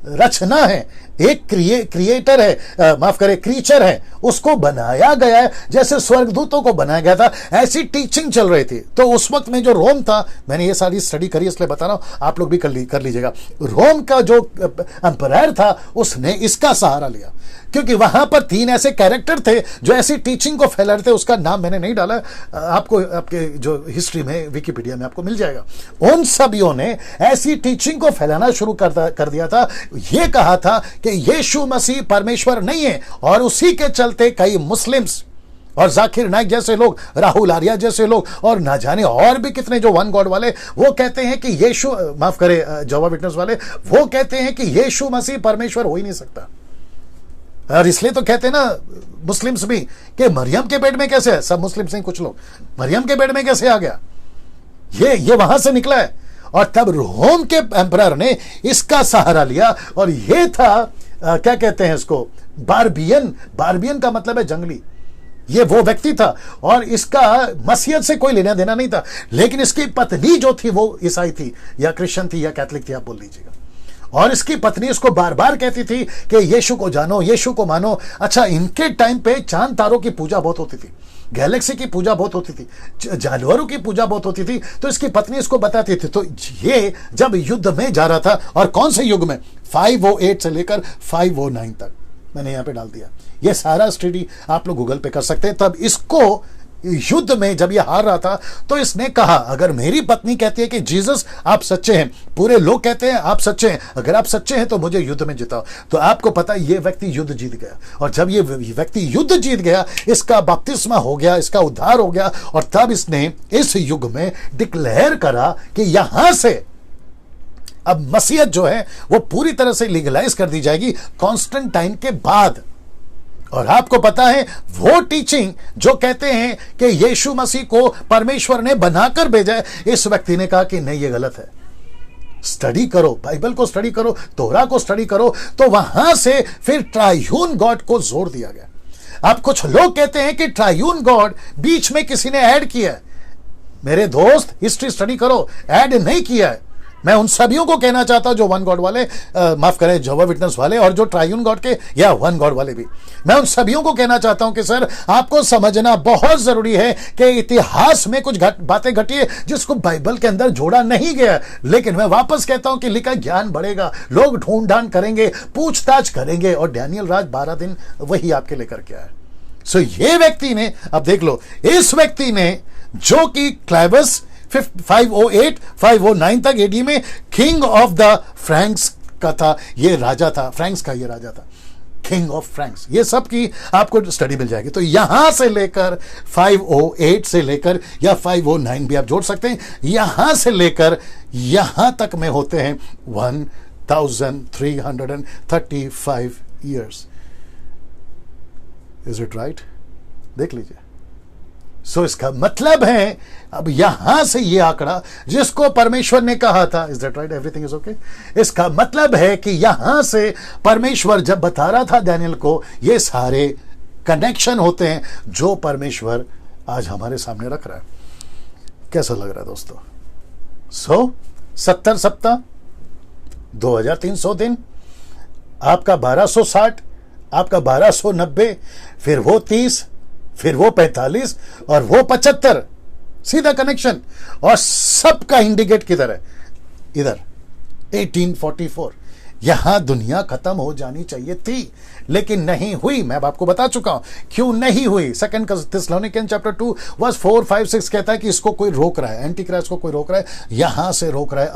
रचना है, एक क्रिएटर है, माफ करें क्रीचर है, उसको बनाया गया है जैसे स्वर्गदूतों को बनाया गया था, ऐसी टीचिंग चल रही थी। तो उस वक्त में जो रोम था, मैंने ये सारी स्टडी करी इसलिए बता रहा हूं, आप लोग भी कर लीजिएगा। रोम का जो एम्परायर था उसने इसका सहारा लिया, क्योंकि वहां पर 3 ऐसे कैरेक्टर थे जो ऐसी टीचिंग को फैला रहे थे। उसका नाम मैंने नहीं डाला, आपको आपके जो हिस्ट्री में विकिपीडिया में आपको मिल जाएगा। उन सभियों ने ऐसी टीचिंग को फैलाना शुरू कर दिया था, ये कहा था कि यीशु मसीह परमेश्वर नहीं है, और उसी के चलते कई मुस्लिम्स और जाकिर नाइक जैसे लोग, राहुल आर्या जैसे लोग, और ना जाने और भी कितने जो वन गॉड वाले, वो कहते हैं कि यीशु, माफ करे जोवा विटनेस वाले, वो कहते हैं कि यीशु मसीह परमेश्वर हो ही नहीं सकता। और इसलिए तो कहते हैं ना मुस्लिम्स भी कि मरियम के पेट में कैसे है, सब मुस्लिम्स नहीं कुछ लोग, मरियम के पेट में कैसे आ गया, ये वहां से निकला है। और तब रोम के एम्परर ने इसका सहारा लिया, और ये था क्या कहते हैं इसको, बारबियन। बारबियन का मतलब है जंगली। ये वो व्यक्ति था, और इसका मसीहत से कोई लेना देना नहीं था, लेकिन इसकी पत्नी जो थी वो ईसाई थी या क्रिश्चियन थी या कैथलिक थी, आप बोल लीजिएगा। और इसकी पत्नी इसको बार बार कहती थी कि यीशु को जानो, यीशु को मानो। अच्छा, इनके टाइम पे चांद तारों की पूजा बहुत होती थी, गैलेक्सी की पूजा बहुत होती थी, जानवरों की पूजा बहुत होती थी। तो इसकी पत्नी इसको बताती थी। तो ये जब युद्ध में जा रहा था, और कौन से युग में, 508 से लेकर 509 तक, मैंने यहां पे डाल दिया, ये सारा स्टडी आप लोग गूगल पे कर सकते हैं। तब इसको युद्ध में जब ये हार रहा था तो इसने कहा, अगर मेरी पत्नी कहती है कि जीसस आप सच्चे हैं, पूरे लोग कहते हैं आप सच्चे हैं, अगर आप सच्चे हैं तो मुझे युद्ध में जिताओ। तो आपको पता है ये व्यक्ति युद्ध जीत गया, और जब ये व्यक्ति युद्ध जीत गया, इसका बपतिस्मा हो गया, इसका उद्धार हो गया, और तब इसने इस युग में डिक्लेयर करा कि यहां से अब मसीहत जो है वो पूरी तरह से लीगलाइज कर दी जाएगी कॉन्स्टेंटाइन के बाद। और आपको पता है वो टीचिंग जो कहते हैं कि यीशु मसीह को परमेश्वर ने बनाकर भेजा है, इस व्यक्ति ने कहा कि नहीं, ये गलत है। स्टडी करो, बाइबल को स्टडी करो, तोरा को स्टडी करो, तो वहां से फिर ट्रायून गॉड को जोर दिया गया। अब कुछ लोग कहते हैं कि ट्रायून गॉड बीच में किसी ने ऐड किया है। मेरे दोस्त, हिस्ट्री स्टडी करो, ऐड नहीं किया है। मैं उन सभियों को कहना चाहता हूं जो वन गॉड वाले, माफ करें, जेहोवा विटनेस वाले और जो ट्रायून गॉड के या वन गॉड वाले भी, मैं उन सभियों को कहना चाहता हूं कि सर, आपको समझना बहुत जरूरी है कि इतिहास में कुछ बातें घटी है जिसको बाइबल के अंदर जोड़ा नहीं गया। लेकिन मैं वापस कहता हूं कि लिखा ज्ञान बढ़ेगा, लोग ढूंढ ढांड करेंगे, पूछताछ करेंगे, और डैनियल राज 12 दिन वही आपके लेकर के आया। सो ये व्यक्ति ने, अब देख लो, इस व्यक्ति ने जो कि क्लाइवस 508 509 तक एडी में किंग ऑफ द फ्रैंक्स का था, ये राजा था, फ्रैंक्स का ये राजा था, किंग ऑफ फ्रैंक्स। ये सब की आपको स्टडी मिल जाएगी। तो यहां से लेकर 508 से लेकर या 509 भी आप जोड़ सकते हैं, यहां से लेकर यहां तक में होते हैं 1335 ईयर्स। Is it right? देख लीजिए। सो इसका मतलब है, अब यहां से ये आंकड़ा जिसको परमेश्वर ने कहा था, is that right, everything is okay, इसका मतलब है कि यहां से परमेश्वर जब बता रहा था डैनियल को, ये सारे कनेक्शन होते हैं जो परमेश्वर आज हमारे सामने रख रहा है। कैसा लग रहा है दोस्तों? 70 सप्ताह, 2300 दिन, आपका 1260, आपका 1290, फिर वो 30, फिर वो 45 और वो 75, सीधा कनेक्शन। और सबका इंडिकेट किधर है? इधर 1844। यहां दुनिया खत्म हो जानी चाहिए थी, लेकिन नहीं हुई। मैं आपको बता चुका हूं क्यों नहीं हुई। 2 थिस्सलुनीकियंस चैप्टर 2 वर्स 4, 5, 6 कहता है कि इसको कोई रोक रहा है, एंटी क्राइस्ट को कोई रोक रहा है, यहां से रोक रहा है,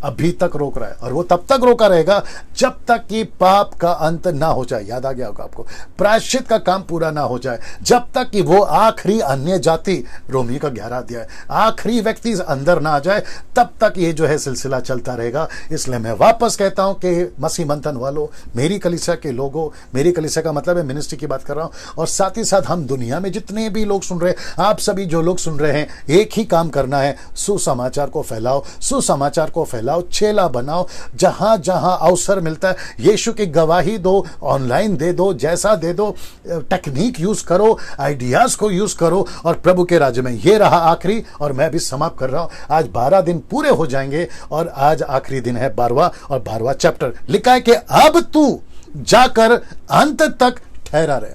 अभी तक रोक रहा है। और वो तब तक रोका रहेगा जब तक कि पाप का अंत ना हो जाए। याद आ गया होगा आपको, प्रायश्चित का काम पूरा ना हो जाए, जब तक कि वो आखिरी अन्य जाति, रोमी का 11 अध्याय, आखिरी व्यक्ति अंदर ना आ जाए, तब तक ये जो है सिलसिला चलता रहेगा। इसलिए मैं वापस कहता हूं कि मसीह मंथन वालों, मेरी कलीसिया के लोगों, मेरी कलीसिया का मतलब है मिनिस्ट्री की बात कर रहा हूं, और साथ ही साथ हम दुनिया में जितने भी लोग सुन रहे हैं, आप सभी जो लोग सुन रहे हैं, एक ही काम करना है, सुसमाचार को फैलाओ, सुसमाचार को फैलाओ, चेला बनाओ, जहां जहां अवसर मिलता है यीशु की गवाही दो, ऑनलाइन दे दो, जैसा दे दो, टेक्निक यूज करो, आइडियाज को यूज करो, और प्रभु के राज्य में। ये रहा आखिरी, और मैं भी समाप्त कर रहा हूं। आज 12 दिन पूरे हो जाएंगे, और आज आखिरी दिन है 12वां और 12वां चैप्टर। लिखा है कि अब तू जाकर अंत तक ठहरा रहे।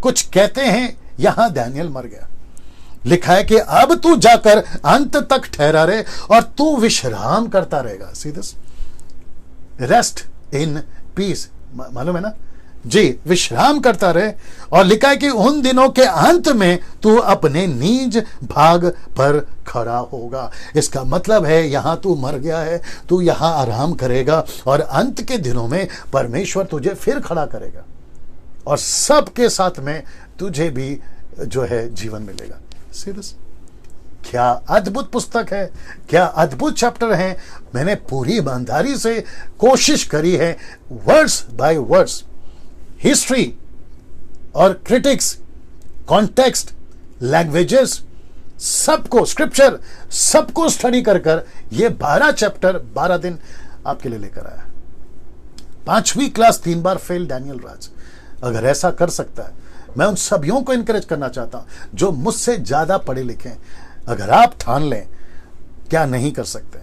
कुछ कहते हैं यहां डैनियल मर गया, लिखा है कि अब तू जाकर अंत तक ठहरा रहे और तू विश्राम करता रहेगा। See this, rest in peace, मालूम है ना जी, विश्राम करता रहे। और लिखा है कि उन दिनों के अंत में तू अपने नीज भाग पर खड़ा होगा। इसका मतलब है यहां तू मर गया है, तू यहां आराम करेगा, और अंत के दिनों में परमेश्वर तुझे फिर खड़ा करेगा, और सबके साथ में तुझे भी जो है जीवन मिलेगा। सीरियस, क्या अद्भुत पुस्तक है, क्या अद्भुत चैप्टर है। मैंने पूरी ईमानदारी से कोशिश करी है, वर्ड्स बाय वर्ड्स, हिस्ट्री और क्रिटिक्स, कॉन्टेक्स्ट, लैंग्वेजेस, सबको, स्क्रिप्चर, सबको स्टडी कर कर ये 12 चैप्टर 12 दिन आपके लिए लेकर आया। 5वीं क्लास 3 बार फेल डैनियल राज अगर ऐसा कर सकता है, मैं उन सभियों को इनकरेज करना चाहता हूं जो मुझसे ज्यादा पढ़े लिखे हैं। अगर आप ठान लें, क्या नहीं कर सकते,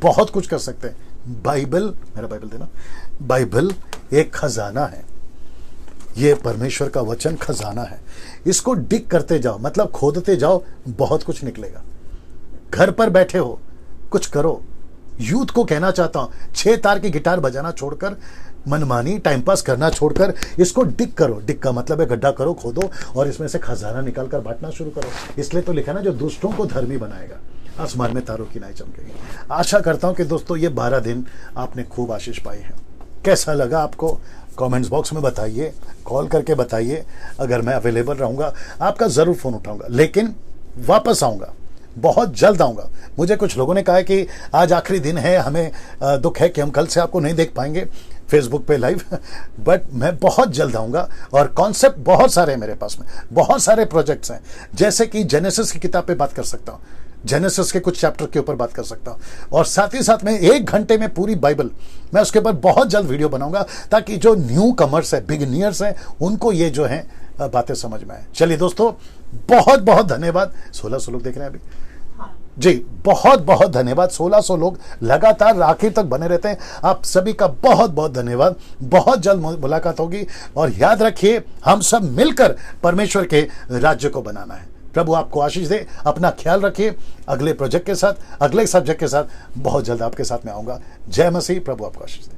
बहुत कुछ कर सकते हैं। बाइबल, मेरा बाइबल देना, बाइबल एक खजाना है, ये परमेश्वर का वचन खजाना है। इसको डिग करते जाओ, मतलब खोदते जाओ, बहुत कुछ निकलेगा। घर पर बैठे हो, कुछ करो। यूथ को कहना चाहता हूं, 6 तार की गिटार बजाना छोड़कर, मनमानी टाइम पास करना छोड़कर, इसको डिग करो। डिग का मतलब है गड्ढा करो, खोदो, और इसमें से खजाना निकाल कर बांटना शुरू करो। इसलिए तो लिखा ना, जो दुष्टों को धर्मी बनाएगा, आसमान में तारों की नाई चमकेगी। आशा करता हूं कि दोस्तों ये 12 दिन आपने खूब आशीष पाई है। कैसा लगा आपको कमेंट्स बॉक्स में बताइए, कॉल करके बताइए। अगर मैं अवेलेबल रहूंगा आपका जरूर फोन उठाऊंगा, लेकिन वापस आऊंगा बहुत जल्द आऊँगा। मुझे कुछ लोगों ने कहा है कि आज आखिरी दिन है, हमें दुख है कि हम कल से आपको नहीं देख पाएंगे फेसबुक पे लाइव, बट मैं बहुत जल्द आऊँगा। और कॉन्सेप्ट बहुत सारे हैं मेरे पास में, बहुत सारे प्रोजेक्ट्स हैं। जैसे कि जेनेसिस की किताब पे बात कर सकता हूँ, जेनेसिस के कुछ चैप्टर के ऊपर बात कर सकता हूँ, और साथ ही साथ में 1 घंटे में पूरी बाइबल, मैं उसके ऊपर बहुत जल्द वीडियो बनाऊंगा, ताकि जो न्यू कमर्स है, बिगिनियर्स हैं, उनको ये जो है बातें समझ में आए। चलिए दोस्तों, बहुत बहुत धन्यवाद। 1600 लोग देख रहे हैं अभी जी, बहुत बहुत धन्यवाद। 1600 लोग लगातार आखिर तक बने रहते हैं, आप सभी का बहुत बहुत धन्यवाद। बहुत जल्द मुलाकात होगी, और याद रखिए, हम सब मिलकर परमेश्वर के राज्य को बनाना है। प्रभु आपको आशीष दे। अपना ख्याल रखिए। अगले प्रोजेक्ट के साथ, अगले सब्जेक्ट के साथ बहुत जल्द आपके साथ में आऊंगा। जय मसीह। प्रभु आपको आशीष दे।